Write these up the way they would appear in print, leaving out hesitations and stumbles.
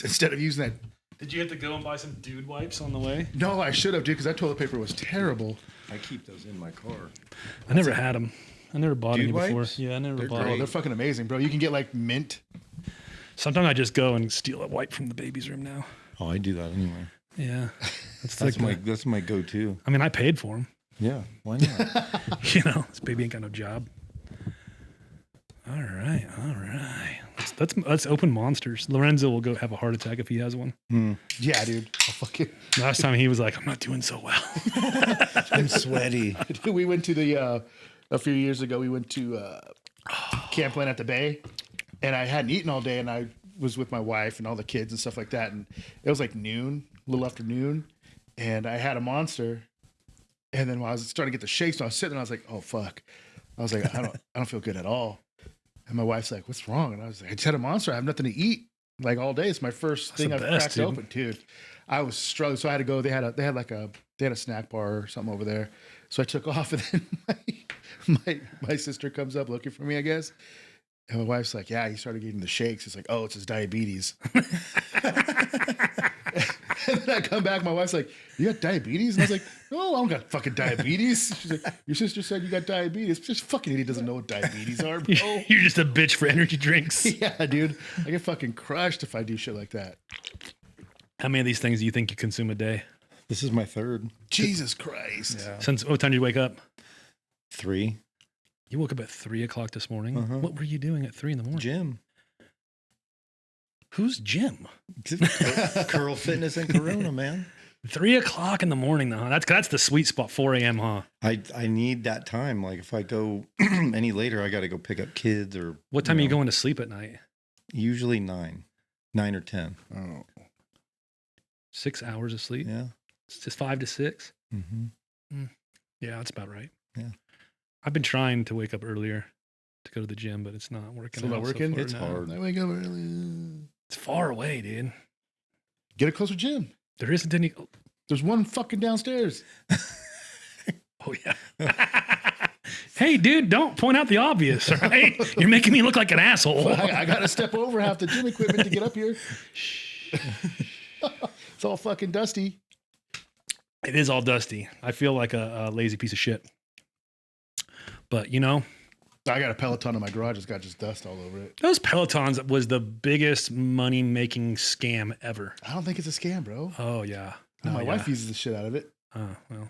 instead of using that. Did you have to go and buy some dude wipes on the way? No, I should have, dude, because that toilet paper was terrible. I keep those in my car. I never had them. I never bought any Dude before. wipes? Yeah, I never They're bought Oh, great. they're fucking amazing, bro. You can get like mint. Sometimes I just go and steal a wipe from the baby's room now. Oh, I do that anyway. Yeah. That's my go-to. I mean, I paid for them. Yeah, why not? You know, this baby ain't got no job. All right. Let's open monsters. Lorenzo will go have a heart attack if he has one. Yeah, dude. I'll fucking. Last time he was like, I'm not doing so well. I'm sweaty. We went to the a few years ago. We went to Camp at the Bay, and I hadn't eaten all day, and I was with my wife and all the kids and stuff like that, and it was like noon, a little after noon, and I had a monster, and then when I was starting to get the shakes, I was sitting, and I was like, oh fuck, I was like, I don't feel good at all, and my wife's like, what's wrong? And I was like, I just had a monster. I have nothing to eat like all day. It's my first thing I've cracked open, dude. I was struggling, so I had to go. They had a snack bar or something over there, so I took off, and then my sister comes up looking for me, I guess. And my wife's like, yeah, he started getting the shakes. It's like, oh, it's his diabetes. And then I come back, my wife's like, you got diabetes? And I was like, no, I don't got fucking diabetes. She's like, your sister said you got diabetes. This fucking idiot doesn't know what diabetes are, bro. You're just a bitch for energy drinks. Yeah, dude. I get fucking crushed if I do shit like that. How many of these things do you think you consume a day? This is my third. Jesus Christ. Yeah. Since what time did you wake up? 3. You woke up at 3 o'clock this morning. Uh-huh. What were you doing at 3 in the morning? Gym. Who's Jim? Curl Fitness and Corona, man. 3 o'clock in the morning, though. Huh? That's the sweet spot. 4 a.m. Huh? I need that time. Like if I go any later, I got to go pick up kids or. What time are you going to sleep at night? Usually 9 or 10. Oh. 6 hours of sleep. Yeah. It's just 5 to 6. Mm-hmm. Yeah, that's about right. Yeah. I've been trying to wake up earlier to go to the gym, but it's not working. Still not working? It's hard. I wake up early. It's far away, dude. Get a closer gym. There isn't any. There's one fucking downstairs. Oh, yeah. Hey, dude, don't point out the obvious, all right? You're making me look like an asshole. I got to step over half the gym equipment to get up here. It's all fucking dusty. It is all dusty. I feel like a lazy piece of shit. But, you know. I got a Peloton in my garage. It's got just dust all over it. Those Pelotons was the biggest money-making scam ever. I don't think it's a scam, bro. Oh, yeah. No, my yeah. wife uses the shit out of it. Oh, well.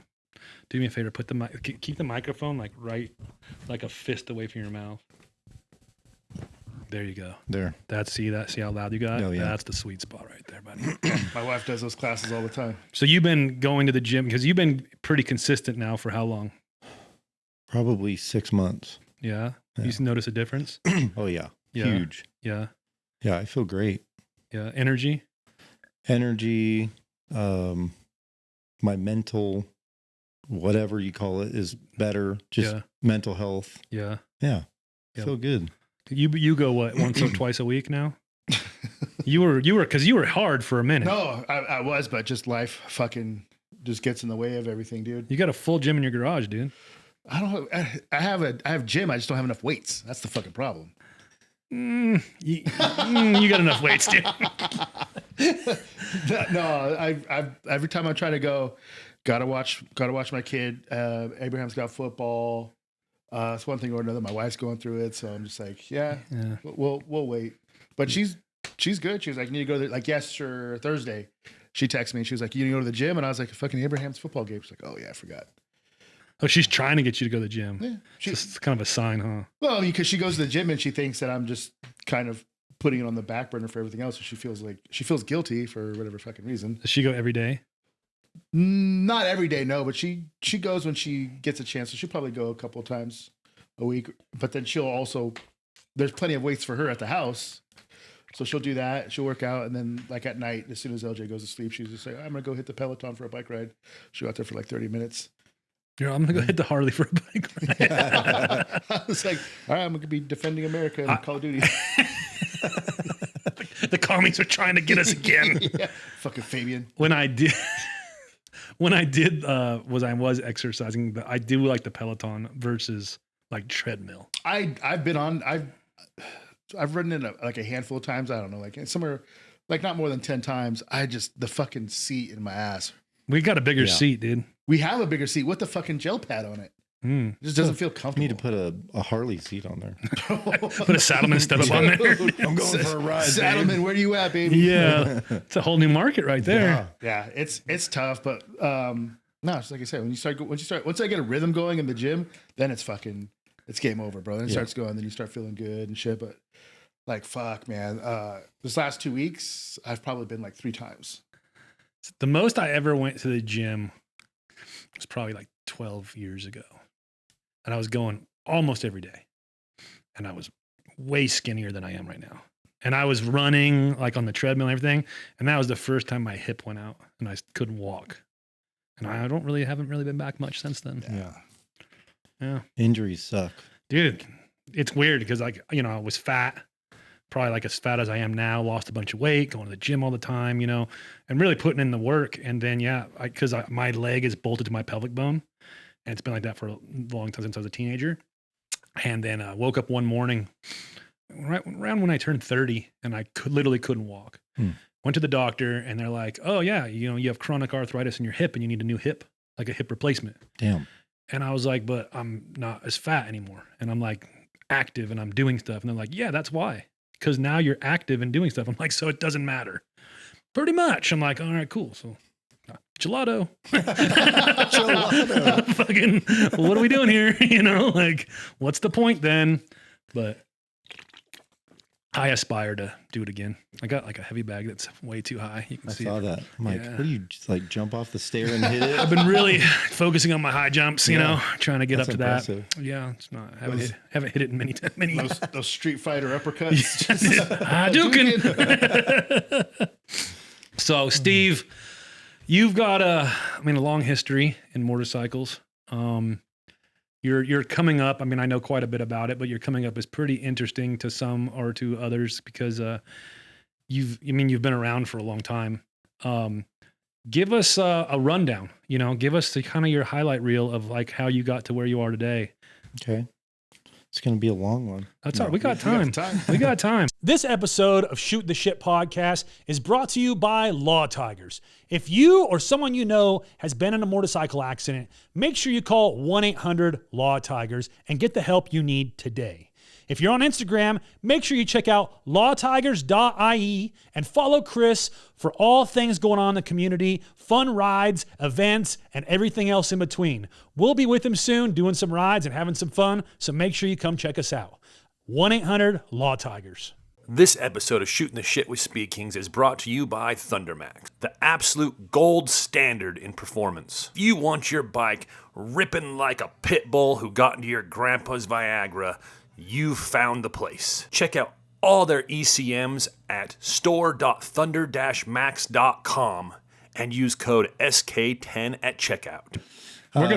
Do me a favor. Put the keep the microphone like a fist away from your mouth. There you go. There. See how loud you got? Oh, yeah. That's the sweet spot right there, buddy. My wife does those classes all the time. So you've been going to the gym because you've been pretty consistent now for how long? Probably 6 months. Yeah. Yeah. You notice a difference? Oh yeah. Yeah. Huge. Yeah. Yeah, I feel great. Yeah. Energy. My mental, whatever you call it, is better. Just mental health. Yeah. Yeah. Yeah. Feel good. You go what, once or twice a week now? You were because you were hard for a minute. No, I was, but just life fucking just gets in the way of everything, dude. You got a full gym in your garage, dude. I don't. I have gym. I just don't have enough weights. That's the fucking problem. You got enough weights, dude. No, I every time I try to go, gotta watch my kid. Abraham's got football. It's one thing or another. My wife's going through it, so I'm just like, yeah. We'll wait. But she's good. She was like, you need to go to like Thursday. She texted me and she was like, you need to go to the gym, and I was like, fucking Abraham's football game. She's like, oh yeah, I forgot. Oh, she's trying to get you to go to the gym. Yeah, it's kind of a sign, huh? Well, because she goes to the gym and she thinks that I'm just kind of putting it on the back burner for everything else. So she feels guilty for whatever fucking reason. Does she go every day? Not every day, no. But she goes when she gets a chance. So she'll probably go a couple of times a week. But then there's plenty of weights for her at the house. So she'll do that. She'll work out. And then like at night, as soon as LJ goes to sleep, she's just like, I'm going to go hit the Peloton for a bike ride. She'll go out there for like 30 minutes. I'm going to go hit the Harley for a bike ride. I was like, all right, I'm going to be defending America in Call of Duty. The commies are trying to get us again. Yeah. Fucking Fabian. When I was exercising, but I do like the Peloton versus like treadmill. I've ridden it like a handful of times. I don't know, like somewhere like not more than 10 times. The fucking seat in my ass. We got a bigger seat, dude. We have a bigger seat with the fucking gel pad on it. It just doesn't feel comfortable. You need to put a Harley seat on there. Put a Saddleman step up on there. I'm going for a ride, Saddleman, where you at, baby? Yeah. It's a whole new market right there. Yeah, it's tough, but no, it's like I said, once I get a rhythm going in the gym, then it's game over, bro. Then it starts going, then you start feeling good and shit. But like, fuck, man. This last 2 weeks, I've probably been like 3 times. The most I ever went to the gym was probably like 12 years ago. And I was going almost every day. And I was way skinnier than I am right now. And I was running like on the treadmill and everything. And that was the first time my hip went out and I couldn't walk. And I haven't really been back much since then. Yeah. Injuries suck. Dude, it's weird because I was fat, probably like as fat as I am now, lost a bunch of weight, going to the gym all the time, and really putting in the work. And then, because my leg is bolted to my pelvic bone. And it's been like that for a long time since I was a teenager. And then I woke up one morning right around when I turned 30 and I literally couldn't walk. Went to the doctor and they're like, oh yeah, you have chronic arthritis in your hip and you need a new hip, like a hip replacement. Damn. And I was like, but I'm not as fat anymore. And I'm like active and I'm doing stuff. And they're like, yeah, that's why. Because now you're active and doing stuff. I'm like, so it doesn't matter. Pretty much. I'm like, all right, cool. So gelato. Gelato. Fucking, what are we doing here? Like, what's the point then? But I aspire to do it again. I got like a heavy bag that's way too high. You can see saw that. I'm like, what do you just like jump off the stair and hit it? I've been really focusing on my high jumps, trying to get up to impressive. that. Yeah, it's not. Haven't hit it in many times. Those Street Fighter uppercuts. Hadouken. So, Steve, you've got a long history in motorcycles. You're coming up. I know quite a bit about it, but you're coming up as pretty interesting to some or to others because you've been around for a long time. Give us a rundown. Give us the kind of your highlight reel of like how you got to where you are today. Okay. It's going to be a long one. That's all right. We got time. We got time. This episode of Shoot the Shit podcast is brought to you by Law Tigers. If you or someone you know has been in a motorcycle accident, make sure you call 1-800-LAW-TIGERS and get the help you need today. If you're on Instagram, make sure you check out lawtigers.ie and follow Chris for all things going on in the community, fun rides, events, and everything else in between. We'll be with him soon doing some rides and having some fun, so make sure you come check us out. 1-800-LAW-TIGERS. This episode of Shooting the Shit with Speed Kings is brought to you by Thundermax, the absolute gold standard in performance. If you want your bike ripping like a pit bull who got into your grandpa's Viagra, you've found the place. Check out all their ECMs at store.thunder-max.com and use code SK10 at checkout.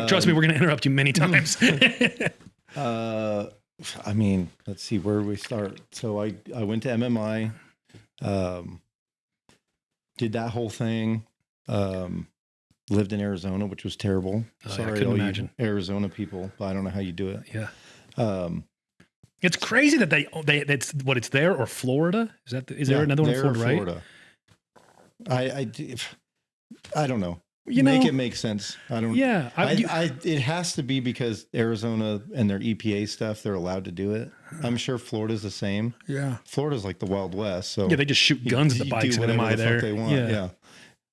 Trust me, we're going to interrupt you many times. Let's see, where do we start? So I went to MMI, did that whole thing, lived in Arizona, which was terrible. Sorry, I couldn't imagine. Arizona people, but I don't know how you do it. Yeah. It's crazy that that's what it's there, or Florida. Is there another one in Florida, right? I don't know. Make it make sense. I don't. Yeah. It has to be because Arizona and their EPA stuff, they're allowed to do it. I'm sure Florida's the same. Yeah. Florida's like the Wild West. So yeah, they just shoot guns at the bikes and MI there. They want. Yeah.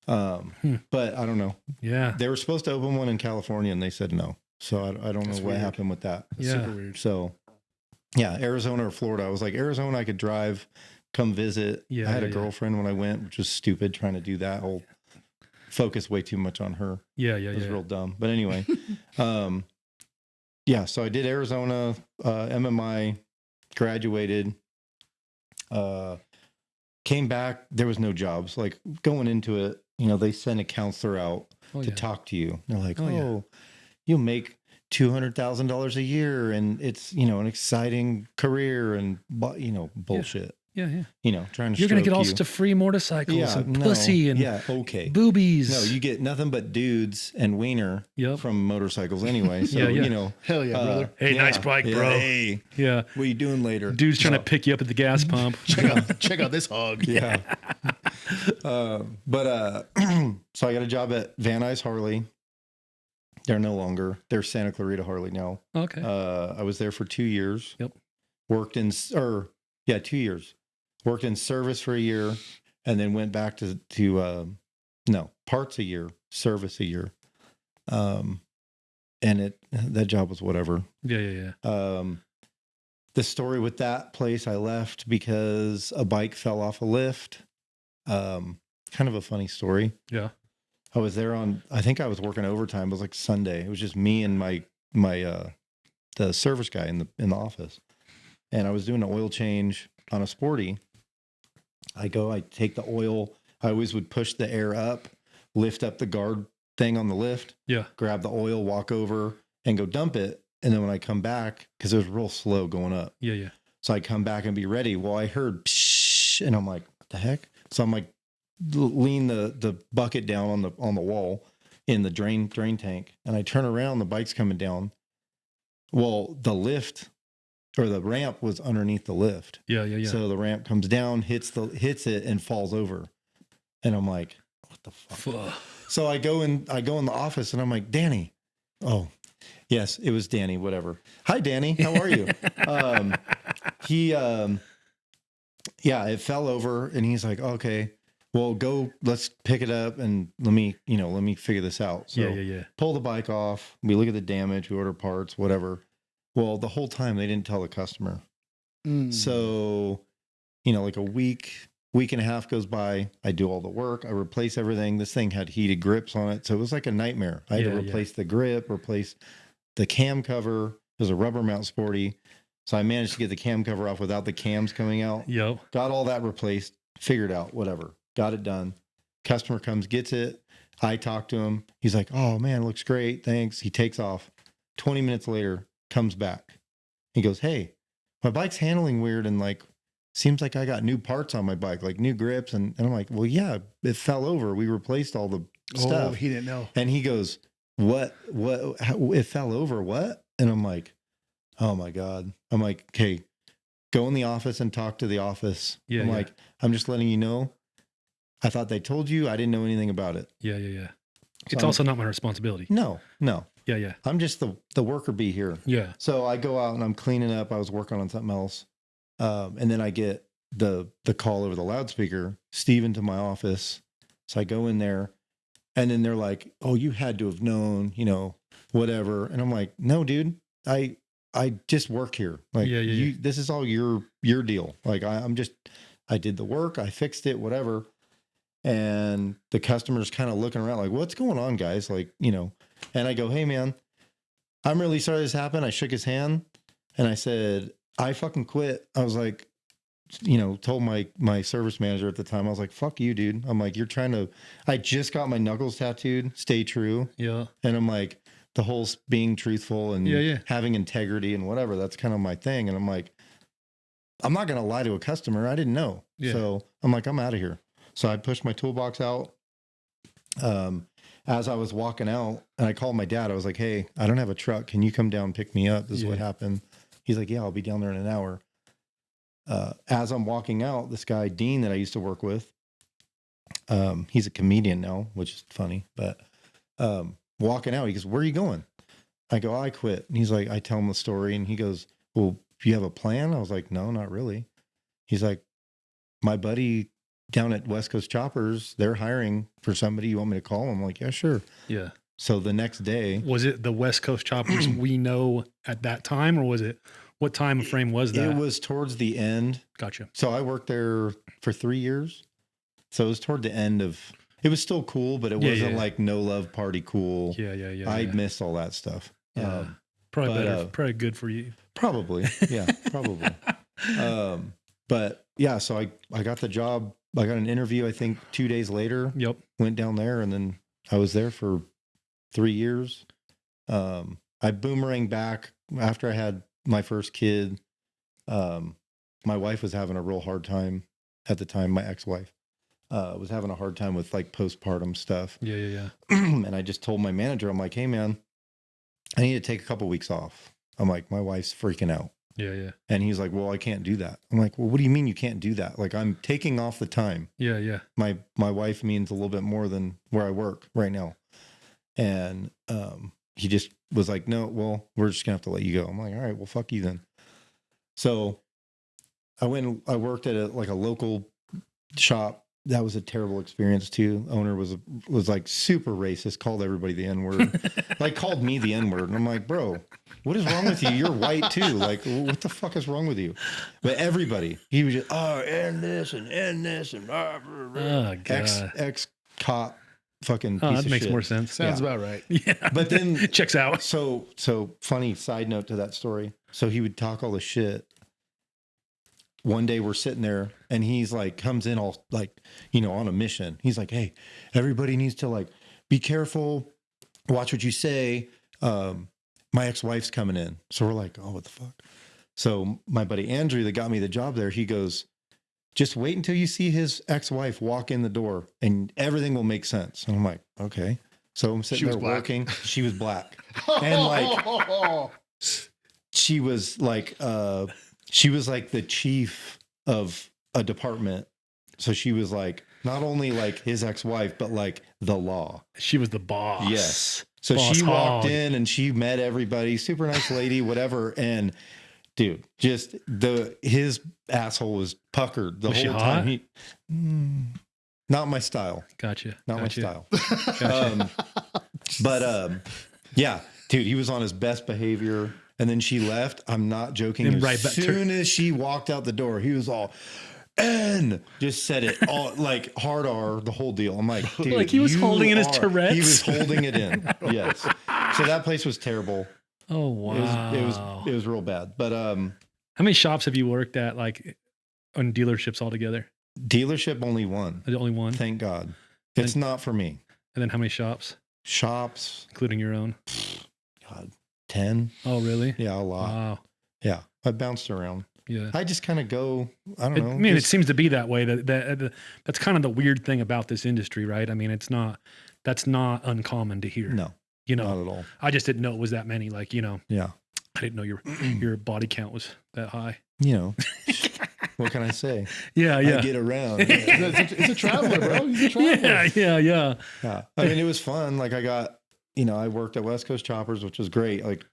But I don't know. Yeah. They were supposed to open one in California and they said no. So I don't know what happened with that. Yeah. Super weird. So yeah, Arizona or Florida. I was like, Arizona, I could drive, come visit. Yeah. I had a girlfriend when I went, which was stupid trying to do that whole focus way too much on her. Yeah. It was real dumb. But anyway, so I did Arizona, MMI, graduated, came back. There was no jobs. Like going into it, they send a counselor out to talk to you. They're like, you'll make $200,000 a year and it's, an exciting career and, bullshit. You know, trying to You're going to get all you. sorts of free motorcycles and no, pussy and boobies. No, you get nothing but dudes and wiener from motorcycles anyway. So, you know. Hell yeah, brother. Hey, nice bike, bro. Hey, what are you doing later? Dude's trying to pick you up at the gas pump. Check out this hog. Yeah. So I got a job at Van Nuys Harley. They're no longer. They're Santa Clarita Harley now. Okay. I was there for 2 years. Yep. Worked in 2 years. Worked in service for a year, and then went back to parts a year, service a year. And that job was whatever. Yeah. The story with that place, I left because a bike fell off a lift. Kind of a funny story. Yeah. I was there I think I was working overtime. It was like Sunday. It was just me and my the service guy in the office. And I was doing an oil change on a Sporty. I take the oil. I always would push the air up, lift up the guard thing on the lift. Yeah. Grab the oil, walk over and go dump it. And then when I come back, because it was real slow going up. Yeah. So I come back and be ready. Well, I heard psh, and I'm like, what the heck? So I'm like, lean the bucket down on the wall in the drain tank, and I turn around, the bike's coming down. Well, the lift or the ramp was underneath the lift. Yeah. So the ramp comes down, hits it, and falls over. And I'm like, what the fuck? So I go in the office, and I'm like, Danny. Oh, yes, it was Danny. Whatever. Hi, Danny. How are you? It fell over, and he's like, okay. Well, let's pick it up and let me figure this out. So pull the bike off. We look at the damage, we order parts, whatever. Well, the whole time they didn't tell the customer. So, like a week and a half goes by. I do all the work. I replace everything. This thing had heated grips on it. So it was like a nightmare. I had to replace the grip, replace the cam cover. It was a rubber mount Sporty. So I managed to get the cam cover off without the cams coming out. Yep. Got all that replaced, figured out, whatever. Got it done. Customer comes, gets it. I talk to him. He's like, oh man, it looks great. Thanks. He takes off. 20 minutes later, comes back. He goes, hey, my bike's handling weird. And like, seems like I got new parts on my bike, like new grips. And I'm like, well, yeah, it fell over. We replaced all the stuff. Oh, he didn't know. And he goes, what, it fell over. What? And I'm like, oh my God. I'm like, okay, go in the office and talk to the office. I'm like, I'm just letting you know. I thought they told you. I didn't know anything about it. Yeah. So it's also not my responsibility. No. Yeah. I'm just the worker bee here. Yeah. So I go out and I'm cleaning up. I was working on something else. And then I get the call over the loudspeaker, Steve into my office. So I go in there, and then they're like, oh, you had to have known, whatever. And I'm like, no, dude, I just work here. Like, this is all your deal. Like I did the work. I fixed it, whatever. And the customer's kind of looking around like, what's going on, guys? Like, and I go, hey man, I'm really sorry this happened. I shook his hand and I said, I fucking quit. I was like, told my service manager at the time, I was like, fuck you, dude. I'm like, I just got my knuckles tattooed. Stay true. Yeah. And I'm like, the whole being truthful and having integrity and whatever, that's kind of my thing. And I'm like, I'm not going to lie to a customer. I didn't know. Yeah. So I'm like, I'm out of here. So I pushed my toolbox out. As I was walking out, and I called my dad. I was like, hey, I don't have a truck. Can you come down and pick me up? This is what happened. He's like, yeah, I'll be down there in an hour. As I'm walking out, this guy, Dean, that I used to work with, he's a comedian now, which is funny, but walking out, he goes, where are you going? I go, I quit. And he's like, I tell him the story, and he goes, well, do you have a plan? I was like, no, not really. He's like, my buddy down at West Coast Choppers, they're hiring for somebody. You want me to call? I'm like, yeah, sure. Yeah. So the next day, was it the West Coast Choppers we know at that time, or was it, what time frame was that? It was towards the end. Gotcha. So I worked there for 3 years. So it was toward the end of, it was still cool, but it wasn't like no love party cool. Yeah. I missed all that stuff. Yeah. Probably good for you. Probably. Yeah, probably. But yeah, so I got the job. I got an interview, I think 2 days later. Yep. Went down there, and then I was there for 3 years. I boomeranged back after I had my first kid. my wife was having a real hard time at the time. My ex-wife was having a hard time with like postpartum stuff. Yeah. And I just told my manager, I'm like, hey man, I need to take a couple weeks off. I'm like, my wife's freaking out. Yeah. And he's like, well, I can't do that. I'm like, well, what do you mean you can't do that? Like, I'm taking off the time. Yeah. My wife means a little bit more than where I work right now. And he just was like, no, well, we're just gonna have to let you go. I'm like, all right, well, fuck you then. So I went and I worked at a local shop. That was a terrible experience too. Owner was like super racist, called everybody the N-word, like called me the N-word. And I'm like, bro, what is wrong with you? You're white too. Like, what the fuck is wrong with you? But everybody, he was just, and this and Oh, God. ex cop fucking piece that of makes shit. more sense. Sounds about right. Yeah. But then checks out. So funny side note to that story. So he would talk all the shit. One day we're sitting there and he's like, comes in all like, on a mission. He's like, hey, everybody needs to like, be careful. Watch what you say. My ex-wife's coming in. So we're like, oh, what the fuck? So my buddy Andrew that got me the job there, he goes, just wait until you see his ex-wife walk in the door and everything will make sense. And I'm like, okay. So I'm sitting there working. She was black. And like, she was like the chief of a department. So she was like, not only like his ex-wife, but like the law. She was the boss. Yes. So boss she walked hog. in and she met everybody, super nice lady, whatever. And dude, just his asshole was puckered the Was she whole hot? time. Not my style. Gotcha. Not my Gotcha. style. But yeah, dude, he was on his best behavior. And then she left. I'm not joking. And As right back to- soon as she walked out the door, he was all, and just said it all like hard R, the whole deal. I'm like, dude, Like he was holding in his Tourette's? He was holding it in. Yes. So that place was terrible. Oh, wow. It was real bad. But how many shops have you worked at, like on dealerships altogether? dealership only one. The only one? Thank God. It's not for me. And then how many shops, Shops, including your own? God, 10. Oh, really? Yeah, a lot. Wow. Yeah, I bounced around. Yeah. I just kind of go, I don't know. I mean, just- it seems to be that way. That's kind of the weird thing about this industry, right? I mean, that's not uncommon to hear. No, You not know, at all. I just didn't know it was that many. Like, Yeah. I didn't know your body count was that high. What can I say? Yeah. I get around. Yeah. It's a traveler, bro. He's a traveler. Yeah. Yeah. I mean, it was fun. Like I got, I worked at West Coast Choppers, which was great. Like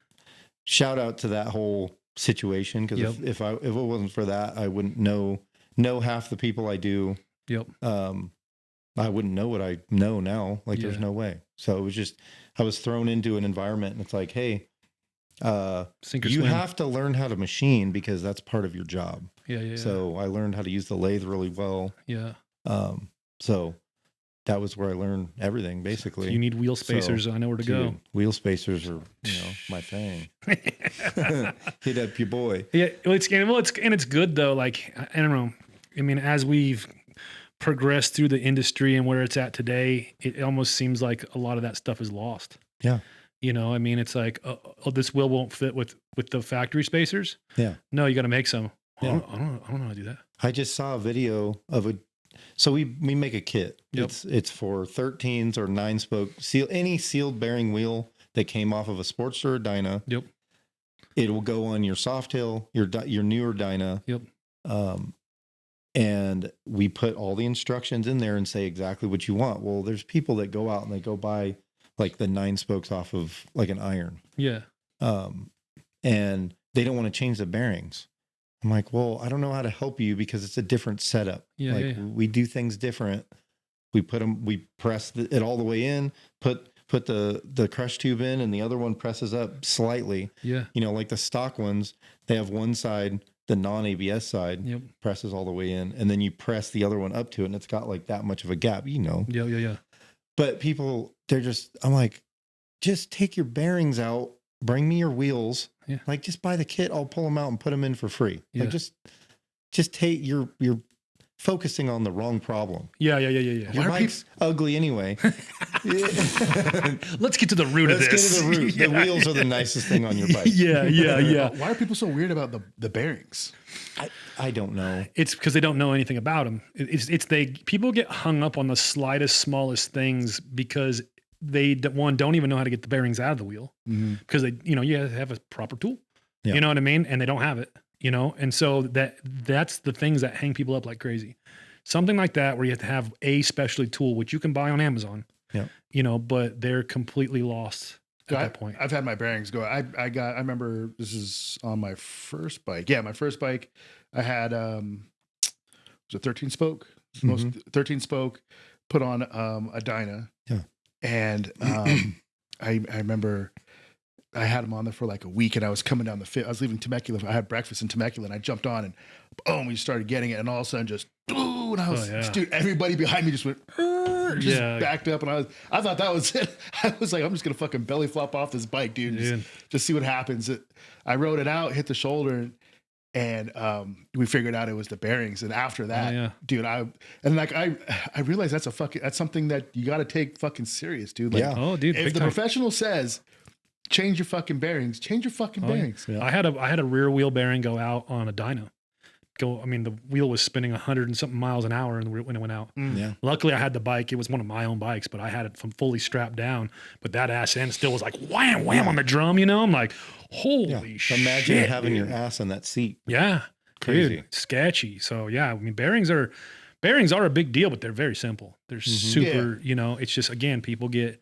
shout out to that whole situation. Cause Yep. if it wasn't for that, I wouldn't know half the people I do. Yep. I wouldn't know what I know now. Like there's Yeah. no way. So it was just, I was thrown into an environment and it's like, hey, Sink or you swim. have to learn how to machine because that's part of your job. Yeah. So I learned how to use the lathe really well. Yeah. So that was where I learned everything basically. So you need wheel spacers. I know where to go. Dude, wheel spacers are, my thing. Hit up your boy. Yeah. It's good though. Like, I don't know. I mean, as we've progressed through the industry and where it's at today, it almost seems like a lot of that stuff is lost. Yeah. I mean, it's like, this wheel won't fit with the factory spacers. Yeah. No, you got to make some. Yeah. I don't know how to do that. I just saw a video of so we make a kit. Yep. It's for 13s or 9-spoke any sealed bearing wheel that came off of a Sportster or Dyna. Yep. It will go on your Softail, your newer Dyna. Yep. And we put all the instructions in there and say exactly what you want. Well, there's people that go out and they go buy like the 9 spokes off of like an iron. Yeah. And they don't want to change the bearings. I'm like, well, I don't know how to help you because it's a different setup. Yeah, like yeah. we do things different. We press it all the way in, put the crush tube in, and the other one presses up slightly. Yeah. Like the stock ones, they have one side, the non-ABS side, Yep. presses all the way in, and then you press the other one up to it, and it's got like that much of a gap, Yeah. But people, I'm like, just take your bearings out, bring me your wheels. Yeah. Like, just buy the kit. I'll pull them out and put them in for free. Yeah. Like, just take your focusing on the wrong problem. Yeah. Your bike's ugly anyway. Let's get to the root of this. Let's get to the root. The wheels are the nicest thing on your bike. Yeah. Why are people so weird about the bearings? I don't know. It's because they don't know anything about them. People get hung up on the slightest, smallest things because they don't even know how to get the bearings out of the wheel because you have a proper tool. Yeah. You know what I mean? And they don't have it. And so that's the things that hang people up like crazy. Something like that where you have to have a specialty tool, which you can buy on Amazon. Yeah. But they're completely lost at that point. I've had my bearings go. I remember this is on my first bike. Yeah, my first bike. I had was a 13 spoke. Most 13 spoke. Put on a Dyna. Yeah. And I remember I had them on there for like a week, and I was coming down I was leaving Temecula. I had breakfast in Temecula, and I jumped on, and boom, we started getting it, and all of a sudden, just and I was, dude, everybody behind me just went, backed up, and I thought that was it. I was like, I'm just gonna fucking belly flop off this bike, dude, just see what happens. I rode it out, hit the shoulder, and we figured out it was the bearings. And after that, dude, I realized that's something that you got to take fucking serious, dude. Like, if the professional says change your fucking bearings, change your fucking bearings. Yeah. I had a rear wheel bearing go out on a dyno. The wheel was spinning 100 and something miles an hour when it went out. Yeah. Luckily I had the bike. It was one of my own bikes, but I had it from fully strapped down, but that ass end still was like wham, wham on the drum, I'm like, holy shit. Imagine having your ass on that seat. Yeah. Crazy. Dude, sketchy. So yeah, bearings are a big deal, but they're very simple. They're super, it's just, again, people get,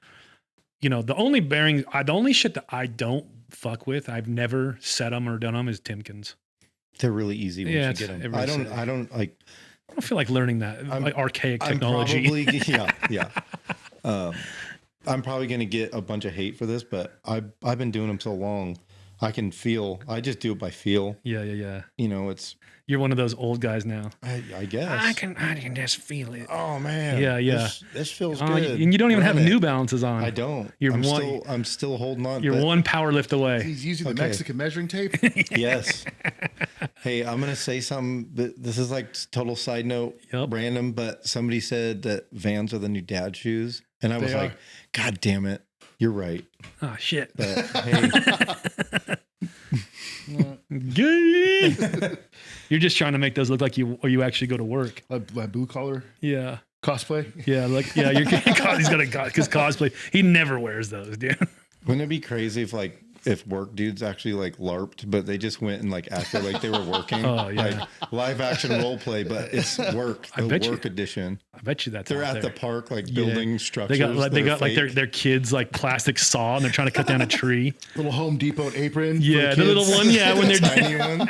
the only shit that I don't fuck with, I've never set them or done them, is Timkins. They're really easy once you get them. I don't feel like learning that archaic technology. I'm probably going to get a bunch of hate for this, but I've been doing them so long. I just do it by feel. Yeah. You're one of those old guys now. I guess. I can just feel it. Oh man. Yeah. This feels good. And you don't even have New Balances on. I don't. I'm still holding on. You're one power lift away. He's using the Mexican measuring tape. Yes. Hey, I'm going to say something. This is like total side note, random, but somebody said that Vans are the new dad shoes. And I was like, God damn it. You're right. Oh, shit. But hey. You're just trying to make those look like you actually go to work. Like blue collar? Yeah. Cosplay? Yeah. He's got his cosplay. He never wears those, dude. Wouldn't it be crazy if work dudes actually like LARPed, but they just went and like acted like they were working? Oh, yeah. Like live action role play, but it's work. The work edition. I bet you that's they're at the park, like building structures. They got like their kids like plastic saw, and they're trying to cut down a tree. Little Home Depot apron. Yeah, the little one. Yeah, when they're tiny one.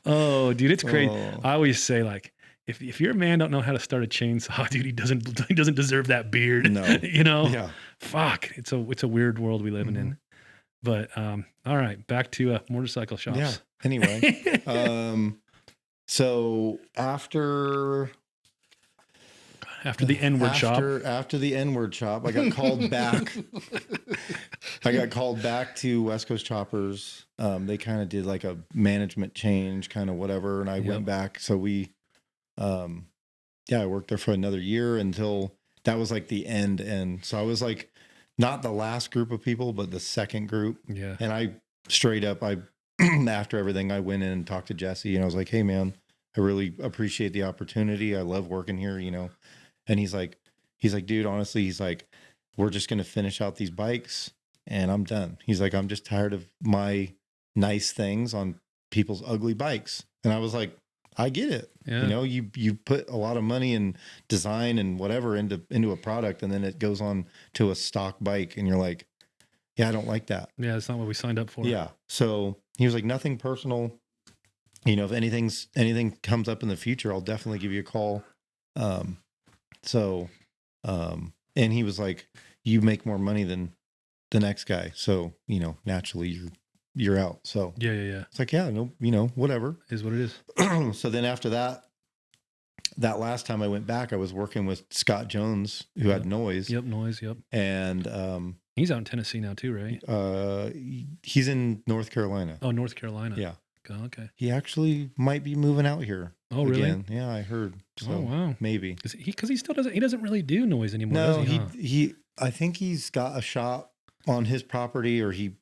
Oh, dude, it's crazy. I always say, like, if your man don't know how to start a chainsaw, dude, he doesn't deserve that beard. No. Yeah. Fuck. It's a weird world we living in. But all right, back to motorcycle shops. Yeah. Anyway, so after the N-word shop. After the N-word shop, I got called back. I got called back to West Coast Choppers. They kind of did like a management change, kind of whatever, and I went back. So I worked there for another year until that was like the end. And so I was like not the last group of people, but the second group. Yeah. And I straight up, after everything, I went in and talked to Jesse, and I was like, hey man, I really appreciate the opportunity. I love working here, And he's like, dude, honestly, he's like, we're just going to finish out these bikes and I'm done. He's like, I'm just tired of my nice things on people's ugly bikes. And I was like, I get it. Yeah. You put a lot of money and design and whatever into a product, and then it goes on to a stock bike, and you're like, yeah, I don't like that. Yeah, that's not what we signed up for. Yeah. So he was like, nothing personal. If anything comes up in the future, I'll definitely give you a call. And he was like, you make more money than the next guy. So, naturally you're out. So yeah. It's like, yeah, no, whatever. Is what it is. So then after that last time I went back, I was working with Scott Jones, who had Noise. Yep. Noise. Yep. And, he's out in Tennessee now too, right? He's in North Carolina. Oh, North Carolina. Yeah. Okay. He actually might be moving out here. Oh, really? Again. Yeah, I heard. So wow. Maybe. Because he still doesn't. He doesn't really do noise anymore. No, does he? he. I think he's got a shop on his property, or he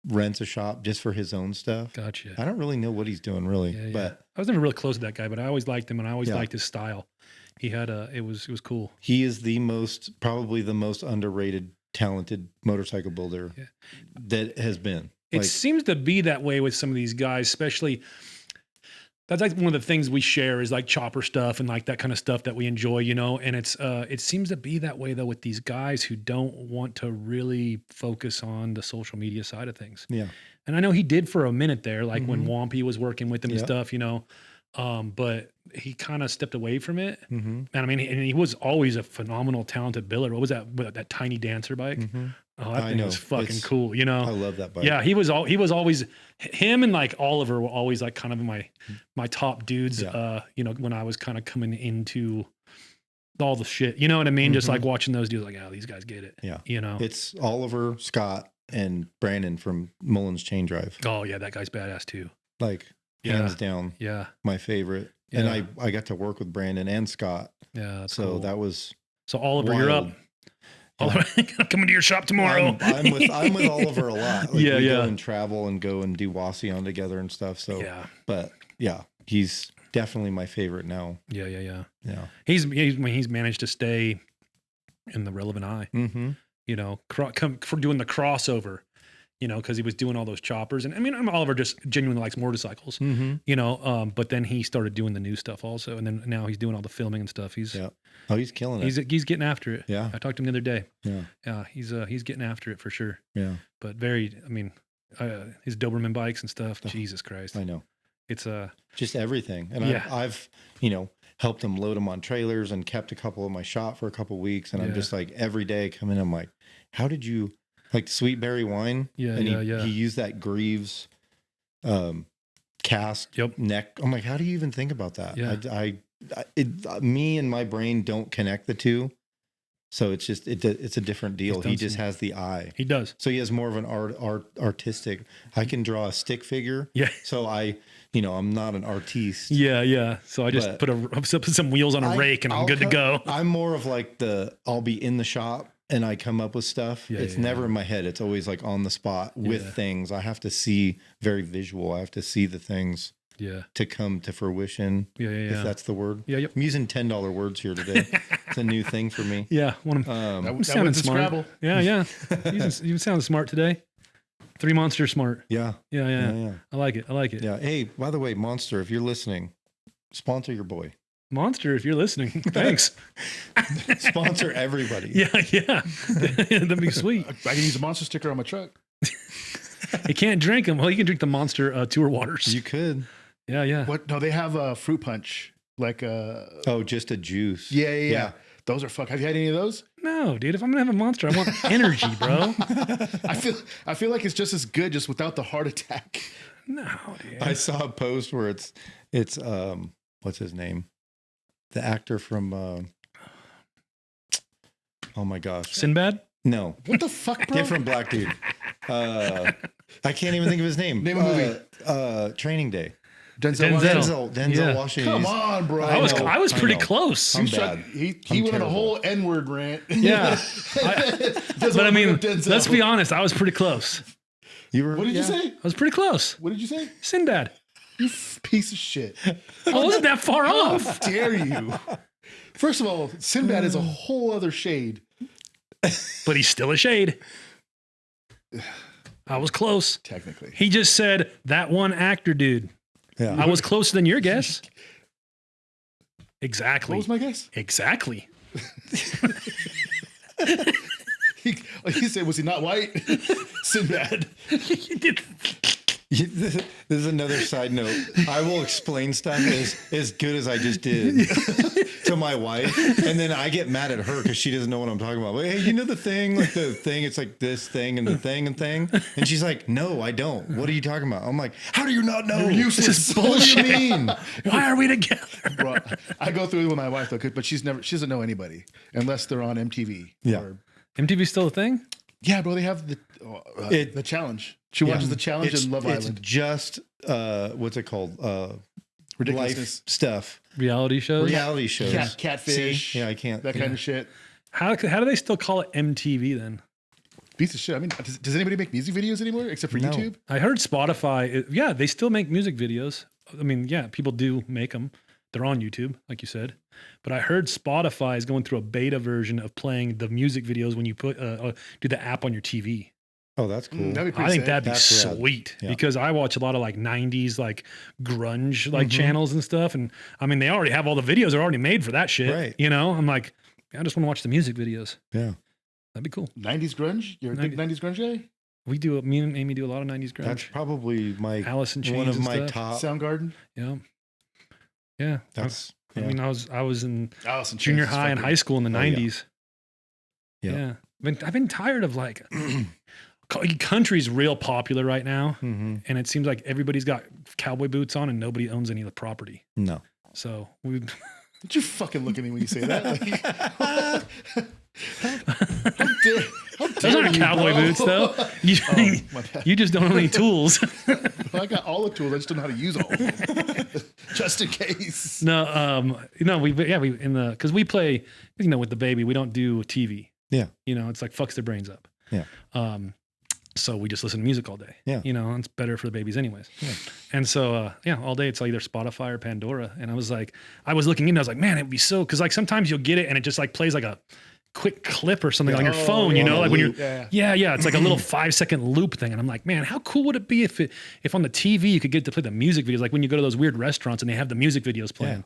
rents a shop just for his own stuff. Gotcha. I don't really know what he's doing, really. Yeah, but I was never really close to that guy, but I always liked him, and I always liked his style. He had it was cool. He is probably the most underrated, talented motorcycle builder that has been. It seems to be that way with some of these guys, especially. That's like one of the things we share is like chopper stuff and like that kind of stuff that we enjoy, and it seems to be that way though with these guys who don't want to really focus on the social media side of things. Yeah. And I know he did for a minute there, like when Wampy was working with him and stuff, but he kind of stepped away from it. Mm-hmm. And I mean, and he was always a phenomenal, talented builder. What was that tiny dancer bike? Mm-hmm. Oh, that thing was fucking cool, I love that bike. Yeah, he was always him and like Oliver were always like kind of my top dudes. When I was kind of coming into all the shit, you know what I mean? Just like watching those dudes, like, oh, these guys get it. Yeah, it's Oliver, Scott, and Brandon from Mullins Chain Drive. Oh yeah, that guy's badass too. Like hands down, my favorite. Yeah. And I got to work with Brandon and Scott. Yeah, so cool. That was Oliver, wild. You're up. Oliver, coming to your shop tomorrow. I'm with Oliver a lot. Like we go and travel and go and do Wasion together and stuff. So but he's definitely my favorite now. Yeah. He's managed to stay in the relevant eye. Mm-hmm. For doing the crossover. Because he was doing all those choppers. And I mean, Oliver just genuinely likes motorcycles, but then he started doing the new stuff also. And then now he's doing all the filming and stuff. He's killing it. He's getting after it. Yeah. I talked to him the other day. Yeah. He's getting after it for sure. Yeah. But his Doberman bikes and stuff. Jesus Christ. I know. It's just everything. And I've helped him load them on trailers and kept a couple in my shop for a couple of weeks. And I'm just like, every day come in, I'm like, how did you, like Sweet Berry Wine. Yeah, and he used that Greaves cast neck. I'm like, how do you even think about that? Yeah. Me and my brain don't connect the two. So it's just, it's a different deal. He just has the eye. He does. So he has more of an artistic, I can draw a stick figure. Yeah. So I'm not an artiste. Yeah. So I just put some wheels on a rake and I'm good to go. I'm more of like I'll be in the shop and I come up with stuff. It's never in my head. It's always like on the spot with things. I have to see very visual. I have to see the things to come to fruition. If that's the word. Yeah. I'm using $10 words here today. It's a new thing for me. Yeah. I'm sounding smart. Scrabble. Yeah. You sound smart today. 3 Monster smart. Yeah. I like it. Yeah. Hey, by the way, Monster, if you're listening, sponsor your boy. Monster, if you're listening, thanks. Sponsor everybody. Yeah. That'd be sweet. I can use a Monster sticker on my truck. You can't drink them. Well, you can drink the Monster tour waters. You could. Yeah. What? No, they have a fruit punch. Like just a juice. Yeah. Those are Have you had any of those? No, dude. If I'm gonna have a Monster, I want energy, bro. I feel like it's just as good, just without the heart attack. No, dude. I saw a post where it's what's his name? The actor from oh my gosh. Sinbad? No. What the fuck, bro? Different black dude. I can't even think of his name. Name a movie. Training Day. Denzel Washington. Come on, bro. I was pretty close. I'm bad. He went on a whole N-word rant. Yeah. But I mean, let's be honest. I was pretty close. What did you say? I was pretty close. What did you say? Sinbad. You piece of shit. I wasn't that far How off. dare you? First of all, Sinbad is a whole other shade. But he's still a shade. I was close. Technically. He just said that one actor dude. Yeah. I was closer than your guess. Exactly. What was my guess? Exactly. He said, was he not white? Sinbad. This is another side note. I will explain stuff as good as I just did to my wife, and then I get mad at her because she doesn't know what I'm talking about. Like, hey, you know the thing, like the thing, it's like this thing and the thing and thing, and she's like, no, I don't. What are you talking about? I'm like, how do you not know? You're useless. This is bullshit. What do you mean? Why are we together? Bro, I go through it with my wife though, but she doesn't know anybody unless they're on MTV. Yeah. MTV's still a thing? Yeah, bro. They have The Challenge. She watches The Challenge and Love Island. It's just what's it called? Ridiculousness Life stuff. Reality shows. Reality shows. Catfish. See? Yeah, I can't. That kind of shit. How do they still call it MTV then? Piece of shit. I mean, does anybody make music videos anymore except for YouTube? I heard Spotify. Yeah, they still make music videos. I mean, yeah, people do make them. They're on YouTube, like you said. But I heard Spotify is going through a beta version of playing the music videos when you put do the app on your TV. Oh, that's cool. That'd be pretty I think sick. that'd be That's sweet because I watch a lot of like 90s like grunge like channels and stuff. And I mean, they already have all the videos are already made for that shit. Right. You know, I'm like, I just want to watch the music videos. Yeah. That'd be cool. 90s grunge? You're a big 90s grunge guy? Me and Amy do a lot of 90s grunge. That's probably Alice in Chains one of and my stuff. top. Soundgarden? Yeah. Yeah. That's. I mean, I was in Alice in Chains junior is high and fucking- high school in the Oh, yeah. 90s. Yeah. I've been tired of like country's real popular right now. Mhm. And it seems like everybody's got cowboy boots on and nobody owns any of the property. No. So we Don't you fucking look at me when you say that? Like, how dare those aren't you, cowboy bro? boots though. You, My bad. you just don't own any tools. I got all the tools. I just don't know how to use all of them. Just in case. No, because we play, with the baby, we don't do TV. Yeah. It's like fucks their brains up. Yeah. So we just listen to music all day. Yeah. It's better for the babies anyways. Yeah. And so, all day it's either Spotify or Pandora. And I was looking in, I was like, man, it'd be so, cause like sometimes you'll get it and it just like plays like a quick clip or something on your phone, like when you're, it's like a little 5-second loop thing. And I'm like, man, how cool would it be if on the TV you could get to play the music videos, like when you go to those weird restaurants and they have the music videos playing.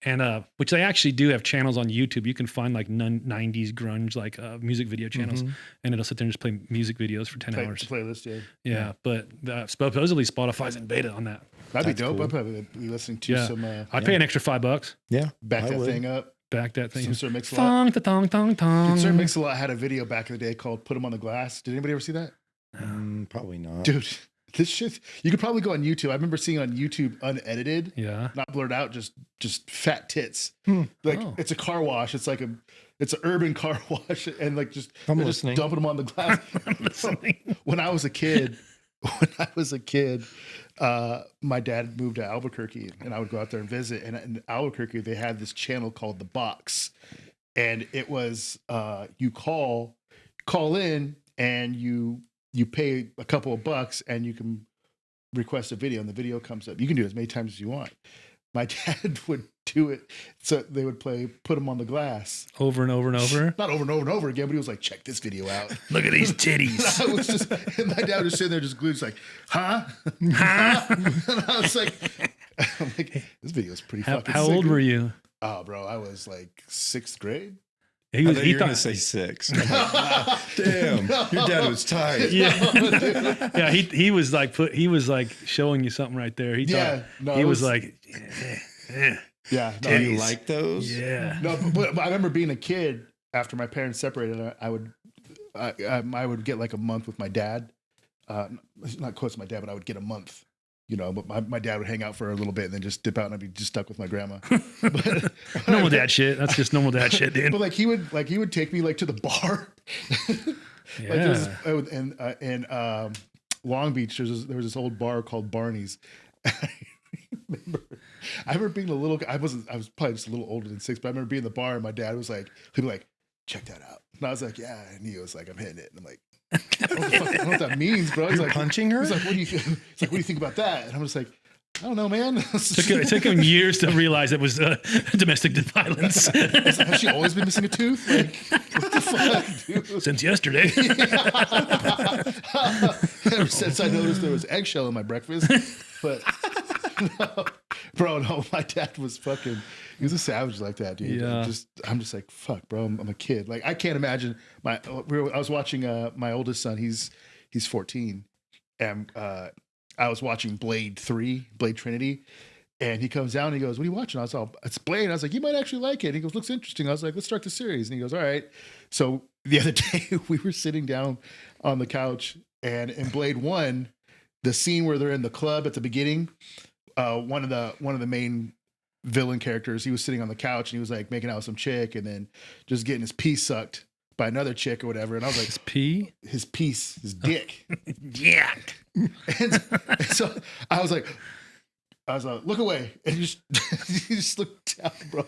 And which they actually do have channels on YouTube. You can find like 90s grunge like music video channels, and it'll sit there and just play music videos for 10 hours. Playlist, Yeah, but supposedly Spotify's in beta on that. That'd be dope. cool. I'd probably be listening to some. I'd pay an extra $5. Yeah. Back I that would. thing up. Back that thing. Some Sir Mix-a-Lot. Thong, ta thong, thong, thong. Dude, Sir Mix-a-Lot had a video back in the day called "Put 'Em on the Glass." Did anybody ever see that? Probably not. Dude, this shit. You could probably go on YouTube. I remember seeing it on YouTube unedited. Yeah. Not blurred out, just fat tits. Like it's a car wash. It's like it's an urban car wash, and like just I'm they're listening. just dumping them on the glass. I'm listening. When I was a kid, my dad moved to Albuquerque, and I would go out there and visit. And in Albuquerque, they had this channel called The Box, and it was you call in, and you pay a couple of bucks, and you can request a video, and the video comes up. You can do it as many times as you want. My dad would do it, so they would Put 'Em on the Glass Over and over and over. not over and over and over again, but he was like, check this video out. Look at these titties. I was just, and my dad was sitting there just glued, just like, huh? Huh? And I was like, this video is pretty fucking How sick. old were you? Oh, bro, I was like 6th grade. I thought you were going to say 6. I'm like, damn, your dad was tight. Yeah, he was like showing you something right there. He was like, Yeah. No, Do you like those? yeah. no, but I remember being a kid after my parents separated. I would get like a month with my dad. Not close to my dad, but I would get a month. But my dad would hang out for a little bit and then just dip out, and I'd be just stuck with my grandma. Normal dad shit. That's just normal dad shit, dude. But like he would take me like to the ber. Yeah. Like in Long Beach, there was this old bar called Barney's. I remember being a little. I was probably just a little older than 6, but I remember being in the bar, and my dad was like, he'd be like, check that out, and I was like, yeah, and he was like, I'm hitting it, and I'm like, I don't know what that means, bro. He's You're like, punching her? He's like, what do you think about that? And I'm just like, I don't know, man. It took him years to realize it was domestic violence. Has she always been missing a tooth? Like, what the fuck, dude? Since yesterday. Ever since I noticed there was eggshell in my breakfast. But no, my dad was fucking. He was a savage like that, dude. Yeah. I'm just like, fuck, bro. I'm a kid. Like, I can't imagine I was watching my oldest son. He's 14, and I was watching Blade Trinity, and he comes down and he goes, "What are you watching?" I was all, "It's Blade." I was like, "You might actually like it." And he goes, "Looks interesting." I was like, "Let's start the series." And he goes, "All right." So the other day we were sitting down on the couch, and in Blade 1, the scene where they're in the club at the beginning, one of the main villain characters, he was sitting on the couch and he was like making out with some chick and then just getting his pee sucked by another chick or whatever. And I was like, his piece, his dick. Yeah. And so I was like, look away. And you just look down, bro.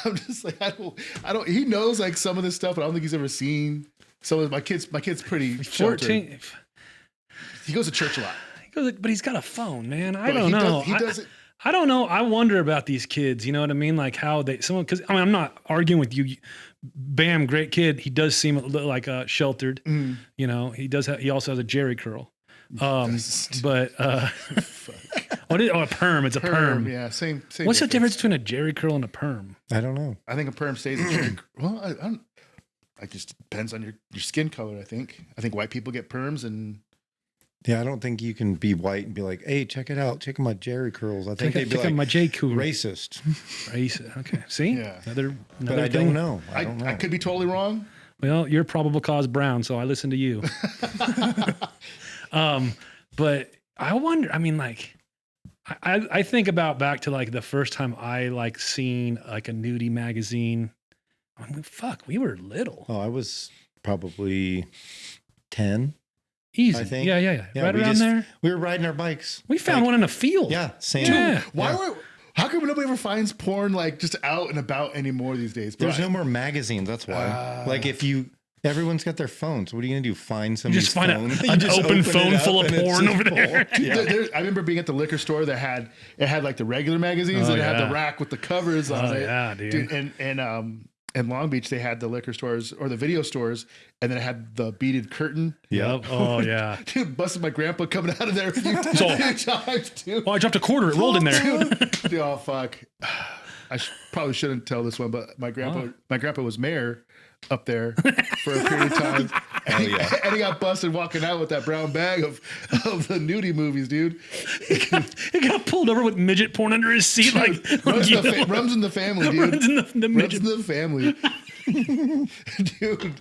I'm just like, I don't, he knows like some of this stuff, but I don't think he's ever seen some of my kid's pretty 14. He goes to church a lot. But he's got a phone, man. I don't know. He does it. I don't know. I wonder about these kids. You know what I mean? Like how because I mean, I'm not arguing with you. Bam, great kid. He does seem a little like sheltered. You know, he also has a Jerry curl. But a perm. It's a perm. Yeah, same. What's the difference between a Jerry curl and a perm? I don't know. I think a perm stays a Jerry. Well, I don't. It just depends on your skin color. I think white people get perms and. Yeah, I don't think you can be white and be like, "Hey, check it out, check my Jerry curls." I think they'd be like, my J curl. Racist. Racist. Okay. See? Yeah. Another but I thing. don't know. I don't know. I could be totally wrong. Well, you're probable cause brown, so I listen to you. But I wonder. I mean, like, I think about back to like the first time I like seen like a nudie magazine. I mean, fuck, we were little. Oh, I was probably 10. Easy. I think. Yeah. Right around there. We were riding our bikes. We found one in a field. Yeah, same. Yeah. How come nobody ever finds porn like just out and about anymore these days? There's no more magazines. That's why. Like everyone's got their phones. What are you gonna do? Find somebody's phone? An open phone full of porn over there. Yeah. I remember being at the liquor store that had like the regular magazines and it had the rack with the covers on it. Yeah, dude. And in Long Beach, they had the liquor stores or the video stores, and then it had the beaded curtain. Yep. Oh, yeah. Dude, busted my grandpa coming out of there a few times, too. Oh, I dropped a quarter. It rolled in there. Dude, oh, fuck. I probably shouldn't tell this one, but my grandpa was mayor up there for a period of time. And he got busted walking out with that brown bag of the nudie movies, dude. He got pulled over with midget porn under his seat. Runs in the family, dude. Runs in the family. Dude,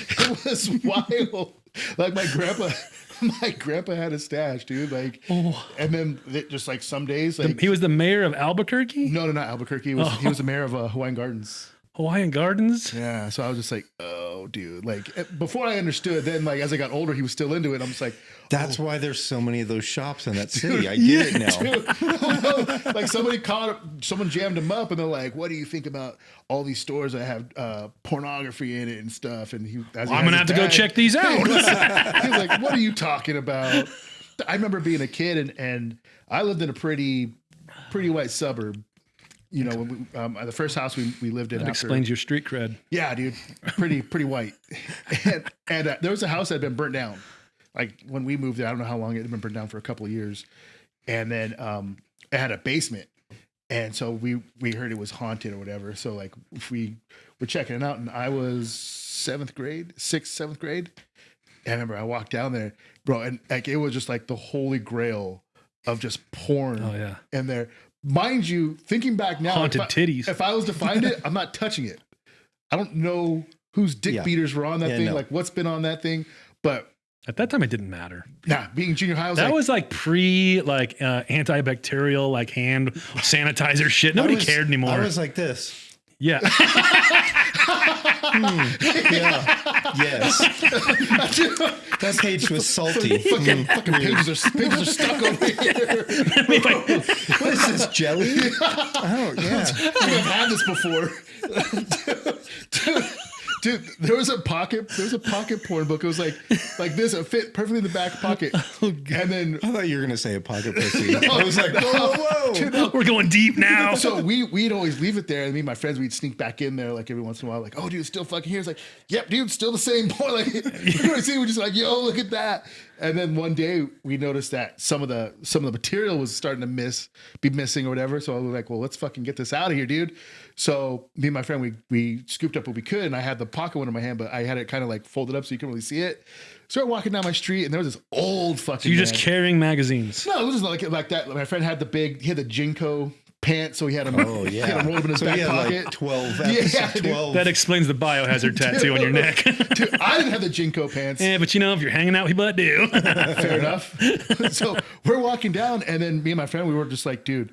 it was wild. Like my grandpa had a stash, dude. Like, and then just like some days, like he was the mayor of Albuquerque. No, not Albuquerque. He was the mayor of Hawaiian Gardens. Hawaiian Gardens? Yeah. So I was just like, oh, dude. Like, before I understood, then, like, as I got older, he was still into it. I'm just like, that's why there's so many of those shops in that city. I get it now. Dude, like, someone jammed him up, and they're like, what do you think about all these stores that have pornography in it and stuff? And I'm going to have to go check these out. He was like, what are you talking about? I remember being a kid, and I lived in a pretty white suburb. You know, when we, the first house we lived in. That explains your street cred. Yeah, dude, pretty white. And there was a house that had been burnt down. Like when we moved there, I don't know how long it had been burnt down for a couple of years. And then it had a basement, and so we heard it was haunted or whatever. So like we were checking it out, and I was 7th grade. And I remember I walked down there, bro, and like it was just like the holy grail of just porn. Oh yeah, and there. Mind you, thinking back now, haunted titties. If I was to find it, I'm not touching it. I don't know whose dick beaters were on that thing, like what's been on that thing. But at that time, it didn't matter. Nah, being junior high, was like pre antibacterial like hand sanitizer shit. Nobody cared anymore. I was like this. Yeah. Yeah. Yes. That page was salty. Fucking pages are stuck over here. What is this, jelly? Oh, yeah. I've had this before. Dude, there was a pocket porn book. It was like this. It fit perfectly in the back pocket. And then I thought you were gonna say a pocket pussy. I was like, whoa. Dude, we're going deep now. So we'd always leave it there, and me and my friends, we'd sneak back in there like every once in a while, like, oh, dude, it's still fucking here. It's like, yep, dude, still the same boy. Like, we're just like, yo, look at that. And then one day we noticed that some of the material was starting to be missing or whatever. So I was like, well, let's fucking get this out of here, dude. So me and my friend, we scooped up what we could, and I had the pocket one in my hand, but I had it kind of like folded up so you couldn't really see it. Started walking down my street, and there was this old fucking. So you're just carrying magazines? No, it was just like that. My friend had he had the Jinko pants, so he had them. Oh yeah, he had them rolled up in his back pocket. Like 12. That explains the biohazard tattoo on your neck. Dude, I didn't have the Jinko pants. Yeah, but if you're hanging out, we butt do. Fair enough. So we're walking down, and then me and my friend, we were just like, dude,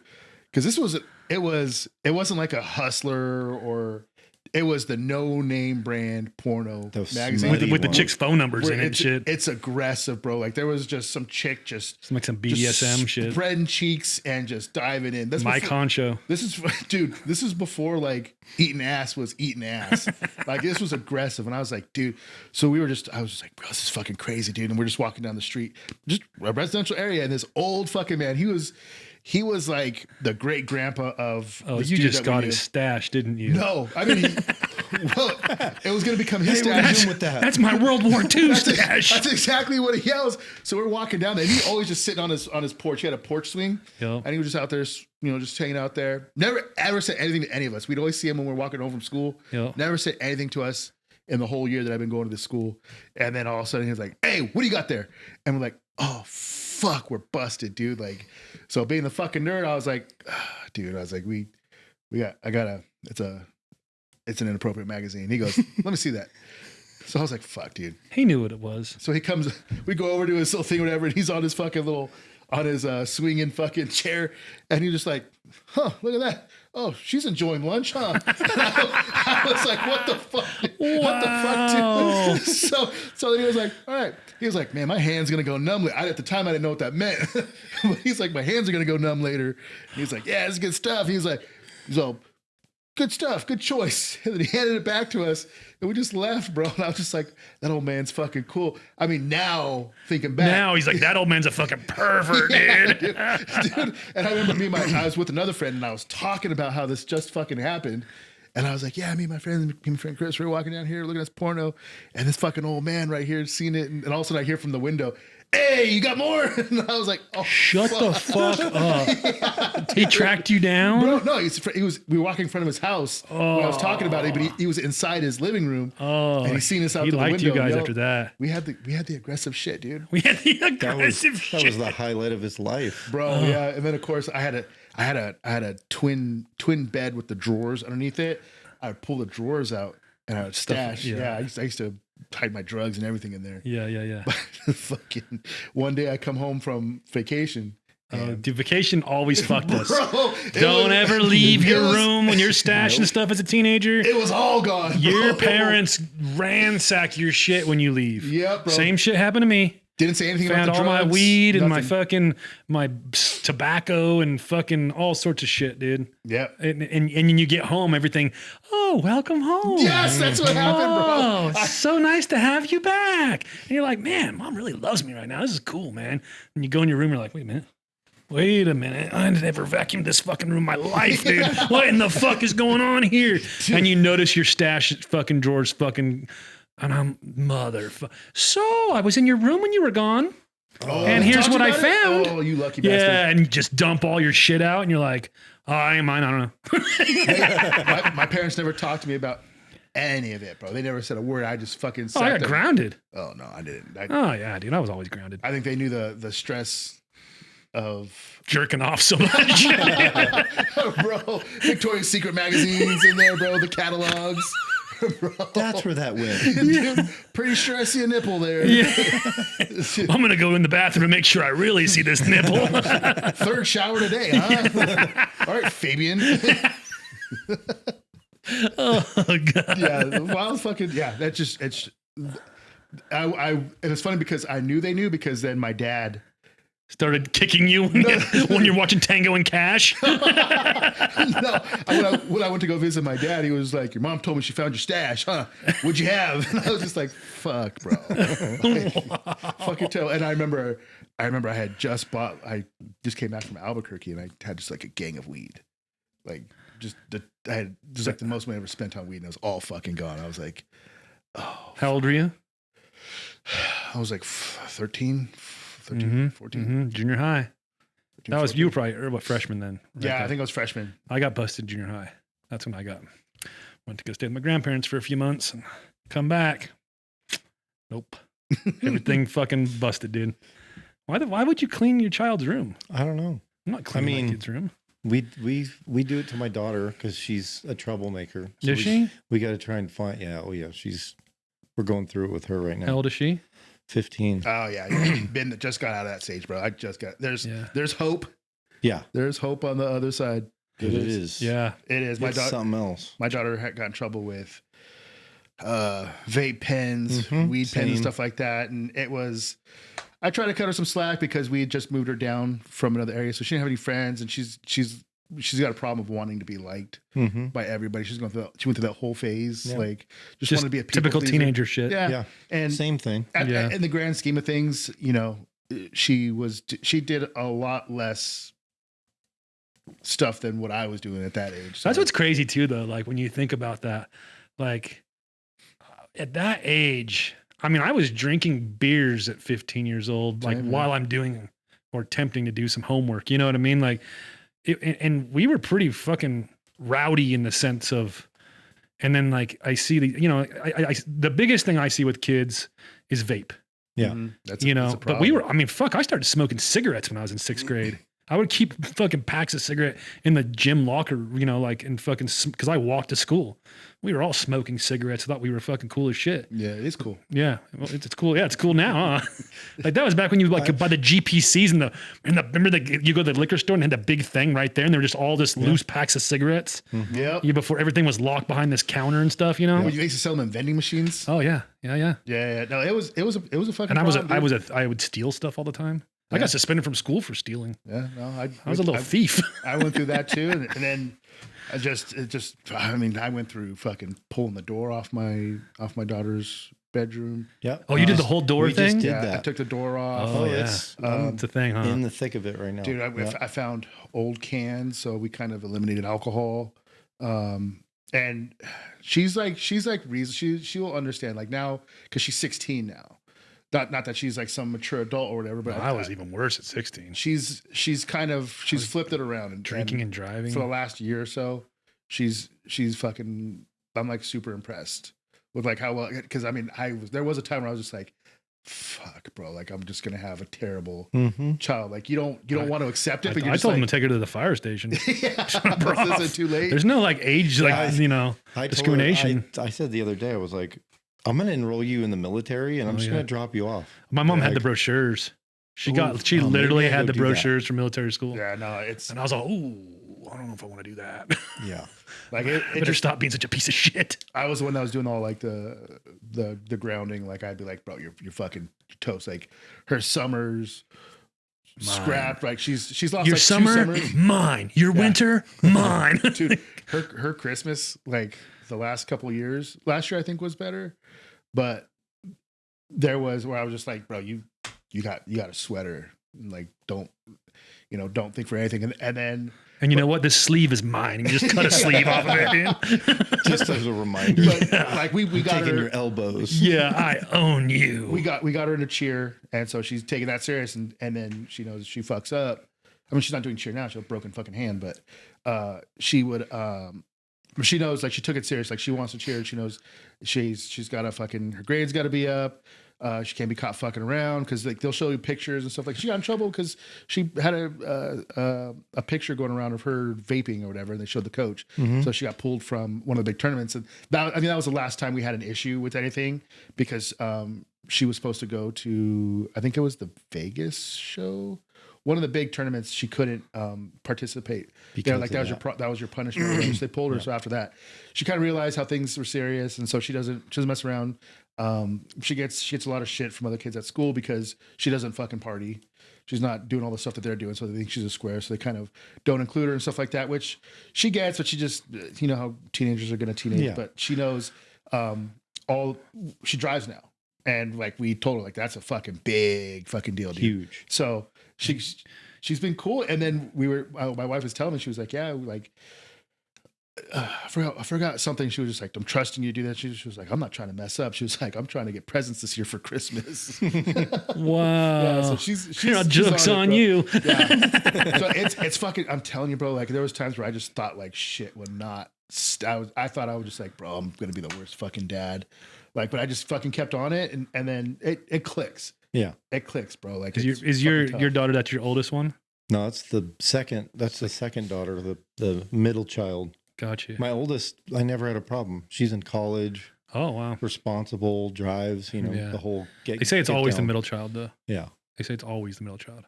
because it wasn't like a Hustler or it was the no name brand porno magazine with the chicks' phone numbers in it and shit. It's aggressive, bro. Like there was just some chick just like some BDSM shit, spreading cheeks and just diving in. That's Mike Honcho. This is before like eating ass was eating ass. Like this was aggressive, and I was like, dude. So I was just like, bro, this is fucking crazy, dude. And we're just walking down the street, just a residential area, and this old fucking man. He was like the great grandpa of. Oh, you just got his stash, didn't you? No, I mean, it was going to become his stash. That's my World War II stash. That's exactly what he yells. So we're walking down there, and he always just sitting on his porch. He had a porch swing, and he was just out there, just hanging out there. Never ever said anything to any of us. We'd always see him when we were walking home from school. Never said anything to us in the whole year that I've been going to this school. And then all of a sudden, he was like, "Hey, what do you got there?" And we're like, "Oh, fuck, we're busted, dude." Like, so being the fucking nerd, I was like, dude, I was like, it's an inappropriate magazine. He goes, "Let me see that." So I was like, fuck, dude. He knew what it was. So we go over to his little thing or whatever, and he's on his fucking swinging fucking chair, and he's just like, "Huh, look at that. Oh, she's enjoying lunch, huh?" I was like, what the fuck? Wow. What the fuck, dude? So then he was like, all right. He was like, "Man, my hand's going to go numb." At the time, I didn't know what that meant. But he's like, "My hands are going to go numb later." And he's like, "Yeah, it's good stuff." He's like, "So, good stuff, good choice." And then he handed it back to us, and we just left, bro. And I was just like, that old man's fucking cool. I mean, now, thinking back. Now he's like, that old man's a fucking pervert, dude. Dude. And I remember I was with another friend, and I was talking about how this just fucking happened. And I was like, yeah, me and my friend Chris, we were walking down here looking at this porno, and this fucking old man right here seen it. And all of a sudden I hear from the window, "Hey, you got more?" And I was like, "Oh, shut the fuck up." He tracked you down? Bro, no, we were walking in front of his house when I was talking about it, but he was inside his living room. And he seen us out the window. He liked you guys after that. We had the aggressive shit, dude. We had the aggressive shit. That was the highlight of his life. Bro, yeah. And then of course I had a twin bed with the drawers underneath it. I would pull the drawers out and I would stash. I used to hide my drugs and everything in there. Yeah. But fucking one day I come home from vacation. Dude, vacation always fucked us. Bro, Don't ever leave your room when you're stashing stuff as a teenager. It was all gone. Bro. Your parents ransack your shit when you leave. Yep, bro. Same shit happened to me. Didn't say anything Found about the all drugs, my weed and nothing. my tobacco and fucking all sorts of shit, dude. Yeah. And when you get home, everything, "Oh, welcome home." Yes, that's what happened, bro. Oh, so nice to have you back. And you're like, "Man, Mom really loves me right now. This is cool, man." And you go in your room, you're like, Wait a minute. I never vacuumed this fucking room in my life, dude. What in the fuck is going on here? And you notice your stash at fucking drawers fucking... And I'm motherfucker. So I was in your room when you were gone. And here's what I found. Oh, you lucky bastard. Yeah, and you just dump all your shit out, and you're like, "Oh, I ain't mine. I don't know." my parents never talked to me about any of it, bro. They never said a word. I just fucking sat I got there. grounded. Oh, no, I didn't. Oh, yeah, dude. I was always grounded. I think they knew the stress of jerking off so much. Bro, Victoria's Secret magazines in there, bro. The catalogs. Bro. That's where that went. Dude, pretty sure I see a nipple there. Yeah. I'm going to go in the bathroom to make sure I really see this nipple. Third shower today, huh? All right, Fabian. Oh, God. Yeah, wild fucking, yeah, that just, it's, and it's funny because I knew they knew because then my dad started kicking you when you're watching Tango and Cash. No, when I went to go visit my dad, he was like, "Your mom told me she found your stash, huh? What'd you have?" And I was just like, "Fuck, bro." Fucking tell. And I remember I had just I just came back from Albuquerque and I had just like a gang of weed, like I had just like the most money I ever spent on weed, and it was all fucking gone. I was like, "Oh." How old were you? I was like 13, 14. Mm-hmm. Junior high. 13, That was 14. you were probably what, freshman then? Right Yeah, there. I think I was freshman. I got busted junior high. That's when I went to go stay with my grandparents for a few months and come back. Nope. Everything fucking busted, dude. Why would you clean your child's room? I don't know. I'm not cleaning my kid's room. We do it to my daughter because she's a troublemaker. So Is she? We got to try and find. Yeah. Oh yeah. We're going through it with her right now. How old is she? 15. Oh yeah, Ben just got out of that stage, bro. There's hope. Yeah. There's hope on the other side. It is. Yeah, it is. It's something else. My daughter had got in trouble with vape pens, weed pens, and stuff like that. And I tried to cut her some slack because we had just moved her down from another area, so she didn't have any friends, and she's got a problem of wanting to be liked by everybody. She went through that whole phase, like just wanted to be a typical pleaser. teenager shit. Yeah, and same thing. In the grand scheme of things, she did a lot less stuff than what I was doing at that age. So. That's what's crazy too, though. Like when you think about that, like at that age, I mean, I was drinking beers at 15 years old, like while I'm doing or attempting to do some homework. You know what I mean? Like, and we were pretty fucking rowdy in the sense of, and then like I see the biggest thing I see with kids is vape. Yeah, that's but I started smoking cigarettes when I was in 6th grade. I would keep fucking packs of cigarette in the gym locker, like in fucking, cause I walked to school. We were all smoking cigarettes. I thought we were fucking cool as shit. Yeah, it is cool. Yeah. Well, it's cool. Yeah. It's cool now. Huh? Like that was back when you could buy the GPCs remember you go to the liquor store and had the big thing right there. And they were just all this loose packs of cigarettes. Yeah. Before everything was locked behind this counter and stuff, Well, you used to sell them in vending machines. Oh yeah. Yeah. Yeah. No, it was a fucking. And I would steal stuff all the time. I got suspended from school for stealing. Yeah, no, I was a little thief. I went through that too, and then I went through fucking pulling the door off my daughter's bedroom. Yeah. Oh, you did the whole door thing? Just did that. I took the door off. Oh, yeah. It's a thing, huh? In the thick of it right now, dude. I found old cans, so we kind of eliminated alcohol. And she's like she will understand like now because she's 16 now. Not that she's like some mature adult or whatever, but I was even worse at 16. She's flipped it around and drinking and driving for the last year or so. She's fucking. I'm like super impressed with like how well, because I mean there was a time where I was just like, fuck, bro, like I'm just gonna have a terrible child. Like you don't want to accept it. But I told him to take her to the fire station. Yeah, is it too late? There's no like age discrimination. I said the other day I was like, I'm going to enroll you in the military and I'm just going to drop you off. My mom had the brochures. She literally had the brochures from military school. Yeah, no, and I was like, ooh, I don't know if I want to do that. Yeah. Like it better stop being such a piece of shit. I was the one that was doing all like the grounding. Like I'd be like, bro, you're fucking toast. Like her summers scrapped. Like she's lost your like summer, 2 summers. Mine. Your winter, mine. Dude, her Christmas, like the last couple of years, last year I think was better. But there was where I was just like, bro, you got a sweater. Like don't think for anything. And then you know what? This sleeve is mine. You just cut a sleeve off of it, dude. Just as a reminder. But, like we got taking her your elbows. Yeah, I own you. We got her in a cheer, and so she's taking that serious, and then she knows she fucks up. I mean, she's not doing cheer now; she has a broken fucking hand, but she would. She knows, like, she took it serious. Like, she wants to cheer. She knows she's got to fucking, her grades got to be up. She can't be caught fucking around because like they'll show you pictures and stuff. Like she got in trouble because she had a picture going around of her vaping or whatever. And they showed the coach, so she got pulled from one of the big tournaments. And that was the last time we had an issue with anything because she was supposed to go to, I think it was the Vegas show. One of the big tournaments, she couldn't participate. They're like, that was your punishment. So they pulled her. Yeah. So after that, she kind of realized how things were serious, and so she doesn't mess around. She gets a lot of shit from other kids at school because she doesn't fucking party. She's not doing all the stuff that they're doing, so they think she's a square. So they kind of don't include her and stuff like that, which she gets. But she just, you know how teenagers are going to teenage. Yeah. But she knows she drives now. And like we told her, like that's a fucking big fucking deal, dude. Huge. So she's been cool. And then my wife was telling me, she was like, yeah, like I forgot something. She was just like, I'm trusting you to do that. She was like, I'm not trying to mess up. She was like, I'm trying to get presents this year for Christmas. Wow. Yeah, so she's joke's on you. Yeah. So it's fucking, I'm telling you, bro, like there was times where I just thought like shit would not, I thought I was just like, bro, I'm going to be the worst fucking dad. Like, but I just fucking kept on it, and then it clicks. Yeah, it clicks, bro. Like, is your daughter, that's your oldest one? No, that's the second. That's the second daughter, the middle child. Gotcha. My oldest, I never had a problem. She's in college. Oh wow, responsible, drives. You know, the whole. They say it's always the middle child, though. Yeah, they say it's always the middle child.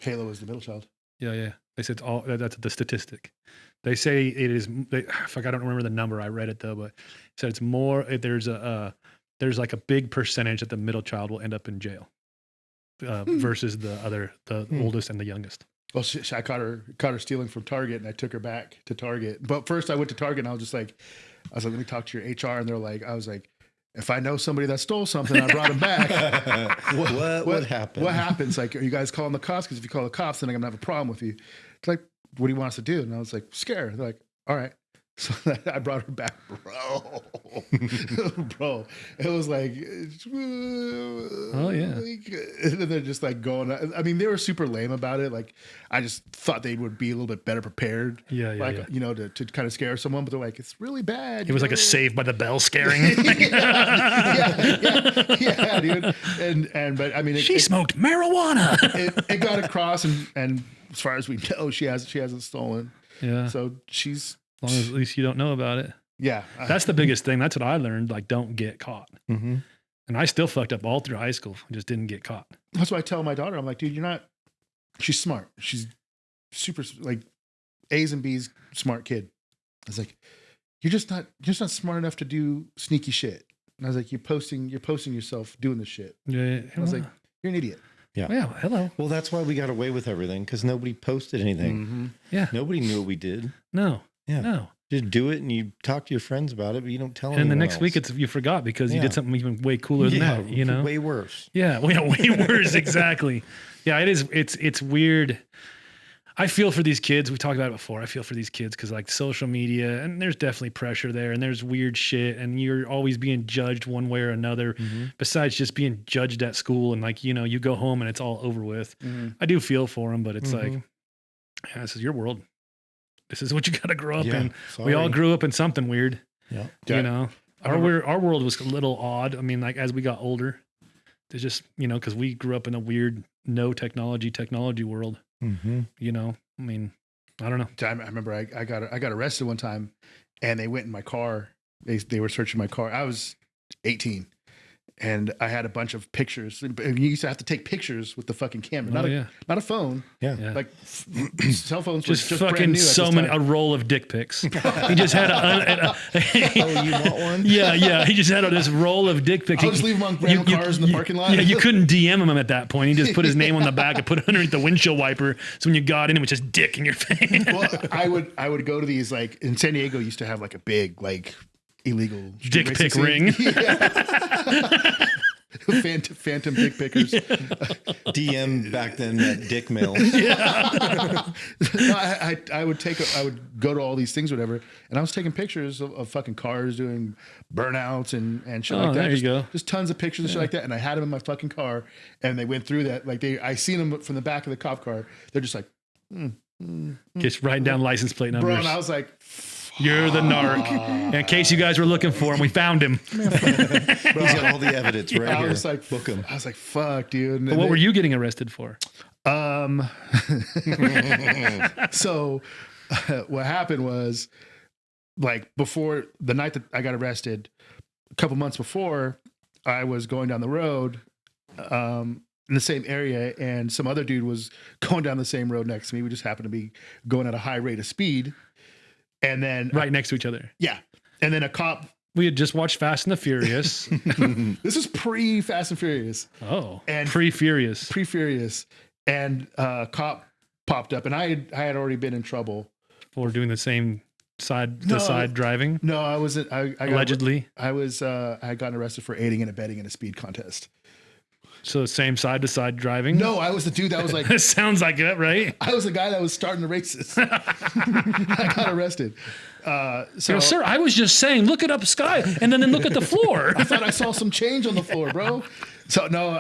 Kayla was the middle child. Yeah. They said that's the statistic. They say it is. I don't remember the number. I read it though, but it said it's more. There's like a big percentage that the middle child will end up in jail versus the oldest and the youngest. Well, I caught her stealing from Target, and I took her back to Target. But first, I went to Target, and I was like, let me talk to your HR, and I was like, if I know somebody that stole something, I brought him back. what happened? What happens? Like, are you guys calling the cops? Because if you call the cops, then I'm gonna have a problem with you. It's like, what do you want us to do? And I was like, scare her. They're like, all right. So I brought her back, bro. It was like, oh yeah. And then they're just like going. I mean, they were super lame about it. Like, I just thought they would be a little bit better prepared. Yeah. To kind of scare someone. But they're like, it's really bad. It was like a Saved by the Bell scaring. yeah, dude. But I mean, she smoked marijuana. it got across, and as far as we know, she hasn't stolen. Yeah. So she's. As long as at least you don't know about it. Yeah. That's the biggest thing. That's what I learned. Like, don't get caught. Mm-hmm. And I still fucked up all through high school. I just didn't get caught. That's why I tell my daughter, I'm like, dude, she's smart. She's super, like, A's and B's smart kid. I was like, you're just not smart enough to do sneaky shit. And I was like, you're posting yourself doing this shit. Yeah. I was like, you're an idiot. Yeah. Hello. Well, that's why we got away with everything, because nobody posted anything. Mm-hmm. Yeah. Nobody knew what we did. No. Yeah. No. Just do it, and you talk to your friends about it, but you don't tell anyone And the next else. week, you forgot because you did something even way cooler than that. You know, way worse. Yeah, way worse. Exactly. Yeah, it is. It's weird. I feel for these kids. We talked about it before. I feel for these kids because like social media, and there's definitely pressure there, and there's weird shit, and you're always being judged one way or another. Mm-hmm. Besides just being judged at school, and like you go home and it's all over with. Mm-hmm. I do feel for them, but it's like, yeah, this is your world. This is what you got to grow up in. Sorry. We all grew up in something weird. Yeah. You know, our world was a little odd. I mean, like as we got older, it's just, cause we grew up in a weird, no technology world, I mean, I don't know. I remember I got arrested one time and they went in my car. They were searching my car. I was 18 and I had a bunch of pictures. You used to have to take pictures with the fucking camera, not a phone. Yeah. Like cell phones just were fucking so many, a roll of dick pics. He just had oh, you want one? Yeah. He just had this roll of dick pics. I'll just leave them on random cars in the parking lot. Yeah, you couldn't DM him at that point. He just put his name on the back and put it underneath the windshield wiper. So when you got in, it was just dick in your face. Well, I would go to these, like in San Diego, used to have like a big, like illegal dick pic ring. Phantom dick pickers. DM back then, that dick mail. Yeah. I would go to all these things, whatever, and I was taking pictures of fucking cars doing burnouts and shit like that. There you go. Just tons of pictures and shit like that, and I had them in my fucking car, and they went through that. Like I seen them from the back of the cop car. They're just like, just writing down license plate numbers. Bro, and I was like, you're the narc. In case you guys were looking for him, we found him. He's got all the evidence right here. I was like, book him. I was like, fuck, dude. But what were you getting arrested for? So what happened was, like, before the night that I got arrested, a couple months before, I was going down the road in the same area, and some other dude was going down the same road next to me. We just happened to be going at a high rate of speed. And then right next to each other. Yeah. And then a cop. We had just watched Fast and the Furious. This is pre Fast and Furious. Oh. And Pre-Furious. And a cop popped up, and I had already been in trouble for doing the same side to side driving. No, I wasn't. Allegedly. I had gotten arrested for aiding and abetting in a speed contest. So same side to side driving? No, I was the dude that was like. It sounds like it, right? I was the guy that was starting the races. I got arrested. Sir, I was just saying, look it up, sky, and then look at the floor. I thought I saw some change on the floor, bro. So no,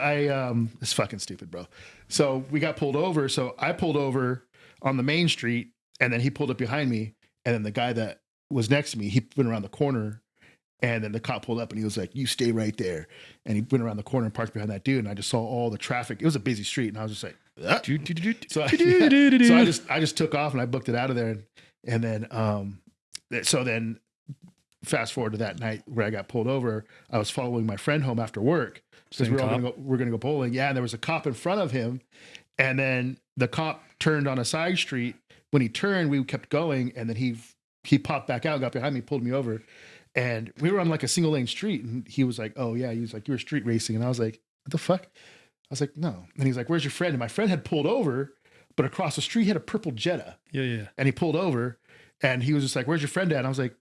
it's fucking stupid, bro. So we got pulled over. So I pulled over on the main street, and then he pulled up behind me, and then the guy that was next to me, he went around the corner. And then the cop pulled up and he was like, you stay right there. And he went around the corner and parked behind that dude. And I just saw all the traffic. It was a busy street. And I was just like, so I just took off and I booked it out of there. And then, so then fast forward to that night where I got pulled over, I was following my friend home after work because we're going to go bowling. Yeah. And there was a cop in front of him. And then the cop turned on a side street. When he turned, we kept going, and then he popped back out, got behind me, pulled me over, and we were on like a single lane street, and he was like, "Oh yeah," he was like, "You were street racing," and I was like, "What the fuck?" I was like, "No," and he's like, "Where's your friend?" And my friend had pulled over, but across the street he had a purple Jetta. Yeah. And he pulled over, and he was just like, "Where's your friend at?" And I was like,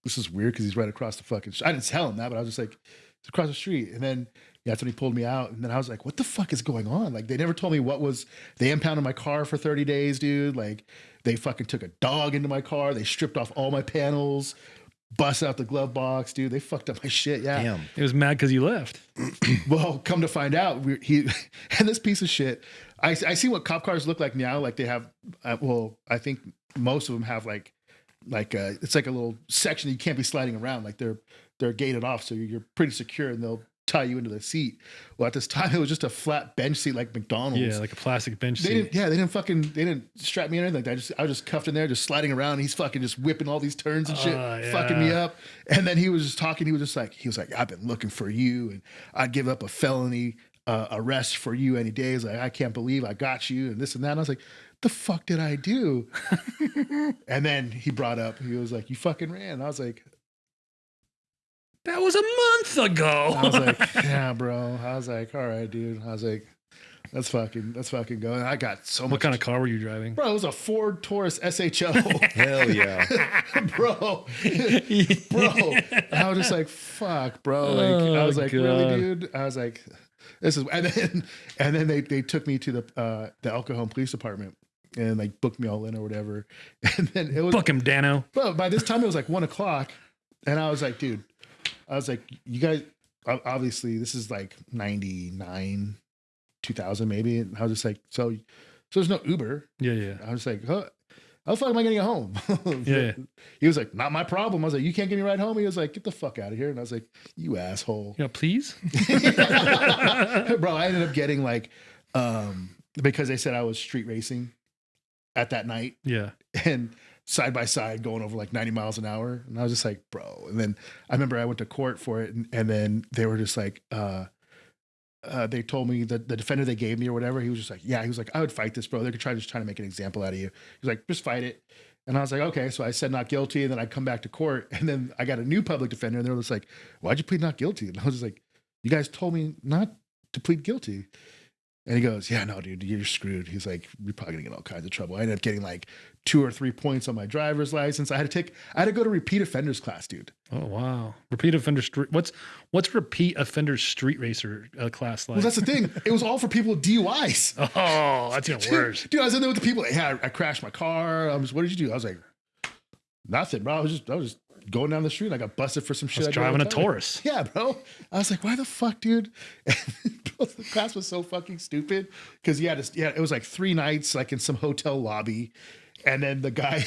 "This is weird because he's right across the fucking." I didn't tell him that, but I was just like, "It's across the street," and then. Yeah, that's when he pulled me out. And then I was like, what the fuck is going on? Like, they never told me they impounded my car for 30 days, dude. Like, they fucking took a dog into my car. They stripped off all my panels, bust out the glove box, dude. They fucked up my shit. Yeah. Damn. It was mad because you left. Well, come to find out, and this piece of shit, I see what cop cars look like now. Like, they have, I think most of them have like it's like a little section you can't be sliding around. Like, they're gated off. So you're pretty secure, and they'll tie you into the seat. Well, at this time it was just a flat bench seat like McDonald's. Yeah, like a plastic bench seat. They didn't strap me in or anything. I was just cuffed in there, just sliding around. He's fucking just whipping all these turns and shit, fucking me up. And then he was just talking. He was like, "I've been looking for you, and I'd give up a felony arrest for you any day." He's like, "I can't believe I got you," and this and that. And I was like, the fuck did I do? And then he brought up, he was like, "You fucking ran." And I was like, that was a month ago. I was like, yeah, bro. I was like, all right, dude. I was like, let's fucking go. And I got so much. What kind of car were you driving? Bro, it was a Ford Taurus SHO. Hell yeah. bro. I was just like, fuck, bro. Like, I was like, God. Really, dude? I was like, this is, and then they took me to the El Cajon Police Department and like booked me all in or whatever. And then it was, book him, Dano. Bro, by this time it was like 1:00, and I was like, dude. I was like, you guys, obviously, this is like 99, 2000 maybe. And I was just like, so there's no Uber. Yeah. I was like, how the fuck am I getting home? Yeah. He was like, not my problem. I was like, you can't get me right home. He was like, get the fuck out of here. And I was like, you asshole. Yeah, please? Bro, I ended up getting like, because they said I was street racing at that night. Yeah. And side by side going over like 90 miles an hour. And I was just like, bro. And then I remember I went to court for it. And then they were just like, they told me that the defender they gave me or whatever, he was just like, yeah, he was like, I would fight this, bro. They're trying to make an example out of you. He was like, just fight it. And I was like, okay. So I said not guilty. And then I come back to court. And then I got a new public defender. And they were just like, why'd you plead not guilty? And I was just like, you guys told me not to plead guilty. And he goes, yeah, no, dude, you're screwed. He's like, you're probably gonna get all kinds of trouble. I ended up getting like 2 or 3 points on my driver's license. I had to go to repeat offenders class, dude. Oh wow, repeat offender street. What's repeat offender street racer class like? Well, that's the thing. It was all for people with DUIs. Oh, that's even worse. Dude, I was in there with the people. Like, hey, I crashed my car. What did you do? I was like, nothing, bro. I was just going down the street. And I got busted for some shit. I was driving a Taurus. Yeah, bro. I was like, why the fuck, dude? The class was so fucking stupid because it was like 3 nights, like in some hotel lobby. And then the guy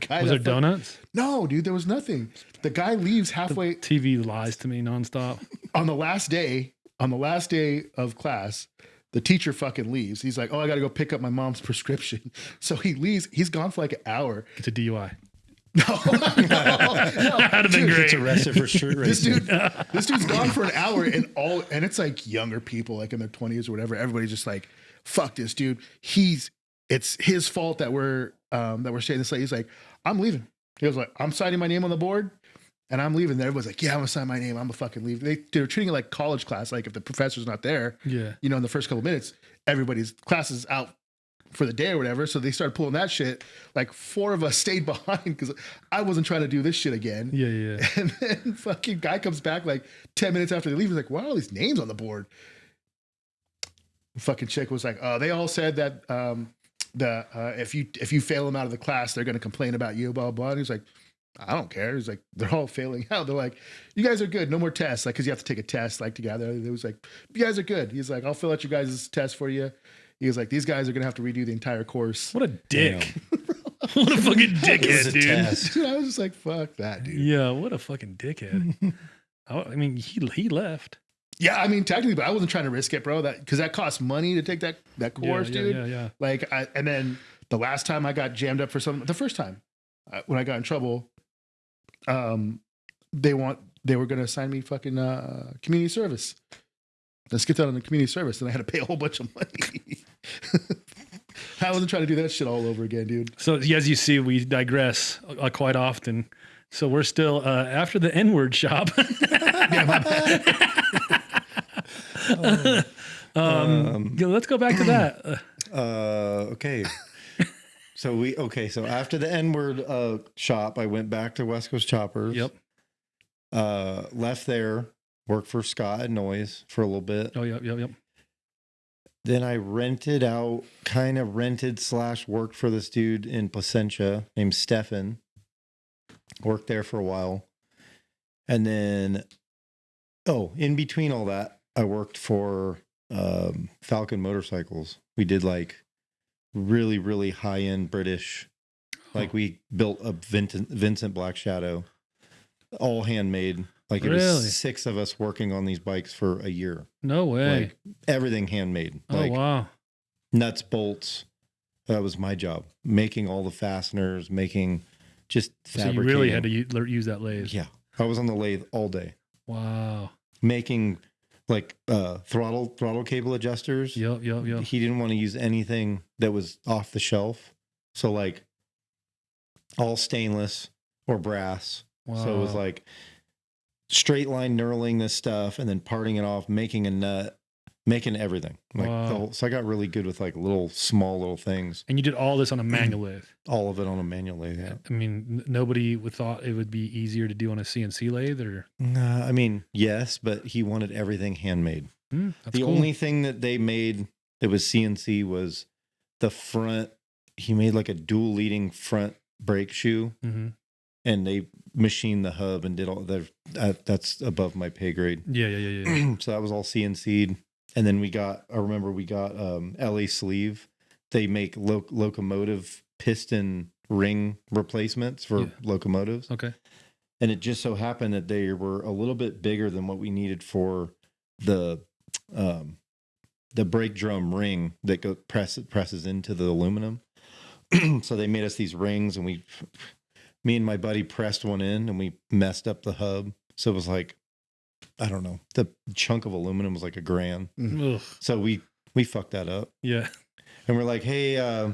was there donuts? No, dude, there was nothing. The guy leaves halfway. The TV lies to me nonstop. On the last day of class, the teacher fucking leaves. He's like, oh, I got to go pick up my mom's prescription. So he leaves. He's gone for like an hour. It's a DUI. No. That'd have been great. Gets arrested for street racing. This dude's gone for an hour and it's like younger people, like in their 20s or whatever. Everybody's just like, fuck this dude. It's his fault that we're staying this late. He's like, I'm leaving. He was like, I'm signing my name on the board and I'm leaving. And everybody's like, yeah, I'm gonna sign my name. I'm gonna fucking leave. They're treating it like college class. Like if the professor's not there, yeah, in the first couple of minutes, everybody's class is out for the day or whatever. So they started pulling that shit. Like 4 of us stayed behind because I wasn't trying to do this shit again. Yeah. And then fucking guy comes back like 10 minutes after they leave. He's like, why are all these names on the board? Fucking chick was like, they all said that if you fail them out of the class, they're going to complain about you, blah, blah. And he's like, I don't care. He's like, they're all failing out. They're like, you guys are good. No more tests. Like, cause you have to take a test like together. It was like, you guys are good. He's like, I'll fill out your guys' test for you. He was like, these guys are going to have to redo the entire course. What a dick. What a fucking dickhead, dude. Dude, I was just like, fuck that, dude. Yeah, what a fucking dickhead. I mean, he left. Yeah, I mean, technically, but I wasn't trying to risk it, bro. Because that costs money to take that course, dude. Yeah. Like, and then the last time I got jammed up for something, the first time when I got in trouble, they were going to assign me fucking community service. Let's get that on the community service. And I had to pay a whole bunch of money. I I wasn't trying to do that shit all over again, dude. So as you see, we digress quite often. So we're still after the N-word shop. Let's go back to that. Okay. So after the N-word shop, I went back to West Coast Choppers. Yep. Left there, worked for Scott at Noise for a little bit. Oh, yep. Then I worked for this dude in Placentia named Stefan. Worked there for a while. And then, in between all that, I worked for Falcon Motorcycles. We did like really, really high-end British. Like we built a Vincent Black Shadow, all handmade. Like it was 6 of us working on these bikes for a year. No way. Like everything handmade. Oh, wow. Nuts, bolts. That was my job. Making all the fasteners, making just fabricating. So you really had to use that lathe. Yeah. I was on the lathe all day. Wow. Making like throttle cable adjusters. Yep. He didn't want to use anything that was off the shelf. So like all stainless or brass. Wow. So it was like straight line knurling this stuff and then parting it off, making a nut, making everything. Like so I got really good with like small little things. And you did all this on a manual lathe? All of it on a manual lathe, yeah. I mean, nobody would thought it would be easier to do on a CNC lathe, or? I mean, yes, but he wanted everything handmade. The only thing that they made that was CNC was the front. He made like a dual leading front brake shoe. Mm-hmm. And they machined the hub and did all that. That's above my pay grade. Yeah. So that was all CNC'd. And then we got LA Sleeve. They make locomotive piston ring replacements for locomotives. Okay. And it just so happened that they were a little bit bigger than what we needed for the brake drum ring that presses into the aluminum. So they made us these rings, and me and my buddy pressed one in and we messed up the hub. So it was like, I don't know, the chunk of aluminum was like $1,000. Mm-hmm. So we fucked that up. Yeah. And we're like, hey,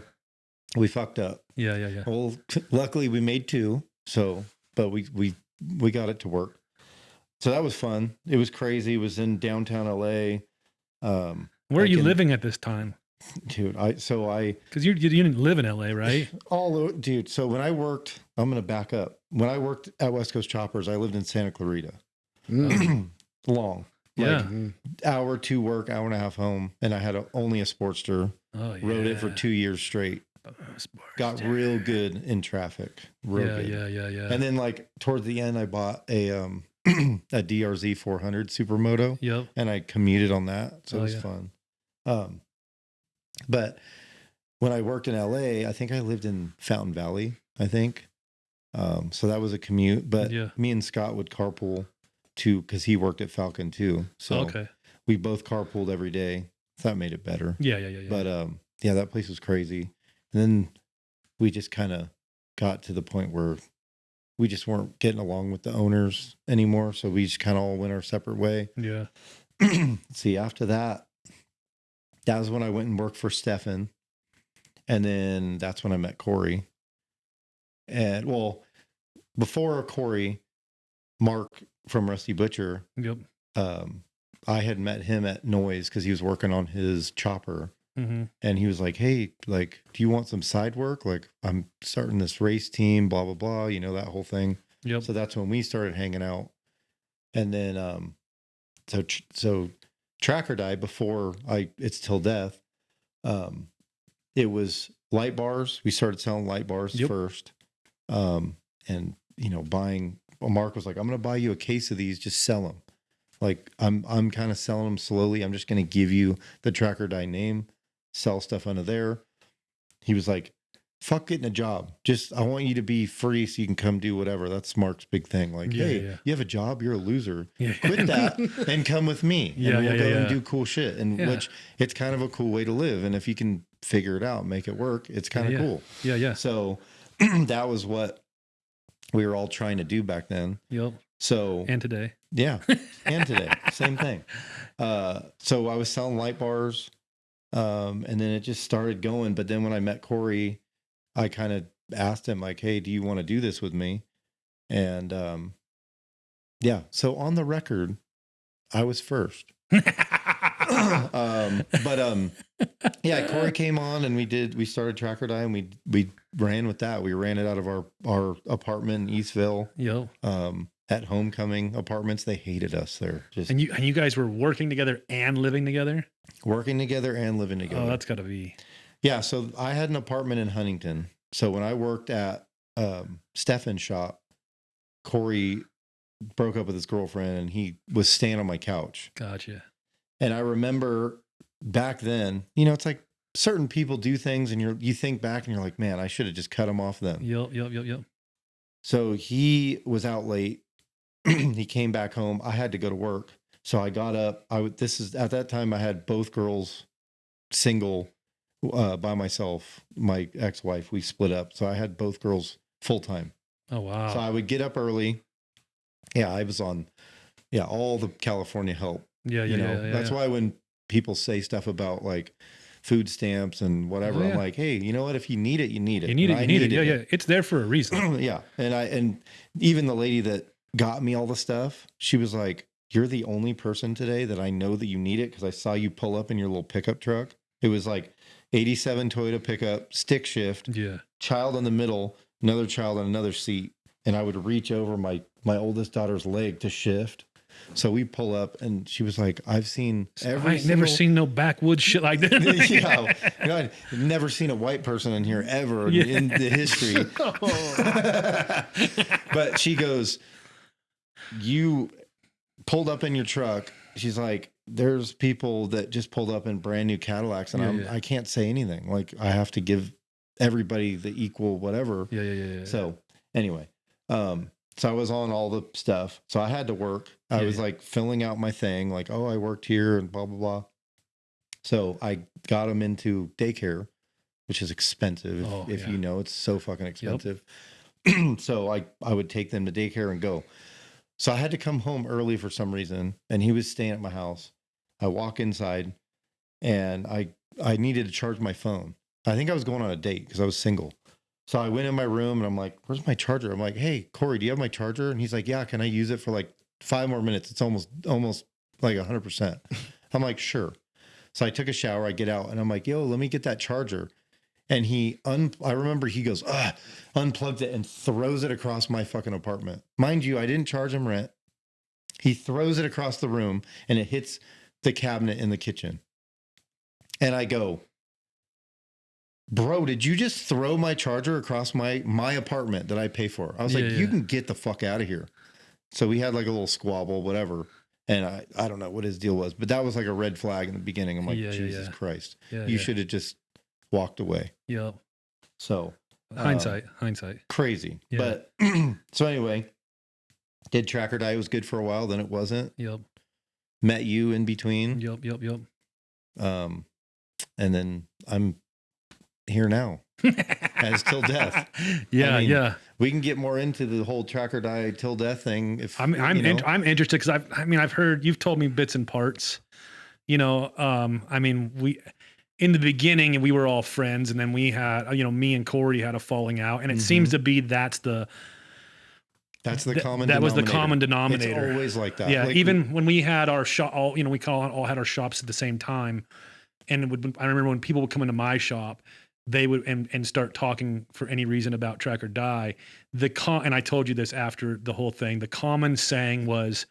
we fucked up. Yeah. Well, luckily we made 2. So, but we got it to work. So that was fun. It was crazy. It was in downtown LA. Where are you living at this time? Dude, because you didn't live in LA, right? Dude. So when I worked, I'm going to back up. When I worked at West Coast Choppers, I lived in Santa Clarita. Long, like hour to work, hour and a half home, and I had only a Sportster. Oh, yeah. Rode it for 2 years straight. Got real good in traffic. Good. Yeah. And then like towards the end, I bought a DRZ 400 Supermoto. Yep. And I commuted on that, so it was fun. But when I worked in LA, I think I lived in Fountain Valley, I think. So that was a commute, but me and Scott would carpool too, because he worked at Falcon too. So we both carpooled every day. So that made it better. Yeah. But that place was crazy. And then we just kind of got to the point where we just weren't getting along with the owners anymore. So we just kind of all went our separate way. Yeah. See, after that was when I went and worked for Stefan. And then that's when I met Corey. And before Corey, Mark from Rusty Butcher. Yep. I had met him at Noise because he was working on his chopper. Mm-hmm. And he was like, hey, like, do you want some side work? Like, I'm starting this race team, blah, blah, blah, that whole thing. Yep. So that's when we started hanging out. And then, so Tracker died before it's Til Death. It was light bars. We started selling light bars first. And buying, Mark was like, I'm going to buy you a case of these, just sell them. Like I'm kind of selling them slowly. I'm just going to give you the Tracker Die name, sell stuff under there. He was like, fuck getting a job. I want you to be free so you can come do whatever. That's Mark's big thing. Like, you have a job, you're a loser. Yeah. Quit that and come with me. And we'll go and do cool shit. And which it's kind of a cool way to live. And if you can figure it out, make it work, it's kind of cool. Yeah. So that was what we were all trying to do back then. Yep. So and today. Yeah. And today. Same thing. So I was selling light bars. And then it just started going. But then when I met Corey, I kind of asked him like, hey, do you want to do this with me? And yeah, so on the record, I was first. Yeah, Corey came on and we started Track or Die, and we ran with that. We ran it out of our apartment in Eastville. Yo. At Homecoming Apartments. They hated us there. And you guys were working together and living together? Working together and living together. Oh, that's gotta be. Yeah, so I had an apartment in Huntington. So when I worked at Stefan's shop, Corey broke up with his girlfriend and he was staying on my couch. Gotcha. And I remember back then, you know, it's like certain people do things and you think back and you're like, man, I should have just cut him off then. Yep. So he was out late. He came back home. I had to go to work. So I got up. At that time I had both girls single by myself. My ex-wife, we split up. So I had both girls full time. Oh, wow. So I would get up early. Yeah, I was on, all the California help. Yeah. That's why when people say stuff about like food stamps and whatever, I'm like, hey, you know what? If you need it, you need it. You need it. Yeah. It's there for a reason. Yeah. And even the lady that got me all the stuff, she was like, you're the only person today that I know that you need it, because I saw you pull up in your little pickup truck. It was like 87 Toyota pickup, stick shift, child in the middle, another child on another seat. And I would reach over my oldest daughter's leg to shift. So we pull up and she was like, I've seen never seen no backwoods shit like that. Yeah. I've never seen a white person in here ever in the history. But she goes, you pulled up in your truck. She's like, there's people that just pulled up in brand new Cadillacs and I can't say anything. Like, I have to give everybody the equal whatever. Yeah. So anyway, so I was on all the stuff. So I had to work. I was like filling out my thing, like, oh, I worked here and blah, blah, blah. So I got them into daycare, which is expensive. If you know, it's so fucking expensive. Yep. So I would take them to daycare and go. So I had to come home early for some reason, and he was staying at my house. I walk inside and I needed to charge my phone. I think I was going on a date because I was single. So I went in my room and I'm like, where's my charger? I'm like, hey, Corey, do you have my charger? And he's like, yeah, can I use it for like 5 more minutes? It's almost like 100%. I'm like, sure. So I took a shower, I get out and I'm like, yo, let me get that charger. And I remember he goes, unplugged it and throws it across my fucking apartment. Mind you, I didn't charge him rent. He throws it across the room and it hits the cabinet in the kitchen. And I go, bro, did you just throw my charger across my apartment that I pay for? I was like, you can get the fuck out of here. So we had like a little squabble, whatever. And I don't know what his deal was, but that was like a red flag in the beginning. I'm like, Jesus Christ. You should have just walked away. Yep. So hindsight. Crazy. Yeah. But so anyway, did Track or Die. It was good for a while. Then it wasn't. Yep. Met you in between. Yep. And then I'm here now as Til Death. Yeah. We can get more into the whole Track or Die Til Death thing. If I'm interested because I've heard, you've told me bits and parts. We in the beginning we were all friends, and then we had me and Corey had a falling out, and it seems to be that's the common. That was the common denominator. It's always like that. Yeah, like even when we had our shop, we all had our shops at the same time, and I remember when people would come into my shop, they would and start talking for any reason about Track or Die. And I told you this after the whole thing. The common saying was,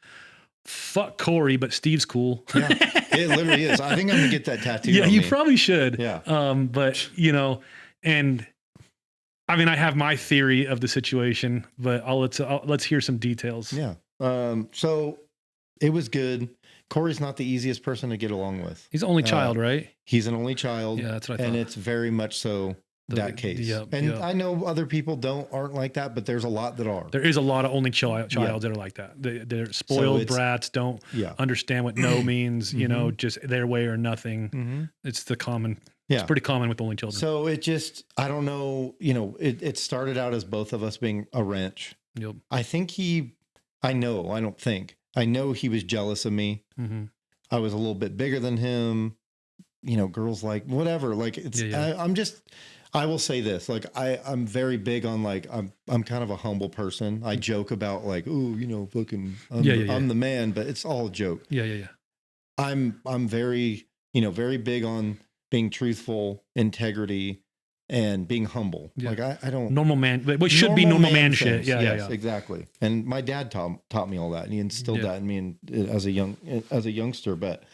"Fuck Corey, but Steve's cool." Yeah, it literally is. I think I'm gonna get that tattooed. Yeah, on you me. Probably should. Yeah. But and I have my theory of the situation, but let's hear some details. Yeah. So it was good. Corey's not the easiest person to get along with. He's an only child, right? He's an only child. Yeah, that's what I thought. And it's very much so that case. I know other people aren't like that, but there's a lot that are. There is a lot of only childs that are like that. They're spoiled brats, don't understand what no means, just their way or nothing. Mm-hmm. It's the common. Yeah. It's pretty common with only children. So it just, I don't know, it started out as both of us being a wrench. Yep. I know he was jealous of me. Mm-hmm. I was a little bit bigger than him. girls like whatever. Like it's, I will say this, like I'm very big on like, I'm kind of a humble person. I joke about like, oh, fucking, I'm the man, but it's all a joke. Yeah. I'm very, very big on being truthful, integrity, and being humble. Yeah. Like I don't normal man, what should be normal man shit. Yeah, exactly. And my dad taught me all that, and he instilled that in me as a youngster. But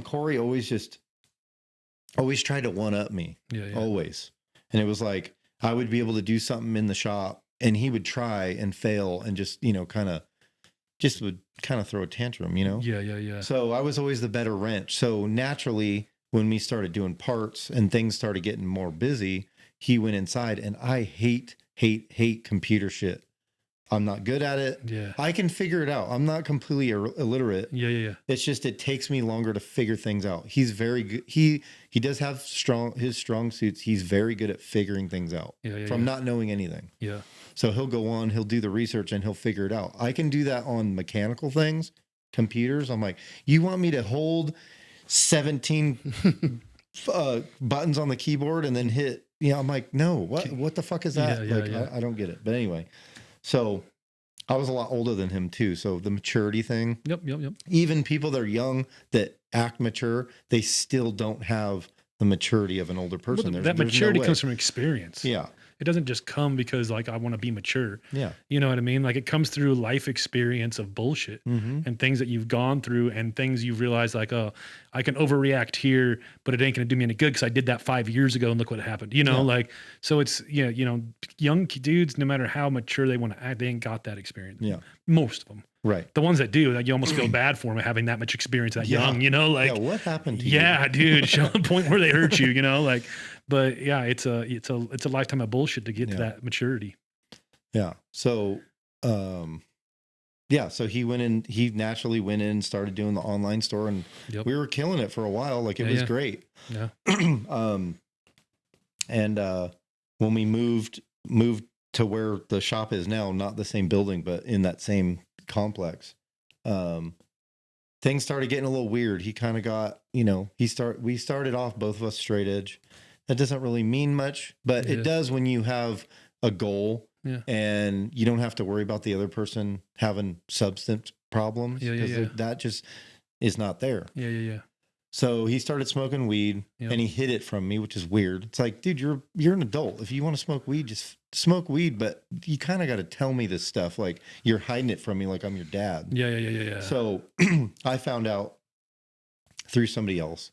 Corey always tried to one up me. Always. And it was like I would be able to do something in the shop, and he would try and fail, and just would kind of throw a tantrum. Yeah. So I was always the better wrench. So naturally, when we started doing parts and things started getting more busy, he went inside, and I hate computer shit. I'm not good at it. Yeah. I can figure it out. I'm not completely illiterate. Yeah. It's just, it takes me longer to figure things out. He's very good. He does have his strong suits. He's very good at figuring things out from not knowing anything. Yeah. So he'll go on, he'll do the research, and he'll figure it out. I can do that on mechanical things, computers. I'm like, you want me to hold 17 buttons on the keyboard and then hit, I'm like, no, what the fuck is that? I don't get it. But anyway, so I was a lot older than him too. So the maturity thing. Yep. Even people that are young that act mature, they still don't have the maturity of an older person. Well, that maturity comes from experience. Yeah. It doesn't just come because like I want to be mature. Yeah. You know what I mean? Like it comes through life experience of bullshit and things that you've gone through and things you've realized like, oh, I can overreact here, but it ain't going to do me any good because I did that 5 years ago and look what happened. Like, so it's, young dudes, no matter how mature they want to act, they ain't got that experience. Yeah. Most of them. Right. The ones that do, like you almost feel bad for them having that much experience that young, like, what happened to you? Yeah, dude, show the point where they hurt you, like, but yeah, it's a lifetime of bullshit to get to that maturity. Yeah. So, so he naturally went in and started doing the online store, and we were killing it for a while. Like it was great. Yeah. And when we moved to where the shop is now, not the same building, but in that same complex, things started getting a little weird. He kind of got, we started off both of us straight edge. That doesn't really mean much, but it does when you have a goal and you don't have to worry about the other person having substance problems. That just is not there. Yeah. So he started smoking weed and he hid it from me, which is weird. It's like, dude, you're an adult. If you want to smoke weed, just smoke weed. But you kind of got to tell me this stuff. Like you're hiding it from me like I'm your dad. Yeah. So I found out through somebody else.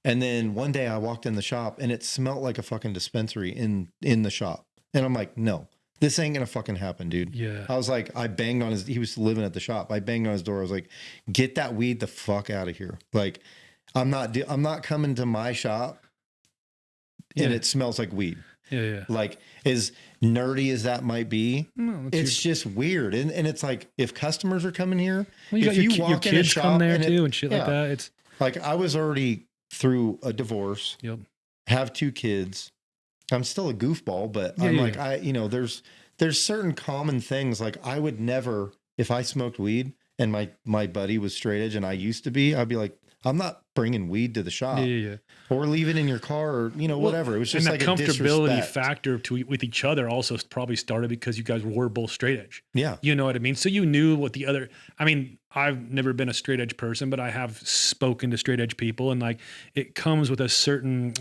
And then one day I walked in the shop and it smelled like a fucking dispensary in the shop. And I'm like, no, this ain't going to fucking happen, dude. Yeah. I was like, he was living at the shop. I banged on his door. I was like, get that weed the fuck out of here. Like, I'm not coming to my shop and it smells like weed. Yeah. Like as nerdy as that might be, it's just weird. And it's like, if customers are coming here, if you walk in a shop come there too and shit like that, it's like, I was already through a divorce, have 2 kids. I'm still a goofball, but there's certain common things. Like I would never, if I smoked weed and my buddy was straight edge and I used to be, I'd be like, I'm not bringing weed to the shop or leave it in your car or, whatever. It was just like a comfortability disrespect factor with each other also probably started because you guys were both straight edge. Yeah. You know what I mean? So you knew what the other, I've never been a straight edge person, but I have spoken to straight edge people and like it comes with a certain,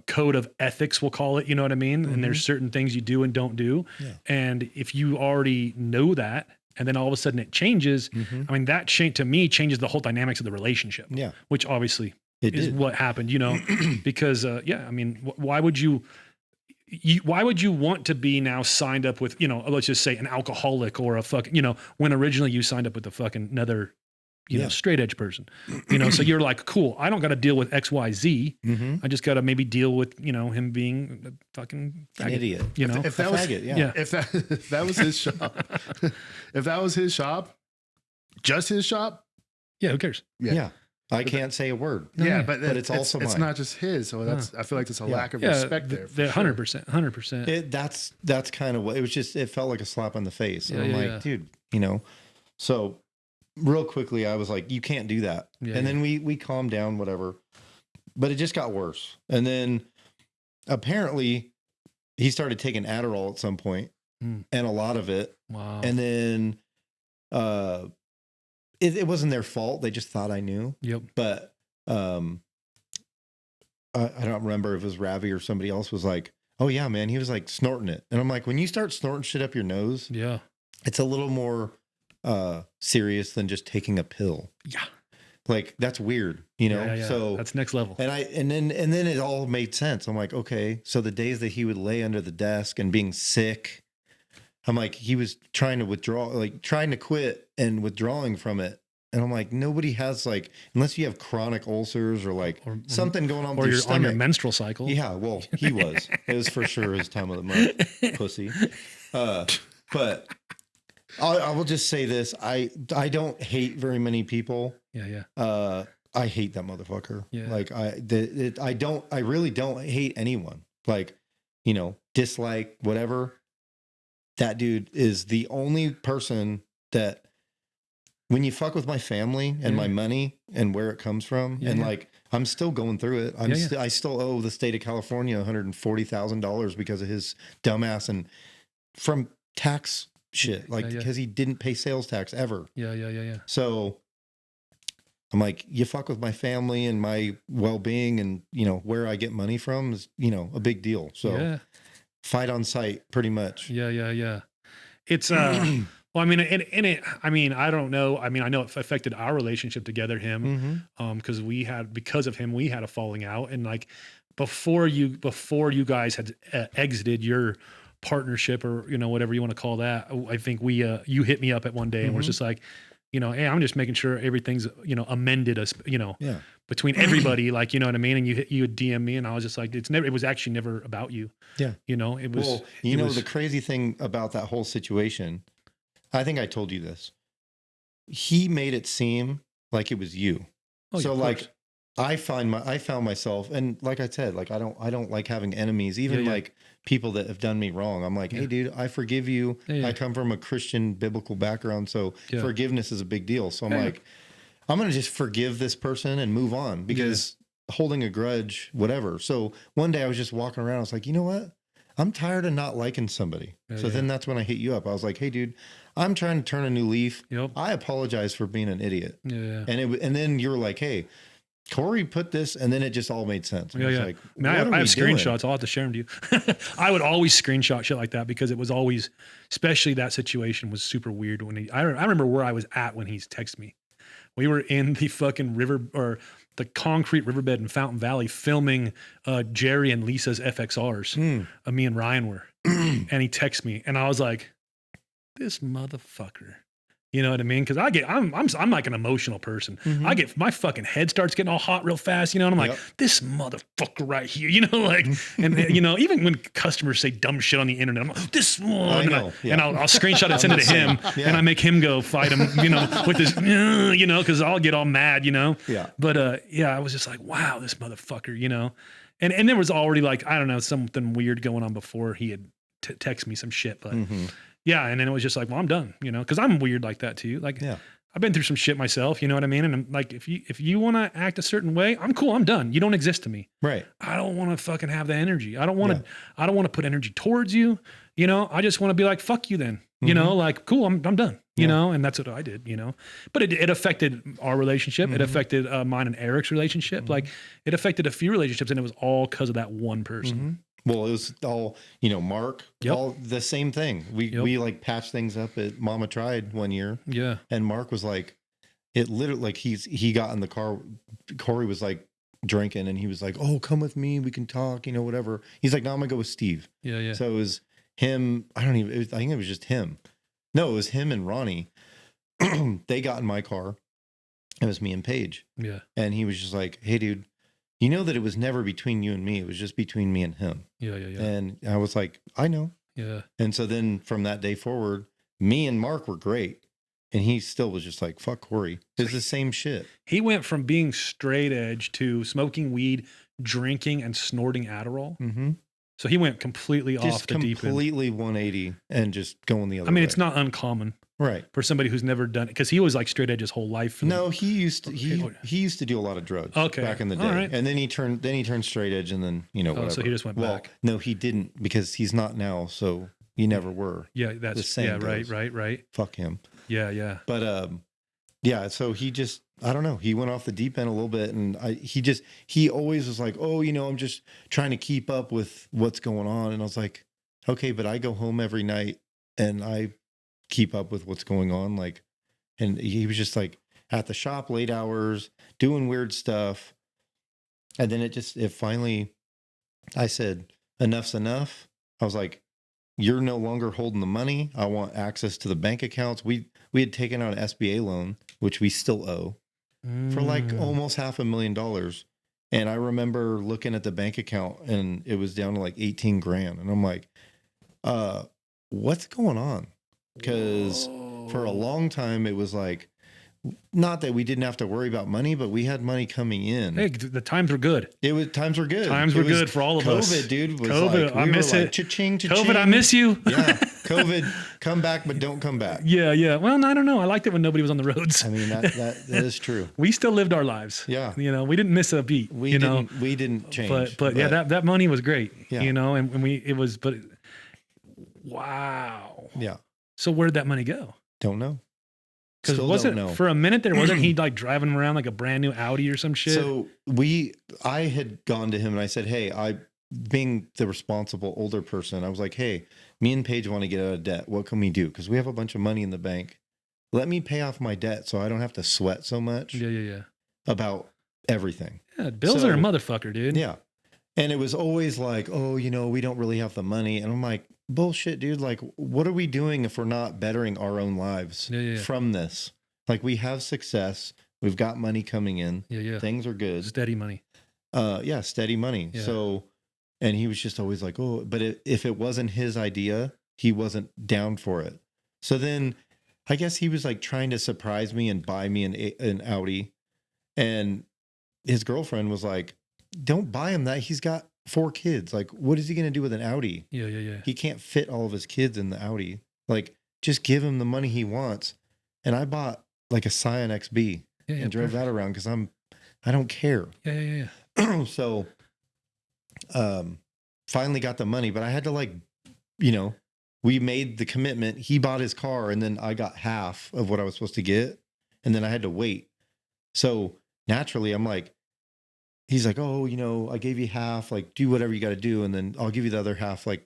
code of ethics, we'll call it, you know what I mean? And there's certain things you do and don't do. Yeah. And if you already know that, and then all of a sudden it changes, that to me changes the whole dynamics of the relationship. Yeah. Which obviously is what happened, because, why would you want to be now signed up with, let's just say an alcoholic or a fucking, when originally you signed up with a fucking another, straight edge person, so you're like, cool, I don't got to deal with X, Y, Z. I just got to maybe deal with, him being a fucking faggot, idiot, if that was, faggot, if that was his shop, if that was his shop, just his shop. Yeah. Who cares? Yeah. I can't say a word. But it's also mine. It's not just his. So I feel like there's a lack of respect there. 100%. That's kind of what it was. Just, it felt like a slap on the face. And I'm like, dude, so real quickly, I was like, you can't do that. Yeah, and then we calmed down, whatever. But it just got worse. And then apparently he started taking Adderall at some point, and a lot of it. Wow. And then it wasn't their fault. They just thought I knew. Yep. But I don't remember if it was Ravi or somebody else was like, oh yeah, man, he was like snorting it. And I'm like, when you start snorting shit up your nose, yeah, it's a little more serious than just taking a pill. Yeah. Like that's weird, you know? Yeah. So that's next level. And then it all made sense. I'm like, okay, so the days that he would lay under the desk and being sick, I'm like, he was trying to withdraw, like trying to quit and withdrawing from it. And I'm like, nobody has like, unless you have chronic ulcers or like something going on with your stomach. On your menstrual cycle. Yeah, well, he was. It was for sure his time of the month, pussy. But I will just say this: I don't hate very many people. Yeah. I hate that motherfucker. Yeah. Like I really don't hate anyone. Like, you know, dislike whatever. That dude is the only person that, when you fuck with my family and my money and where it comes from, and like I'm still going through it. I still owe the state of California $140,000 because of his dumbass and from tax shit, like because he didn't pay sales tax ever. Yeah. So I'm like, you fuck with my family and my well-being, and you know where I get money from is, you know, a big deal. So fight on sight, pretty much. Yeah. It's well, I mean, I don't know. I mean, I know it affected our relationship together, because because of him, we had a falling out, and like before you guys had exited your partnership, or you know whatever you want to call that. I think you hit me up at one day and was just like, you know, hey, I'm just making sure everything's, you know, amended us, you know, between everybody, like, you know what I mean? And you would DM me, and I was just like, it was actually never about you. Yeah. You know, it was. Well, the crazy thing about that whole situation, I think I told you this. He made it seem like it was you. Oh, so yeah, like I found myself, and like I said, like I don't like having enemies, even like people that have done me wrong. I'm like, hey dude, I forgive you. I come from a Christian biblical background, so forgiveness is a big deal. So I'm like, I'm going to just forgive this person and move on, because holding a grudge, whatever. So one day I was just walking around. I was like, you know what? I'm tired of not liking somebody. Then that's when I hit you up. I was like, hey dude, I'm trying to turn a new leaf. Yep. I apologize for being an idiot. Yeah. And then you were like, hey, Corey put this, and then it just all made sense. Yeah. Like, I have screenshots. I'll have to share them to you. I would always screenshot shit like that, because it was always, especially that situation was super weird. When I remember where I was at when he's texted me. We were in the fucking river, or the concrete riverbed in Fountain Valley, filming Jerry and Lisa's FXRs. Me and Ryan were, and he texted me, and I was like, this motherfucker. You know what I mean? Because I'm like an emotional person. I get, my fucking head starts getting all hot real fast, you know, and I'm like, this motherfucker right here, you know, like, and you know, even when customers say dumb shit on the internet, I'm like, this one, and I'll screenshot it and send it to him, and I make him go fight him, you know, with this, you know, because I'll get all mad, you know. Yeah. But I was just like, wow, this motherfucker, you know, and there was already like, I don't know, something weird going on before he had texted me some shit, but. Yeah, and then it was just like, well, I'm done, you know, because I'm weird like that too. Like, I've been through some shit myself, you know what I mean? And I'm like, if you want to act a certain way, I'm cool. I'm done. You don't exist to me. Right. I don't want to fucking have that energy. I don't want to put energy towards you. You know, I just want to be like, fuck you then. You know, like, cool, I'm done. You know, and that's what I did. You know, but it affected our relationship. It affected mine and Eric's relationship. Like, it affected a few relationships, and it was all because of that one person. Well, it was all, you know, Mark, all the same thing. We like patched things up at Mama Tried one year. Yeah. And Mark was like, it literally, like he got in the car. Corey was like drinking, and he was like, oh, come with me. We can talk, you know, whatever. He's like, no, I'm gonna go with Steve. Yeah. So it was him. I think it was just him. No, it was him and Ronnie. They got in my car. It was me and Paige. Yeah. And he was just like, hey, dude, you know that it was never between you and me. It was just between me and him. Yeah. And I was like, I know. Yeah. And so then from that day forward, me and Mark were great. And he still was just like, fuck Corey. It's the same shit. He went from being straight edge to smoking weed, drinking, and snorting Adderall. So he went completely off the deep end. Completely 180 and just going the other way. I mean, it's not uncommon. Right. For somebody who's never done it, because he was like straight edge his whole life. No, he used to do a lot of drugs. Back in the day, right. and then he turned straight edge, and then whatever. So he just went back. No, he didn't, because he's not now. So you never were. Yeah, that's right. Fuck him. Yeah. But yeah. So he just, I don't know. He went off the deep end a little bit, and he always was like, oh, I'm just trying to keep up with what's going on, and I was like, okay, but I go home every night and I keep up with what's going on, like, and he was just like at the shop late hours doing weird stuff, and then it finally, I said, enough's enough. I was like, you're no longer holding the money. I want access to the bank accounts. We had taken out an SBA loan, which we still owe, for like almost $500,000. And I remember looking at the bank account, and it was down to like 18 grand. And I'm like, what's going on? Because for a long time, it was like, not that we didn't have to worry about money, but we had money coming in. Hey, the times were good. Times were good. Times were good for all of us. COVID, dude, was COVID, like, I miss it. Cha-ching, COVID, I miss you. Yeah, COVID, come back, but don't come back. Yeah. Well, I don't know. I liked it when nobody was on the roads. I mean, that is true. We still lived our lives. Yeah. We didn't miss a beat. We didn't change. But yeah, that money was great. Yeah. Wow. Yeah. So where'd that money go? Don't know. Because for a minute there, wasn't he like driving around like a brand new Audi or some shit? So I had gone to him and I said, hey, being the responsible older person, I was like, hey, me and Paige want to get out of debt. What can we do? Because we have a bunch of money in the bank. Let me pay off my debt so I don't have to sweat so much. Yeah. About everything. Yeah, bills are a motherfucker, dude. Yeah. And it was always like, oh, we don't really have the money. And I'm like, bullshit, dude. Like, what are we doing if we're not bettering our own lives from this? Like, we have success. We've got money coming in. Yeah. Things are good. Steady money. Steady money. Yeah. So, and he was just always like, oh, but if it wasn't his idea, he wasn't down for it. So then I guess he was like trying to surprise me and buy me an Audi. And his girlfriend was like, don't buy him that. He's got 4 kids. Like, what is he going to do with an Audi? Yeah. He can't fit all of his kids in the Audi. Like, just give him the money he wants. And I bought like a Scion XB and drove that around because I don't care. Yeah. So, finally got the money, but I had to we made the commitment. He bought his car, and then I got half of what I was supposed to get, and then I had to wait. So naturally, I'm like, he's like, oh, I gave you half, like, do whatever you got to do. And then I'll give you the other half, like,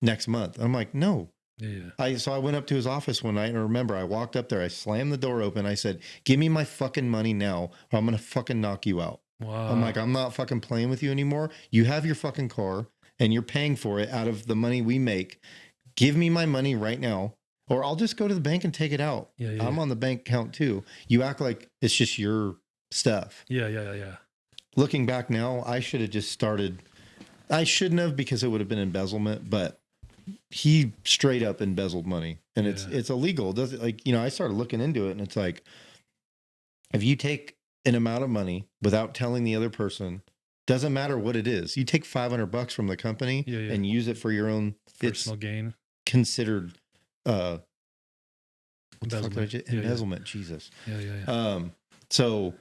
next month. I'm like, no. Yeah. So I went up to his office one night, and I remember I walked up there, I slammed the door open. I said, give me my fucking money now, or I'm going to fucking knock you out. Wow. I'm like, I'm not fucking playing with you anymore. You have your fucking car and you're paying for it out of the money we make. Give me my money right now, or I'll just go to the bank and take it out. Yeah. I'm on the bank account too. You act like it's just your stuff. Yeah. Looking back now, I should have just started. I shouldn't have, because it would have been embezzlement, but he straight up embezzled money, and it's illegal. Does it, like, I started looking into it, and it's like, if you take an amount of money without telling the other person, doesn't matter what it is, you take $500 from the company and use it for your own personal gain, considered embezzlement. Jesus. Yeah. So,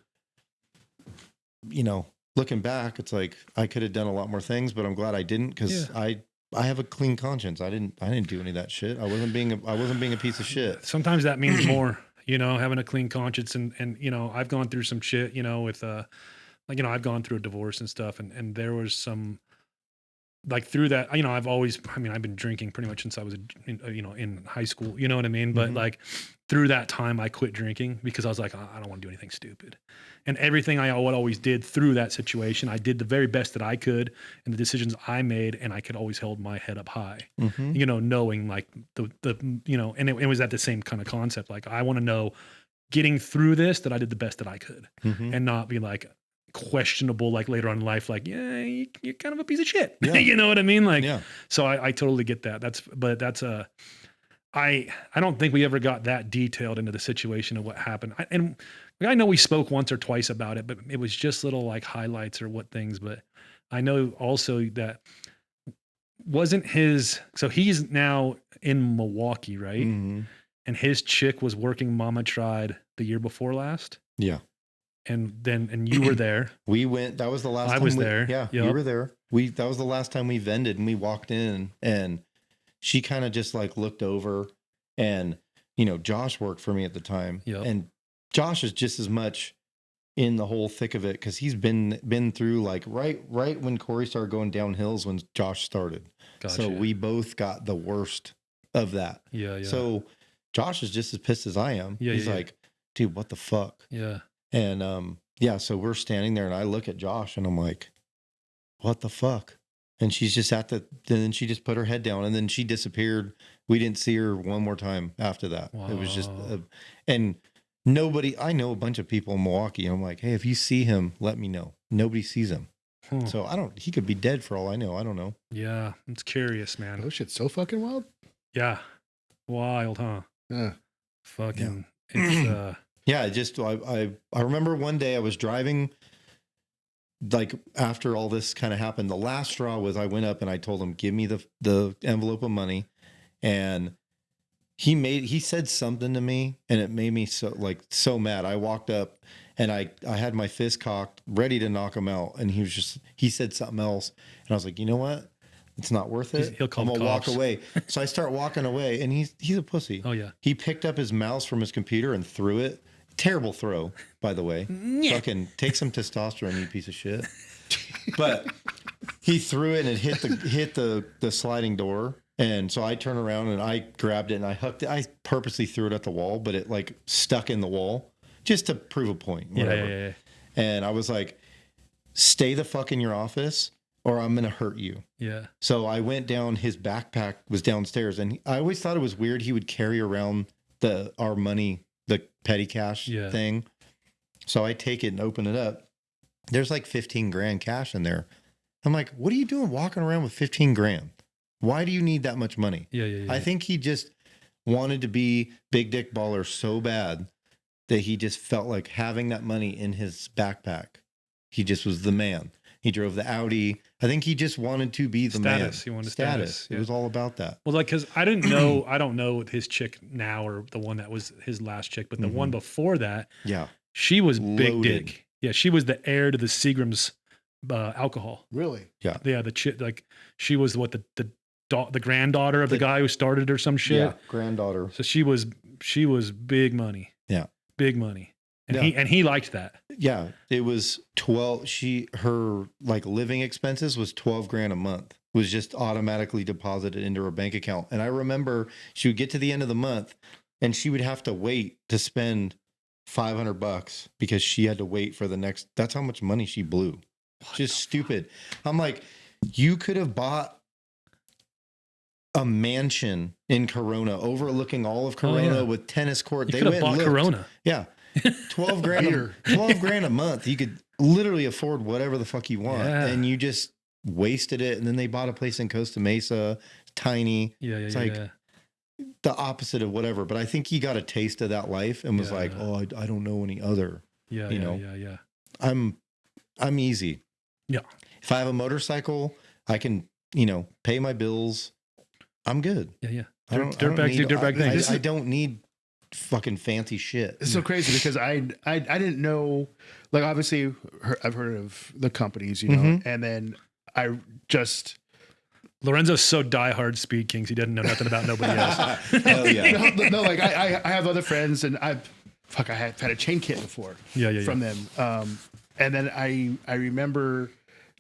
looking back, it's like I could have done a lot more things, but I'm glad I didn't, because I have a clean conscience. I didn't do any of that shit. I wasn't being a piece of shit. Sometimes that means more, having a clean conscience, and I've gone through some shit, with I've gone through a divorce and stuff, and there was some, like, through that, I've been drinking pretty much since I was in high school, you know what I mean? But like, through that time, I quit drinking because I was like, I don't want to do anything stupid. And everything I always did through that situation, I did the very best that I could, and the decisions I made, and I could always hold my head up high, knowing like and it was at the same kind of concept. Like, I want to know, getting through this, that I did the best that I could, and not be like questionable, like later on in life, like, you're kind of a piece of shit. You know what I mean? Like, so I totally get that. I don't think we ever got that detailed into the situation of what happened. I know we spoke once or twice about it, but it was just little like highlights or what things. But I know also that wasn't his. So he's now in Milwaukee, right? Mm-hmm. and his chick was working Mama Tried the year before last. Yeah. And you were there. We went, that was the last time I was there. Yeah, you were there. That was the last time we vended, and we walked in, and she kind of just like looked over, and, you know, Josh worked for me at the time. Yep. And Josh is just as much in the whole thick of it, because he's been through like right when Corey started going downhill is when Josh started. Gotcha. So we both got the worst of that. Yeah. So Josh is just as pissed as I am. Yeah, he's like, dude, what the fuck? Yeah. And so we're standing there, and I look at Josh, and I'm like, what the fuck? And she's just then she just put her head down, and then she disappeared. We didn't see her one more time after that. Wow. It was just, and nobody, I know a bunch of people in Milwaukee, and I'm like, hey, if you see him, let me know. Nobody sees him. So he could be dead for all I know. I don't know. Yeah. It's curious, man. Oh, shit's so fucking wild. Yeah. Wild, huh? Yeah. Fucking, it's, yeah, I remember one day I was driving, like after all this kind of happened, the last straw was I went up and I told him, give me the envelope of money. And he said something to me, and it made me so mad. I walked up and I had my fist cocked, ready to knock him out. And he said something else. And I was like, you know what? It's not worth it. He'll call I'm gonna cops. walk away. So I start walking away, and he's a pussy. Oh yeah. He picked up his mouse from his computer and threw it. Terrible throw, by the way. Fucking take some testosterone, you piece of shit. But he threw it, and it hit the sliding door. And so I turned around and I grabbed it and I hooked it. I purposely threw it at the wall, but it like stuck in the wall just to prove a point. Whatever. Yeah. And I was like, stay the fuck in your office, or I'm going to hurt you. Yeah. So I went down, his backpack was downstairs, and I always thought it was weird he would carry around our money, the petty cash thing. So I take it and open it up. There's like 15 grand cash in there. I'm like, what are you doing walking around with 15 grand? Why do you need that much money? Yeah. I think he just wanted to be big dick baller so bad that he just felt like having that money in his backpack. He just was the man. He drove the Audi. I think he just wanted to be the man. He wanted status. It was all about that. Well, like, cause I don't know his chick now, or the one that was his last chick, but the one before that, she was big dick. Yeah. She was the heir to the Seagram's alcohol. Really? Yeah. Yeah. The chick, like, she was the granddaughter of the guy who started or some shit. Yeah, granddaughter. So she was big money. Yeah. Big money. And he liked that. Yeah. It was 12. Her like living expenses was 12 grand a month, was just automatically deposited into her bank account. And I remember she would get to the end of the month and she would have to wait to spend $500 because she had to wait for the next. That's how much money she blew. Just stupid. I'm like, you could have bought a mansion in Corona overlooking all of Corona with tennis court. They went bought Corona. Yeah. 12 grand a month. You could literally afford whatever the fuck you want. Yeah. And you just wasted it. And then they bought a place in Costa Mesa, tiny. It's like the opposite of whatever. But I think he got a taste of that life and was like, oh, I don't know any other. Yeah. I'm easy. Yeah. If I have a motorcycle, I can, pay my bills. I'm good. Yeah. Dirtbag things. I don't need fucking fancy shit. It's so crazy because I didn't know, like, obviously I've heard of the companies, and then I just. Lorenzo's so diehard Speed Kings, he doesn't know nothing about nobody else. Oh yeah. No, like I have other friends, and I have had a chain kit before. From them. And then I remember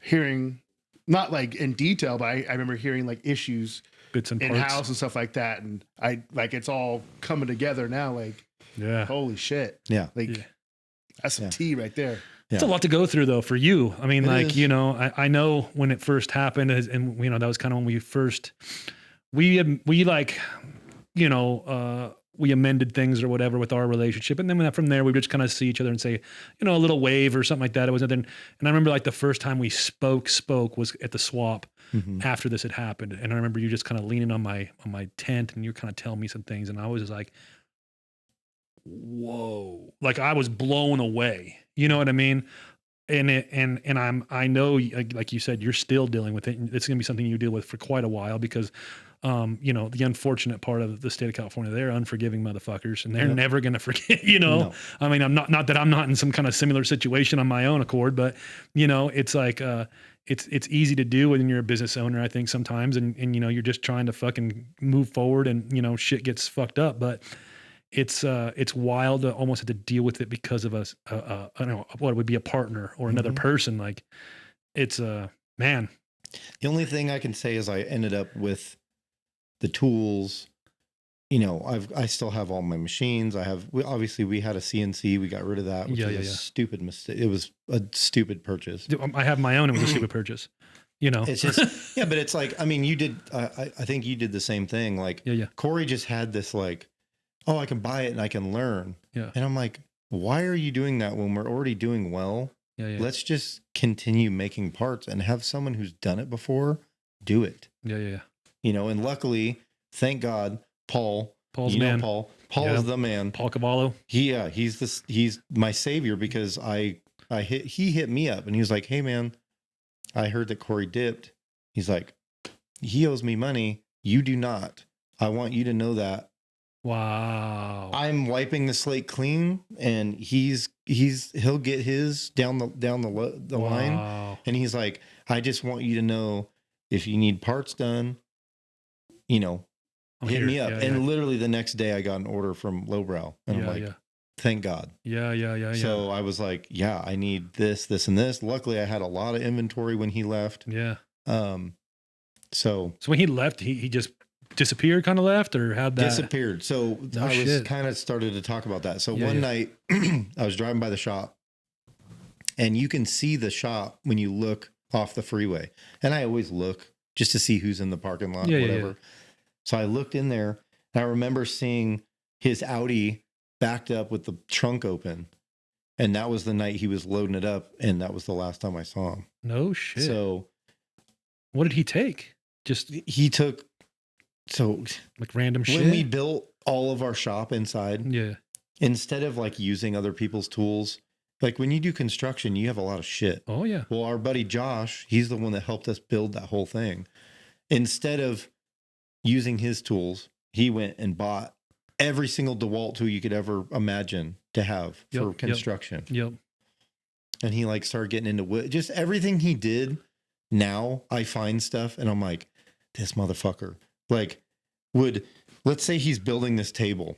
hearing, not like in detail, but I remember hearing like issues bits and in parts. house and stuff like that, and I like it's all coming together now. Like, holy shit, that's some tea right there. It's a lot to go through though for you. I mean, I know when it first happened, and that was kind of when we first we amended things or whatever with our relationship, and then from there we would just kind of see each other and say, a little wave or something like that. It was nothing. And I remember like the first time we spoke was at the swap. After this had happened, and I remember you just kind of leaning on my tent, and you're kind of telling me some things, and I was just like, "Whoa!" Like I was blown away. You know what I mean? I know, like you said, you're still dealing with it. It's going to be something you deal with for quite a while because, the unfortunate part of the state of California, they're unforgiving motherfuckers, and they're never going to forget. No. I mean, I'm not that I'm not in some kind of similar situation on my own accord, but it's like it's easy to do when you're a business owner, I think sometimes, and you're just trying to fucking move forward, and shit gets fucked up, but. It's wild to almost have to deal with it because of us. I don't know what would be a partner or another person. Like it's man. The only thing I can say is I ended up with the tools. I still have all my machines. Obviously we had a CNC. We got rid of that, which was a stupid mistake. It was a stupid purchase. I have my own. It was a stupid purchase. It's just but it's like, I mean, you did. I think you did the same thing. Like Corey just had this like. Oh, I can buy it and I can learn. Yeah. And I'm like, why are you doing that when we're already doing well? Yeah. Let's just continue making parts and have someone who's done it before do it. Yeah. And luckily, thank God, Paul's the man. Paul is the man. Paul Cavallo. He's my savior because he hit me up and he was like, hey man, I heard that Corey dipped. He's like, he owes me money. You do not. I want you to know that. Wow. I'm wiping the slate clean and he'll get his down the line. And he's like, I just want you to know if you need parts done, hit me up. And literally the next day I got an order from Lowbrow and I'm like, thank God. Yeah. So I was like, I need this, and this. Luckily I had a lot of inventory when he left. Yeah. So when he left, he just disappeared, kind of left, or had that disappeared. So I was kind of started to talk about that. So one night I was driving by the shop and you can see the shop when you look off the freeway. And I always look just to see who's in the parking lot, whatever. So I looked in there and I remember seeing his Audi backed up with the trunk open. And that was the night he was loading it up. And that was the last time I saw him. No shit. So what did he take? He took like random shit. When we built all of our shop inside, instead of like using other people's tools, like when you do construction, you have a lot of shit. Oh yeah. Well, our buddy Josh, he's the one that helped us build that whole thing. Instead of using his tools, he went and bought every single DeWalt tool you could ever imagine to have for construction. Yep. And he like started getting into wood. Just everything he did. Now I find stuff and I'm like, this motherfucker. Like let's say he's building this table.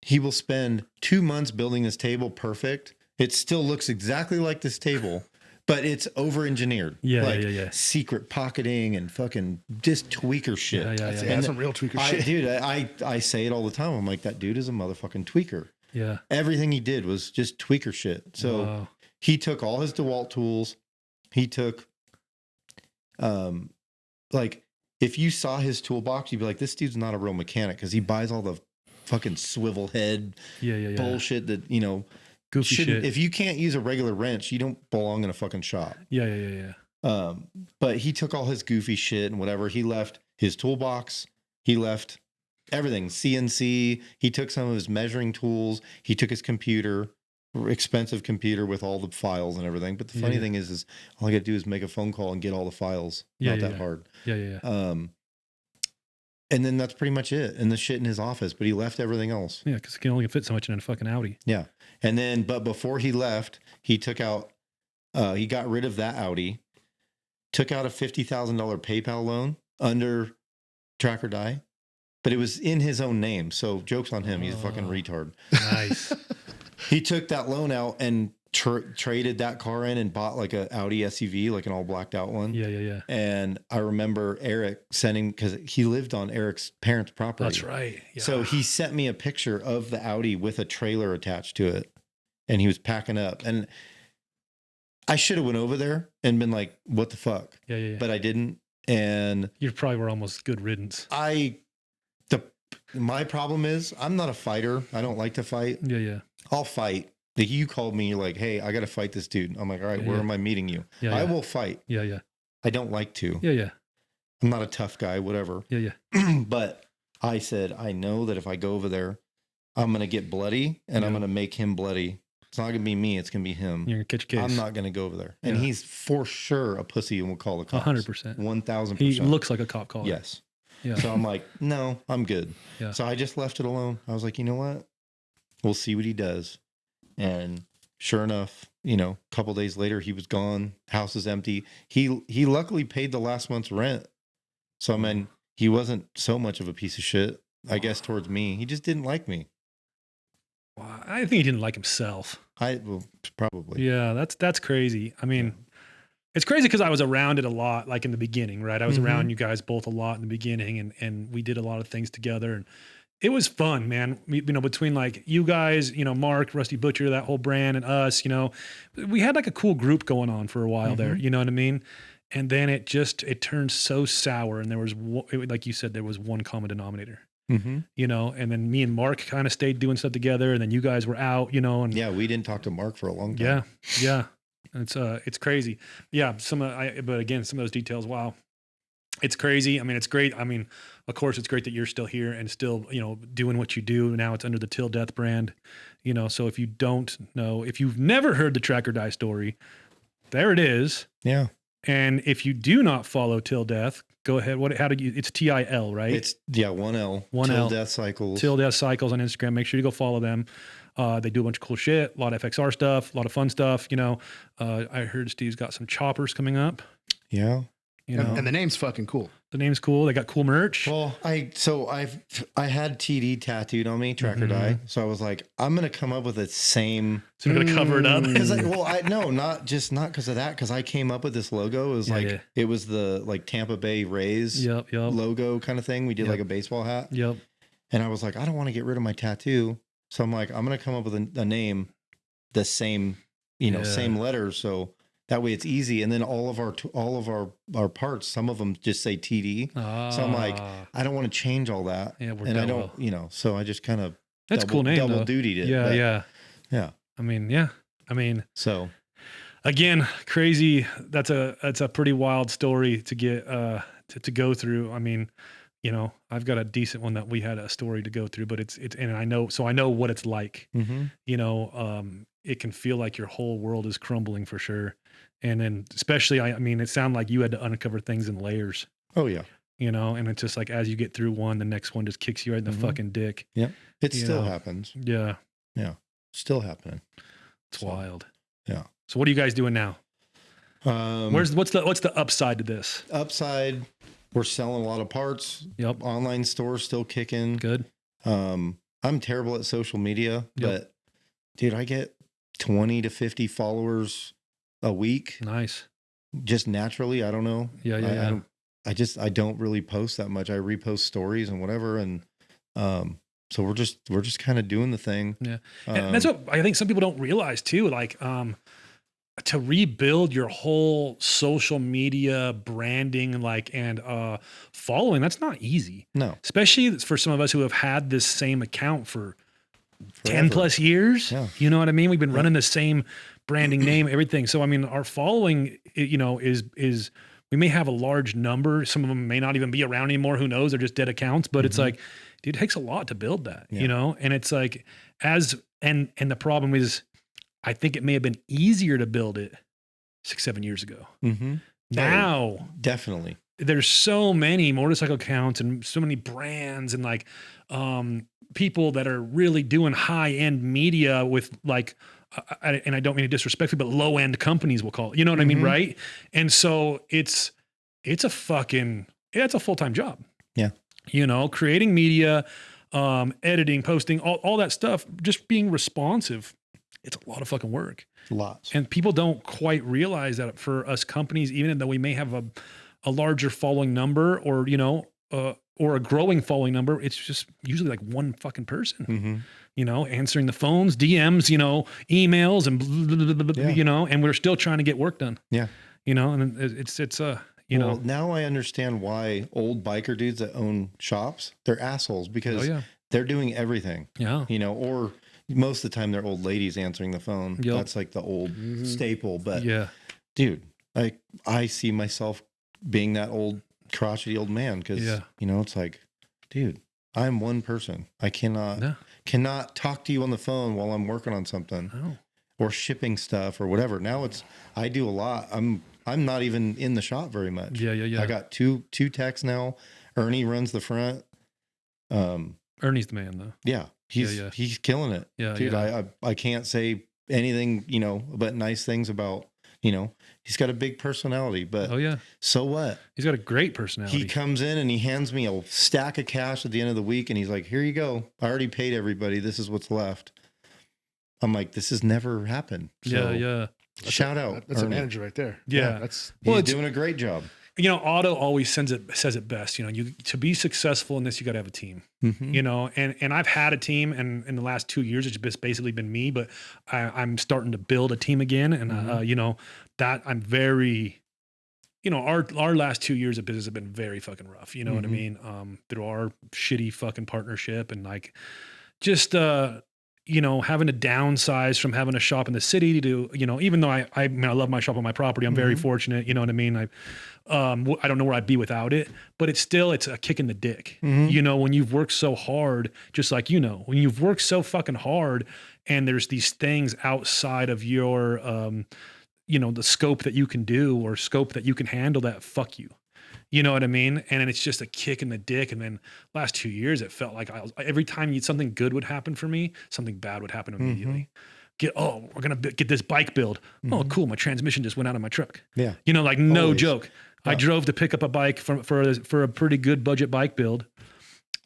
He will spend 2 months building this table perfect. It still looks exactly like this table, but it's over-engineered. Yeah. Secret pocketing and fucking just tweaker shit. Yeah. That's some real tweaker shit. Dude, I say it all the time. I'm like, that dude is a motherfucking tweaker. Yeah. Everything he did was just tweaker shit. So he took all his DeWalt tools. He took, if you saw his toolbox, you'd be like, this dude's not a real mechanic because he buys all the fucking swivel head bullshit that, goofy shit. If you can't use a regular wrench, you don't belong in a fucking shop. Yeah. But he took all his goofy shit and whatever. He left his toolbox. He left everything, CNC. He took some of his measuring tools. He took his computer, expensive computer with all the files and everything. But the funny thing is all I got to do is make a phone call and get all the files. Not that hard. Yeah. And then that's pretty much it. And the shit in his office, but he left everything else. Yeah, because it can only fit so much in a fucking Audi. Yeah. And then, but before he left, he took out, he got rid of that Audi, took out a $50,000 PayPal loan under Track or Die, but it was in his own name. So joke's on him. He's a fucking retard. Nice. He took that loan out and traded that car in and bought like a Audi SUV, like an all blacked out one. Yeah. And I remember Eric sending, because he lived on Eric's parents' property. That's right. Yeah. So he sent me a picture of the Audi with a trailer attached to it, and he was packing up. And I should have went over there and been like, "What the fuck?" Yeah. But I didn't. And you probably were almost good riddance. My problem is I'm not a fighter. I don't like to fight. Yeah. I'll fight. Like you called me, you're like, hey, I got to fight this dude. I'm like, all right, where am I meeting you? I will fight. Yeah. I don't like to. Yeah. I'm not a tough guy, whatever. Yeah. But I said, I know that if I go over there, I'm going to get bloody and I'm going to make him bloody. It's not going to be me. It's going to be him. You're going to catch a case. I'm not going to go over there. And he's for sure a pussy and will call the cops. 100%. 1,000%. He looks like a cop caller. Yes. Yeah. So I'm like, no, I'm good. Yeah. So I just left it alone. I was like, you know what? We'll see what he does. And sure enough, a couple days later, he was gone. House is empty. He luckily paid the last month's rent. So, I mean, he wasn't so much of a piece of shit, I guess, towards me. He just didn't like me. Wow. I think he didn't like himself. Well, probably. Yeah, that's crazy. I mean, it's crazy because I was around it a lot, like in the beginning, right? I was around you guys both a lot in the beginning, and we did a lot of things together, and it was fun, man. Between like you guys, Mark, Rusty Butcher, that whole brand, and us, we had like a cool group going on for a while there. You know what I mean? And then it turned so sour, and there was, like you said, there was one common denominator. And then me and Mark kind of stayed doing stuff together, and then you guys were out, and yeah, we didn't talk to Mark for a long time. Yeah. It's crazy. Yeah. But again, some of those details, wow. It's crazy. I mean, it's great. I mean, of course it's great that you're still here and still, doing what you do. Now it's under the Til Death brand, so if you don't know, if you've never heard the Track or Die story, there it is. Yeah. And if you do not follow Til Death, go ahead. It's TIL, right? It's 1L. Til Death Cycles. Til Death Cycles on Instagram. Make sure you go follow them. They do a bunch of cool shit, a lot of FXR stuff, a lot of fun stuff. I heard Steve's got some choppers coming up. Yeah. And the name's fucking cool. The name's cool. They got cool merch. Well, I had TD tattooed on me, Track or Die. So I was like, I'm gonna come up with the same. So you're gonna cover it up. Not because of that. Because I came up with this logo. It was it was the like Tampa Bay Rays logo kind of thing. We did like a baseball hat. Yep. And I was like, I don't want to get rid of my tattoo. So I'm like, I'm gonna come up with a name, the same, same letters. So that way it's easy. And then all of our parts, some of them just say TD. So I'm like, I don't want to change all that. Yeah, and I don't, so I just kind of that's a cool name. Double dutied it. Yeah. I mean, so again, crazy. That's a pretty wild story to get to go through. I mean, I've got a decent one that we had a story to go through, but it's and I know what it's like. It can feel like your whole world is crumbling for sure. And then especially, I mean, it sounded like you had to uncover things in layers. Oh yeah. And it's just like, as you get through one, the next one just kicks you right in the fucking dick. Yeah. It still happens. Yeah. Yeah. Still happening. It's wild. Yeah. So what are you guys doing now? What's the upside to this? Upside, we're selling a lot of parts. Yep. Online store still kicking. Good. I'm terrible at social media, but dude, I get 20 to 50 followers a week. Nice. Just naturally. I don't know. Yeah. I don't really post that much. I repost stories and whatever. And, so we're just kind of doing the thing. Yeah. And that's what I think some people don't realize too. Like, to rebuild your whole social media branding and following, that's not easy. No. Especially for some of us who have had this same account for 10 plus years. Yeah. You know what I mean? We've been running the same branding name, everything. So, I mean, our following, is we may have a large number. Some of them may not even be around anymore. Who knows? They're just dead accounts, but it's like, dude, it takes a lot to build that, and it's like, and the problem is, I think it may have been easier to build it 6-7 years ago. Now, definitely, there's so many motorcycle accounts and so many brands and like, people that are really doing high end media with like, and I don't mean to disrespect it, but low end companies will call it, you know what I mean? Right. And so it's a full-time job. Yeah. Creating media, editing, posting, all that stuff, just being responsive. It's a lot of fucking work. Lots. And people don't quite realize that for us companies, even though we may have a larger following number or a growing following number, it's just usually like one fucking person, answering the phones, DMs, emails and blah, blah, blah, and we're still trying to get work done. Yeah. And it's well, now I understand why old biker dudes that own shops, they're assholes because they're doing everything. Yeah. Or most of the time they're old ladies answering the phone. Yep. That's like the old staple. But dude, I see myself being that old crotchety old man because it's like, dude, I'm one person. I cannot talk to you on the phone while I'm working on something. Oh. or shipping stuff or whatever. Now I do a lot. I'm not even in the shop very much. Yeah. I got two techs now. Ernie runs the front. Ernie's the man though. Yeah. He's killing it. Yeah. Dude, yeah. I can't say anything, but nice things about, he's got a big personality, but so what? He's got a great personality. He comes in and he hands me a stack of cash at the end of the week and he's like, here you go. I already paid everybody. This is what's left. I'm like, this has never happened. So yeah. Shout out. That's Ernie. a manager right there. Yeah. He's doing a great job. Otto always says it best. To be successful in this, you got to have a team. Mm-hmm. And I've had a team, and in the last 2 years, it's just basically been me. But I'm starting to build a team again, and that I'm very, our last 2 years of business have been very fucking rough. You know what I mean? Through our shitty fucking partnership, and like, just having to downsize from having a shop in the city to, even though I love my shop on my property, I'm very fortunate, you know what I mean? I don't know where I'd be without it, but it's a kick in the dick. When you've worked so hard, just like, when you've worked so fucking hard and there's these things outside of your, the scope that you can do or scope that you can handle that fuck you. You know what I mean? And it's just a kick in the dick. And then last 2 years, it felt like every time something good would happen for me, something bad would happen immediately. We're going to get this bike build. Oh, cool. My transmission just went out of my truck. Yeah. No joke. Yeah. I drove to pick up a bike for a pretty good budget bike build,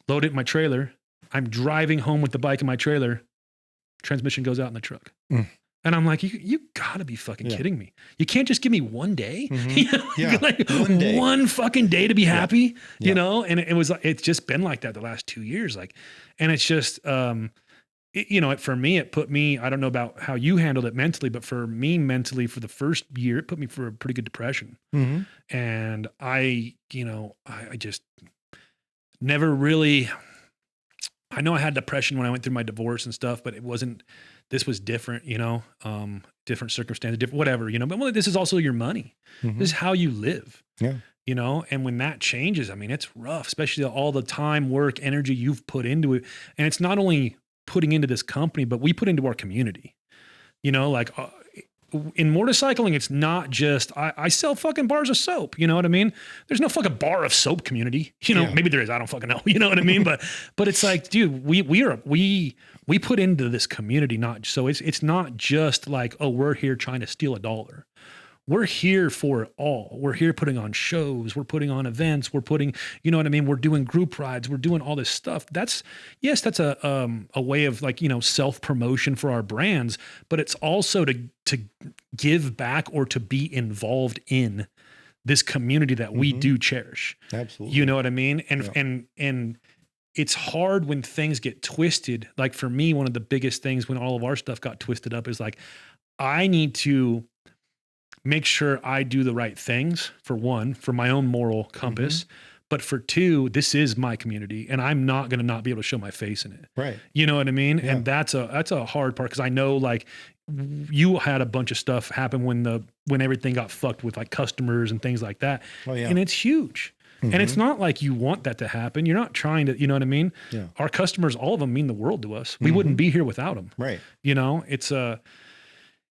load it in my trailer. I'm driving home with the bike in my trailer. Transmission goes out in the truck. And I'm like, you gotta be fucking kidding me. You can't just give me 1 day, like 1 day. one fucking day to be happy, And it's just been like that the last 2 years. Like, and it's just, for me, it put me, I don't know about how you handled it mentally, but for me mentally for the first year, it put me for a pretty good depression. And I just never really, I know I had depression when I went through my divorce and stuff, but this was different, different circumstances, different, whatever, but this is also your money. This is how you live, and when that changes, I mean, it's rough, especially all the time, work, energy you've put into it. And it's not only putting into this company, but we put into our community, in motorcycling, it's not just, I sell fucking bars of soap. You know what I mean? There's no fucking bar of soap community. Maybe there is. I don't fucking know. You know what I mean? But it's like, dude, we put into this community, it's not just like, oh, we're here trying to steal $1. We're here for it all. We're here putting on shows. We're putting on events. We're putting, you know what I mean? We're doing group rides. We're doing all this stuff. That's a way of like, self-promotion for our brands, but it's also to give back or to be involved in this community that we do cherish. Absolutely. You know what I mean? And it's hard when things get twisted. Like for me, one of the biggest things when all of our stuff got twisted up is like, I need to make sure I do the right things, for one, for my own moral compass, but for two, this is my community and I'm not going to not be able to show my face in it. Right. You know what I mean? Yeah. And that's a hard part. Cause I know like you had a bunch of stuff happen when everything got fucked with like customers and things like that. Oh, yeah. And it's huge. And it's not like you want that to happen. You're not trying to, you know what I mean? Yeah. Our customers, all of them mean the world to us. We wouldn't be here without them. Right.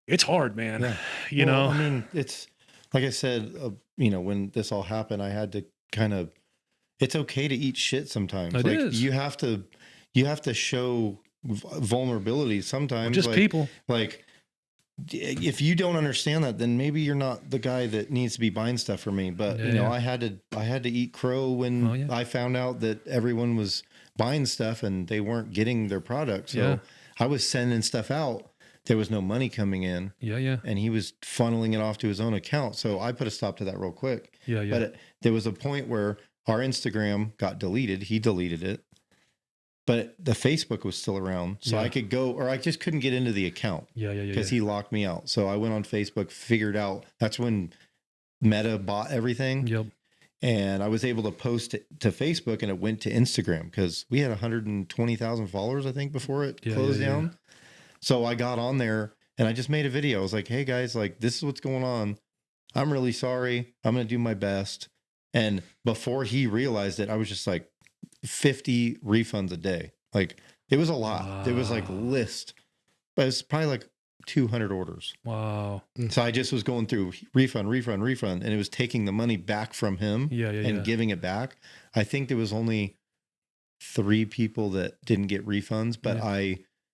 It's hard, man. Yeah. I mean, it's like I said, when this all happened, I had to it's okay to eat shit sometimes. It is. You have to show vulnerability sometimes. Just people. Like, if you don't understand that, then maybe you're not the guy that needs to be buying stuff for me. But I had to eat crow when I found out that everyone was buying stuff and they weren't getting their product. So I was sending stuff out. There was no money coming in. Yeah. And he was funneling it off to his own account. So I put a stop to that real quick. Yeah. But there was a point where our Instagram got deleted. He deleted it. But the Facebook was still around. So I could go, or I just couldn't get into the account. Yeah. Because he locked me out. So I went on Facebook, figured out, that's when Meta bought everything. Yep. And I was able to post it to Facebook and it went to Instagram because we had 120,000 followers, I think, before it closed down. So I got on there and I just made a video. I was like, hey guys, like this is what's going on. I'm really sorry. I'm going to do my best. And before he realized it, I was just like 50 refunds a day. Like it was a lot. It was like list, but it's probably like 200 orders. Wow. So I just was going through refund, and it was taking the money back from him and giving it back. I think there was only 3 people that didn't get refunds, but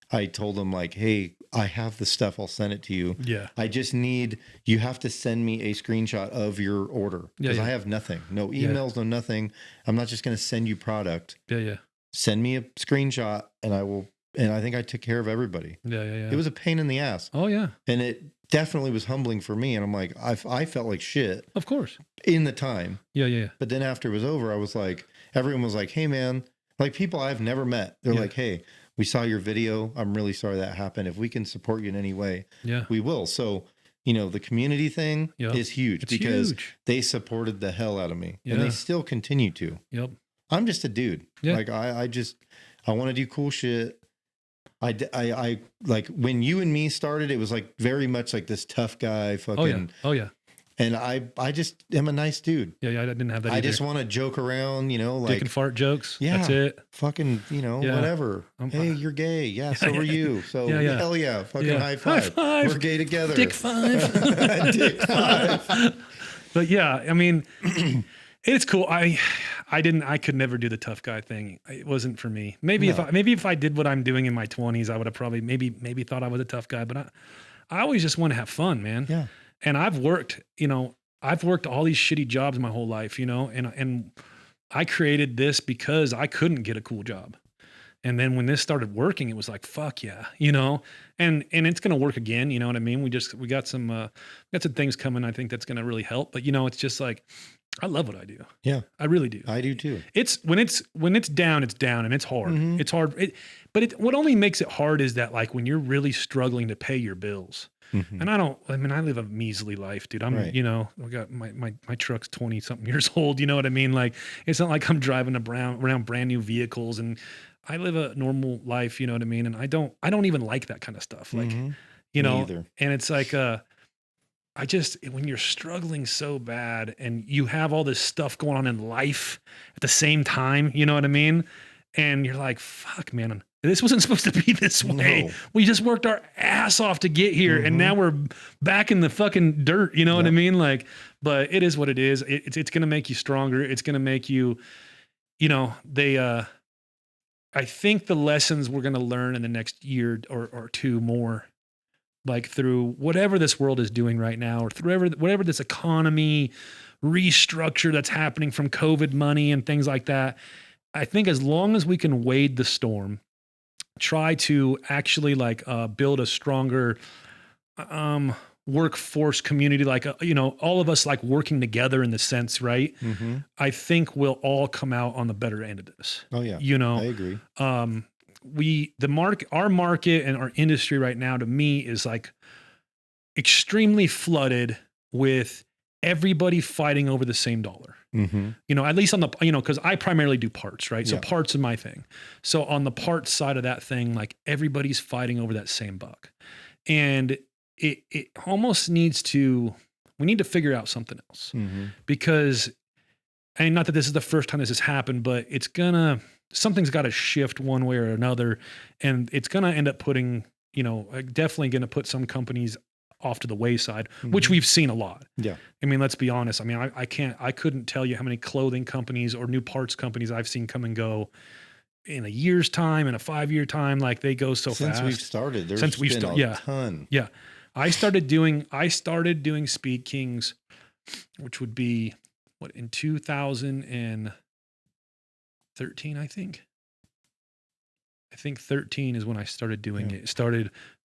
I told them like, hey, I have the stuff. I'll send it to you. Yeah. I just need, you have to send me a screenshot of your order because I have nothing, no emails, no nothing. I'm not just going to send you product. Yeah. Send me a screenshot and I will. And I think I took care of everybody. Yeah. It was a pain in the ass. Oh yeah. And it definitely was humbling for me. And I'm like, I felt like shit. Of course. In the time. Yeah. But then after it was over, I was like, everyone was like, hey man, like people I've never met. They're like, hey, we saw your video. I'm really sorry that happened. If we can support you in any way, we will. So, you know, the community thing is huge because they supported the hell out of me and they still continue to. Yep. I'm just a dude. Like I want to do cool shit. I like when you and me started, it was like very much like this tough guy fucking. Oh yeah. And I just am a nice dude. Yeah. I didn't have that. I just want to joke around, you know, like dick and fart jokes. Yeah. That's it. Fucking, you know, whatever. Hey, you're gay. Yeah. So are you. So hell yeah. Fucking high five. High five. We're gay together. Dick 5. Dick 5. But yeah, I mean, it's cool. I could never do the tough guy thing. It wasn't for me. Maybe if I did what I'm doing in my 20s, I would have probably maybe thought I was a tough guy, but I always just want to have fun, man. Yeah. And I've worked all these shitty jobs my whole life, you know, and I created this because I couldn't get a cool job. And then when this started working, it was like, fuck yeah, you know, and it's going to work again. You know what I mean? We got some things coming. I think that's going to really help, but you know, it's just like, I love what I do. Yeah, I really do. I do too. It's when it's down and it's hard. Mm-hmm. It's hard. What only makes it hard is that like when you're really struggling to pay your bills. Mm-hmm. And I live a measly life, dude. You know, I got my truck's 20 something years old. You know what I mean? Like, it's not like I'm driving around brand new vehicles, and I live a normal life. You know what I mean? And I don't even like that kind of stuff. Like, you know, and it's like, when you're struggling so bad and you have all this stuff going on in life at the same time, you know what I mean? And you're like, fuck, man, this wasn't supposed to be this way. No. We just worked our ass off to get here. And now we're back in the fucking dirt. You know what I mean? Like, but it is what it is. It's going to make you stronger. It's going to make you, you know, I think the lessons we're going to learn in the next year or two more, like through whatever this world is doing right now, or through whatever this economy restructure that's happening from COVID money and things like that. I think as long as we can wade the storm, try to actually like build a stronger workforce community, like you know, all of us like working together in the sense, right? Mm-hmm. I think we'll all come out on the better end of this. Oh yeah, you know, I agree. Our market and our industry right now, to me, is like extremely flooded with everybody fighting over the same dollar. Mm-hmm. You know, at least on the, you know, because I primarily do parts, right? So parts are my thing. So on the parts side of that thing, like everybody's fighting over that same buck. And it almost we need to figure out something else. Mm-hmm. Because, and not that this is the first time this has happened, but something's got to shift one way or another. And it's going to end up putting, you know, definitely going to put some companies off to the wayside, which we've seen a lot. Yeah. I mean, let's be honest. I mean, I couldn't tell you how many clothing companies or new parts companies I've seen come and go in a year's time, in a 5-year time. Like they go so fast. Since we've started, there's been a ton. Yeah. I started doing Speed Kings, which would be in 2013, I think. I think 13 is when I started doing it. Started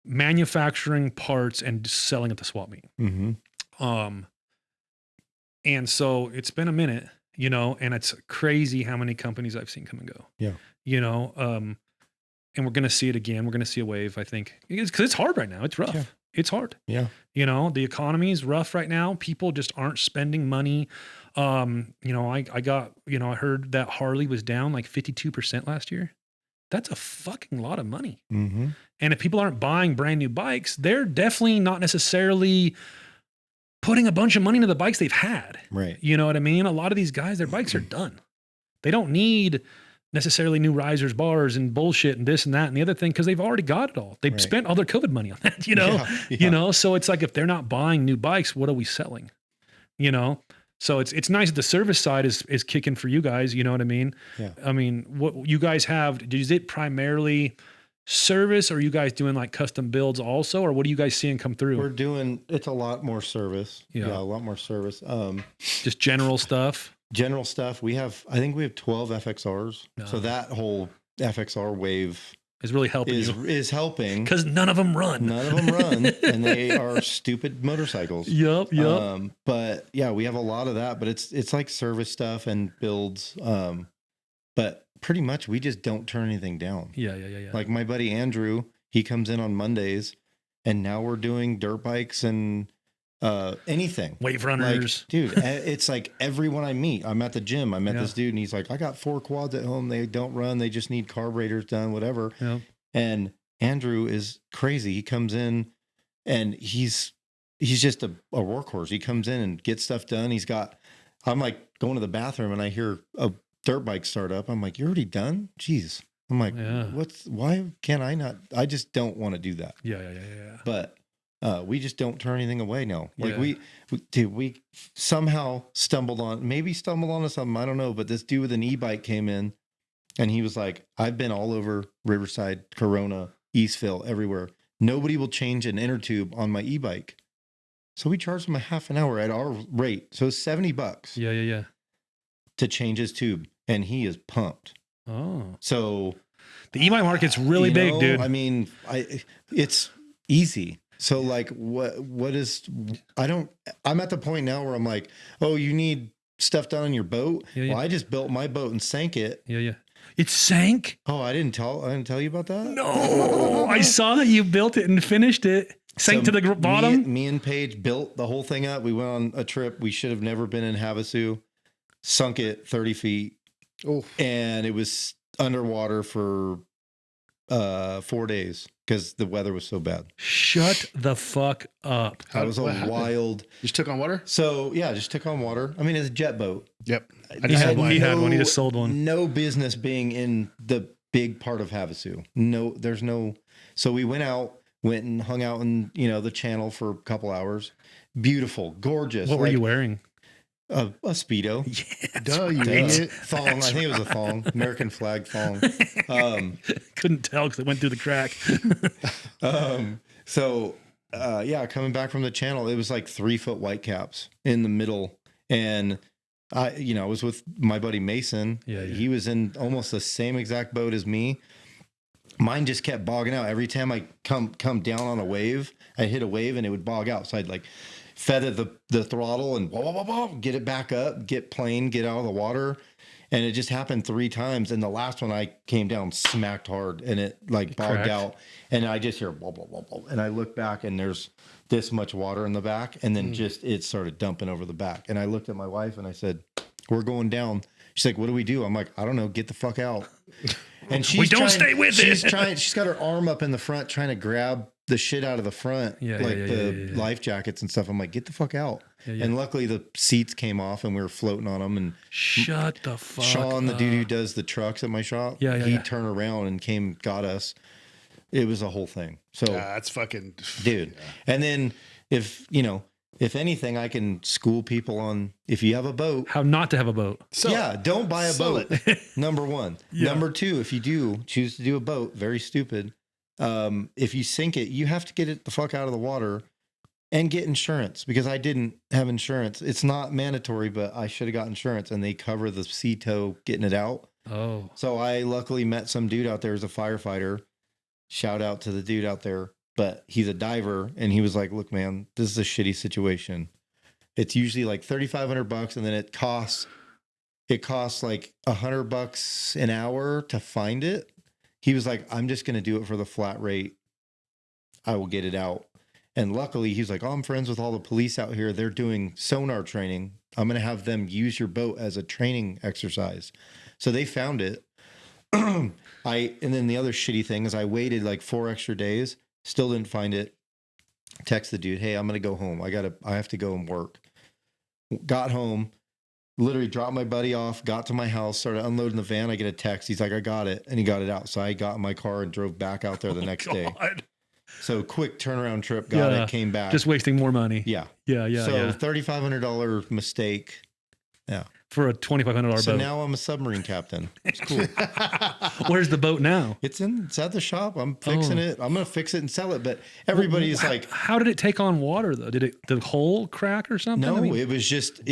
manufacturing parts and selling at the swap meet. Mm-hmm. And so it's been a minute, you know, and it's crazy how many companies I've seen come and go. Yeah. You know, and we're going to see it again. We're going to see a wave, I think, because it's hard right now. It's rough. Yeah. It's hard. Yeah. You know, the economy is rough right now. People just aren't spending money. You know, I heard that Harley was down like 52% last year. That's a fucking lot of money. Mm-hmm. And if people aren't buying brand new bikes, they're definitely not necessarily putting a bunch of money into the bikes they've had. Right. You know what I mean? A lot of these guys, their bikes are done. They don't need necessarily new risers, bars, and bullshit and this and that and the other thing because they've already got it all. They've spent all their COVID money on that, you know. So it's like if they're not buying new bikes, what are we selling? You know. So it's nice that the service side is kicking for you guys. You know what I mean? Yeah. I mean, what you guys have? Is it primarily service, or are you guys doing like custom builds also, or what are you guys seeing come through? We're doing it's a lot more service. Yeah, a lot more service. Just general stuff. General stuff. I think we have 12 FXRs. No. So that whole FXR wave is really helping is helping because none of them run. None of them run, and they are stupid motorcycles. Yep. But yeah, we have a lot of that. But it's like service stuff and builds. But pretty much we just don't turn anything down. Yeah. Like my buddy Andrew, he comes in on Mondays, and now we're doing dirt bikes and anything. Wave runners. Like, dude, it's like everyone I meet. I'm at the gym. I met this dude and he's like, I got 4 quads at home. They don't run. They just need carburetors done, whatever. Yeah. And Andrew is crazy. He comes in and he's just a workhorse. He comes in and gets stuff done. I'm like going to the bathroom and I hear a dirt bike start up. I'm like, you're already done? Jeez. I'm like, why can't I not? I just don't want to do that. Yeah. But we just don't turn anything away now. Like we somehow stumbled onto something. I don't know. But this dude with an e-bike came in and he was like, I've been all over Riverside, Corona, Eastville, everywhere. Nobody will change an inner tube on my e-bike. So we charged him a half an hour at our rate. So it's $70. Yeah. To change his tube. And he is pumped. Oh. So the e-bike market's really big, dude. I mean, it's easy. So like I'm at the point now where I'm like, oh, you need stuff done on your boat? Yeah. Well, I just built my boat and sank it. Yeah. It sank? Oh, I didn't tell you about that? No. I saw that you built it and finished it. Sank to the bottom? Me and Paige built the whole thing up. We went on a trip. We should have never been in Havasu. Sunk it 30 feet. Oh. And it was underwater for 4 days because the weather was so bad. Shut the fuck up. That was wild. You just took on water? So yeah, just took on water. I mean, it's a jet boat. Yep. He had one. He just sold one. No business being in the big part of Havasu. No, there's no. So we went and hung out in, the channel for a couple hours. Beautiful, gorgeous. What were you wearing? A Speedo. Yeah, duh, you idiot. Thong. I think it was a thong. American flag thong. Couldn't tell because it went through the crack. Coming back from the channel, it was like 3-foot white caps in the middle. And I was with my buddy Mason. Yeah. He was in almost the same exact boat as me. Mine just kept bogging out. Every time I come down on a wave, I hit a wave and it would bog out. So I'd like feather the throttle and get it back up, get out of the water. And it just happened 3 times. And the last one I came down smacked hard and it like bogged out. And I just hear blah, blah, blah, blah. And I look back and there's this much water in the back. And then it started dumping over the back. And I looked at my wife and I said, we're going down. She's like, what do we do? I'm like, I don't know. Get the fuck out. And she's stay with it. She's got her arm up in the front trying to grab the shit out of the front, the life jackets and stuff. I'm like, get the fuck out. Yeah. And luckily the seats came off and we were floating on them. And shut the fuck Sean, the dude who does the trucks at my shop, he turned around and got us. It was a whole thing. So that's fucking dude. Yeah. And then if anything, I can school people on if you have a boat, how not to have a boat. Don't buy a boat. Number 1. Yeah. Number 2, if you do choose to do a boat, very stupid. If you sink it, you have to get it the fuck out of the water and get insurance because I didn't have insurance. It's not mandatory, but I should have got insurance and they cover the sea tow getting it out. Oh. So I luckily met some dude out there as a firefighter. Shout out to the dude out there, but he's a diver and he was like, look, man, this is a shitty situation. It's usually like $3,500 and then it costs like $100 an hour to find it. He was like, I'm just going to do it for the flat rate. I will get it out. And luckily, he's like, I'm friends with all the police out here. They're doing sonar training. I'm going to have them use your boat as a training exercise. So they found it. And then the other shitty thing is I waited like 4 extra days, still didn't find it. Text the dude, hey, I'm going to go home. I have to go and work. Got home, literally dropped my buddy off, got to my house, started unloading the van. I get a text. He's like, I got it. And he got it out. So I got in my car and drove back out there the next day. So quick turnaround trip, got it, came back. Just wasting more money. Yeah. So $3,500 mistake. Yeah. For a $2,500 boat. So now I'm a submarine captain. It's cool. Where's the boat now? It's at the shop. I'm fixing it. I'm going to fix it and sell it. But everybody's like, how did it take on water though? Did the hull crack or something? No, it was just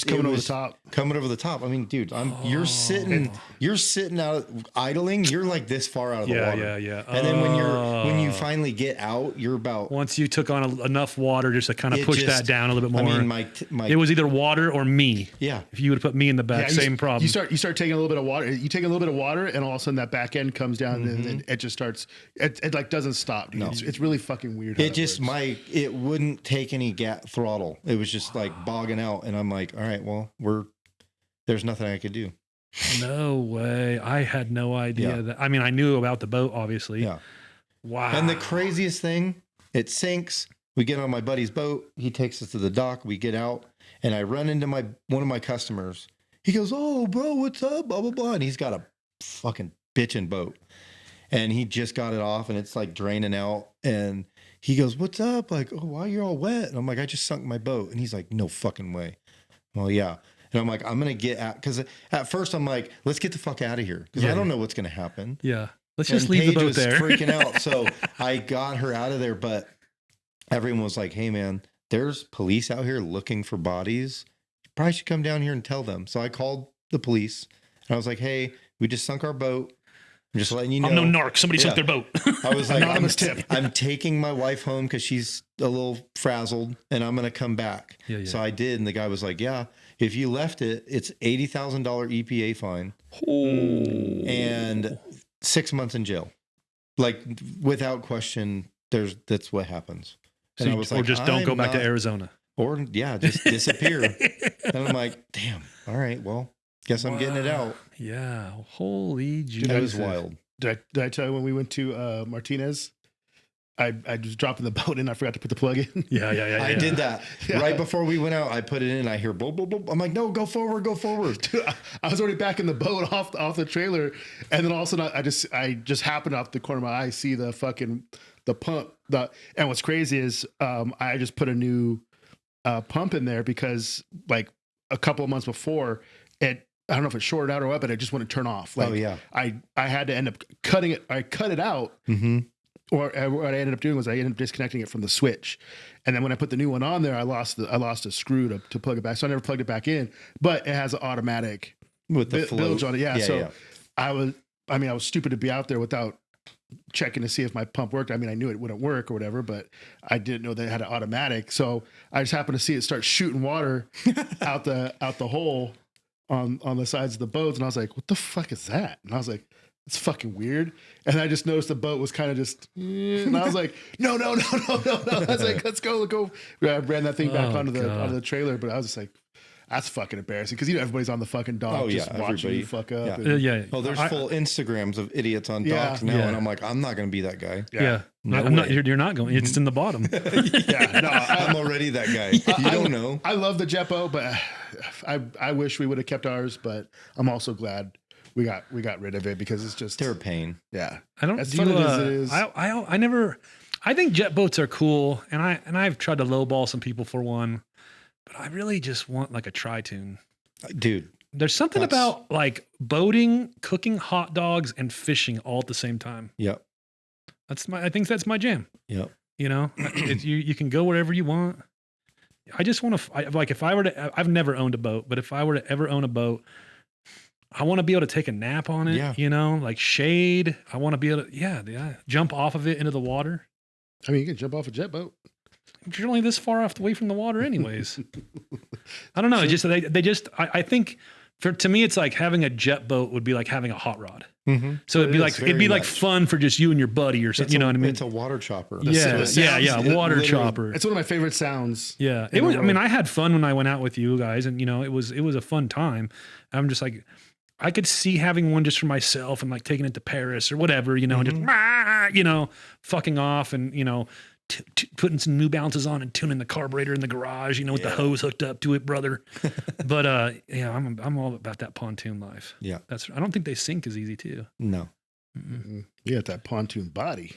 coming over the top. Coming over the top. I mean, dude, you're sitting out idling. You're like this far out of the water. Yeah. And then when you finally get out, you're about. Once you took on enough water just to kind of push that down a little bit more. I mean, it was either water or me. Yeah. If you would have put me in the back, same problem. You start taking a little bit of water. You take a little bit of water, and all of a sudden that back end comes down, and it just starts. It like doesn't stop. Dude. No. It's really fucking weird. It wouldn't take any throttle. It was just like bogging out, and I'm like, all right, well, there's nothing I could do. No way. I had no idea that. I mean, I knew about the boat, obviously. Yeah. Wow. And the craziest thing, it sinks. We get on my buddy's boat. He takes us to the dock. We get out, and I run into one of my customers. He goes, "Oh, bro, what's up?" Blah, blah, blah. And he's got a fucking bitchin' boat. And he just got it off, and it's like draining out. And he goes, "What's up?" Like, "Oh, why you're all wet?" And I'm like, "I just sunk my boat." And he's like, "No fucking way." Well, yeah. And I'm like, I'm going to get out. Because at first I'm like, let's get the fuck out of here. Because I don't know what's going to happen. Yeah. Let's just leave the boat was there. freaking out. So I got her out of there. But everyone was like, hey, man, there's police out here looking for bodies. You probably should come down here and tell them. So I called the police. And I was like, hey, we just sunk our boat. I'm just letting you know. I'm no narc. Somebody sunk their boat. I was like, I'm taking my wife home because she's a little frazzled, and I'm going to come back. Yeah. So I did. And the guy was like, yeah, if you left it, it's $80,000 EPA fine. Ooh. And 6 months in jail. Like, without question, that's what happens. So and I was like, or just don't go back to Arizona. Or, just disappear. And I'm like, damn, all right, well. Guess I'm getting it out. Yeah. Holy Jesus. That was wild. Did I tell you when we went to Martinez? I was dropping the boat in. I forgot to put the plug in. Yeah. I did that. Yeah. Right before we went out, I put it in. I hear blah, blah, blah. I'm like, no, go forward. Dude, I was already back in the boat off the trailer. And then all of a sudden I just happened off the corner of my eye, see the pump. And what's crazy is I just put a new pump in there because like a couple of months before I don't know if it shorted out or what, but it just wouldn't turn off. Like, I had to end up cutting it. I cut it out. Mm-hmm. Or what I ended up doing was I ended up disconnecting it from the switch. And then when I put the new one on there, I lost a screw to plug it back. So I never plugged it back in, but it has an automatic with the bilge on it. Yeah. I was stupid to be out there without checking to see if my pump worked. I mean, I knew it wouldn't work or whatever, but I didn't know that it had an automatic. So I just happened to see it start shooting water out the hole on the sides of the boats. And I was like, what the fuck is that? And I was like, it's fucking weird. And I just noticed the boat was kind of just, and I was like, no. I was like, let's go. I ran that thing back onto the trailer, but I was just like, that's fucking embarrassing. Because everybody's on the fucking dock watching you fuck up. Yeah. Oh, there's full Instagrams of idiots on docks now. And I'm like, I'm not going to be that guy. Yeah. You're not going. It's in the bottom. I'm already that guy. You don't know. I love the jet boat, but I wish we would have kept ours. But I'm also glad we got rid of it because it's just they're a pain. Yeah, I don't. As fun as it is. I never. I think jet boats are cool, and I've tried to lowball some people for one, but I really just want like a tri-tune, dude. There's something about like boating, cooking hot dogs, and fishing all at the same time. Yep. I think that's my jam. Yep. You know, you can go wherever you want. I just want to like if I were to. I've never owned a boat, but if I were to ever own a boat, I want to be able to take a nap on it. Yeah. You know, like shade. I want to be able to jump off of it into the water. I mean, you can jump off a jet boat. You're only this far away from the water, anyways. I don't know. I think to me, it's like having a jet boat would be like having a hot rod. Mm-hmm. So it'd be like fun for just you and your buddy or something. You know what I mean? It's a water chopper. Water chopper. It's one of my favorite sounds. Yeah, it was. I mean, I had fun when I went out with you guys, and it was a fun time. I'm just like, I could see having one just for myself and like taking it to Paris or whatever, and just fucking off and putting some New Balances on and tuning the carburetor in the garage, with the hose hooked up to it, brother. But I'm all about that pontoon life. Yeah. I don't think they sink as easy too. No. Mm-mm. You got that pontoon body.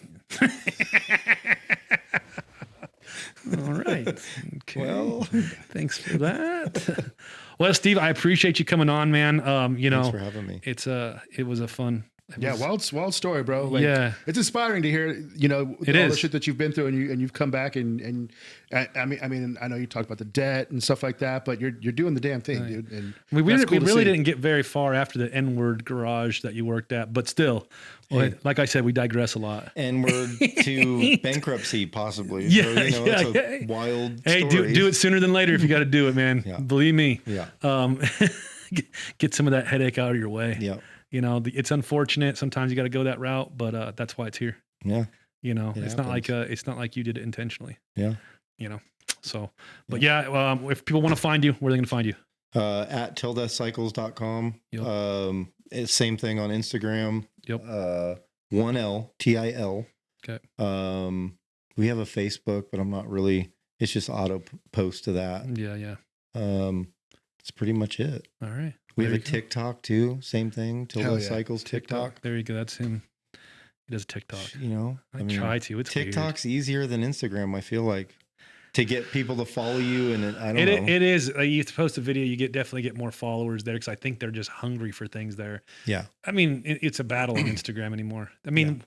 All right. Okay. Well, thanks for that. Well, Steve, I appreciate you coming on, man. Thanks for having me. It was a fun. Wild story, bro. It's inspiring to hear, all the shit that you've been through, and you've come back, and I mean, I know you talked about the debt and stuff like that, but you're doing the damn thing, dude. And we really didn't get very far after the N-word garage that you worked at, but still, like I said, we digress a lot. N-word to bankruptcy, possibly. Yeah, so, it's a wild story. Hey, do it sooner than later if you got to do it, man. Yeah. Believe me. Yeah. Get some of that headache out of your way. Yeah. It's unfortunate. Sometimes you got to go that route, but that's why it's here. Yeah. It's not like you did it intentionally. Yeah. So, but if people want to find you, where are they going to find you? At tildeathcycles.com. Yep. Same thing on Instagram. Yep. 1L TIL. Okay. We have a Facebook, but I'm not really, it's just auto post to that. Yeah. That's pretty much it. All right. We have a TikTok too. Same thing. Til Death Cycles TikTok. There you go. That's him. He does TikTok. I try to. It's TikTok's easier than Instagram, I feel like, to get people to follow you. And I don't know. It is. You post a video, you definitely get more followers there because I think they're just hungry for things there. Yeah. I mean, it's a battle on Instagram anymore. I mean,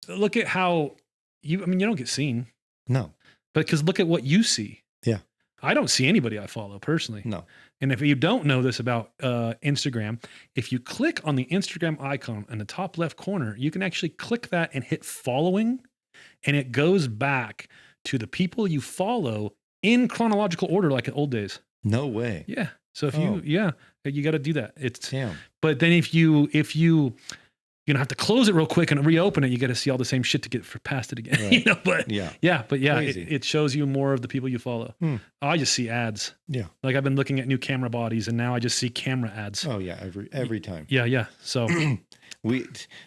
look at how you don't get seen. No. But because look at what you see. Yeah. I don't see anybody I follow personally. No. And if you don't know this about Instagram, if you click on the Instagram icon in the top left corner, you can actually click that and hit following, and it goes back to the people you follow in chronological order, like in old days. No way. Yeah. So if you got to do that. Damn. But then if you have to close it real quick and reopen it, you got to see all the same shit to get past it again. Right. It shows you more of the people you follow. I just see ads. Yeah. Like I've been looking at new camera bodies and now I just see camera ads. Oh yeah. Every time. Yeah. So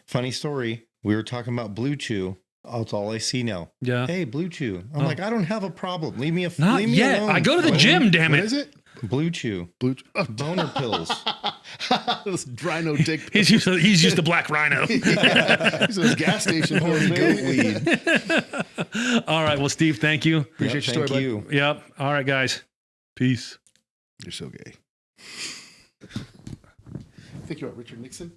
funny story. We were talking about Blue Chew. That's all I see now. Yeah. Hey, Blue Chew. I'm like, I don't have a problem. Leave me Not leave me yet. alone. I go to the gym, damn it. What is it? Blue Chew. Boner pills. Those rhino dick. He's used the black rhino. He's a gas station holding goat weed. All right. Well, Steve, thank you. Appreciate your story, thank you. Yep. All right, guys. Peace. You're so gay. I think you're Richard Nixon.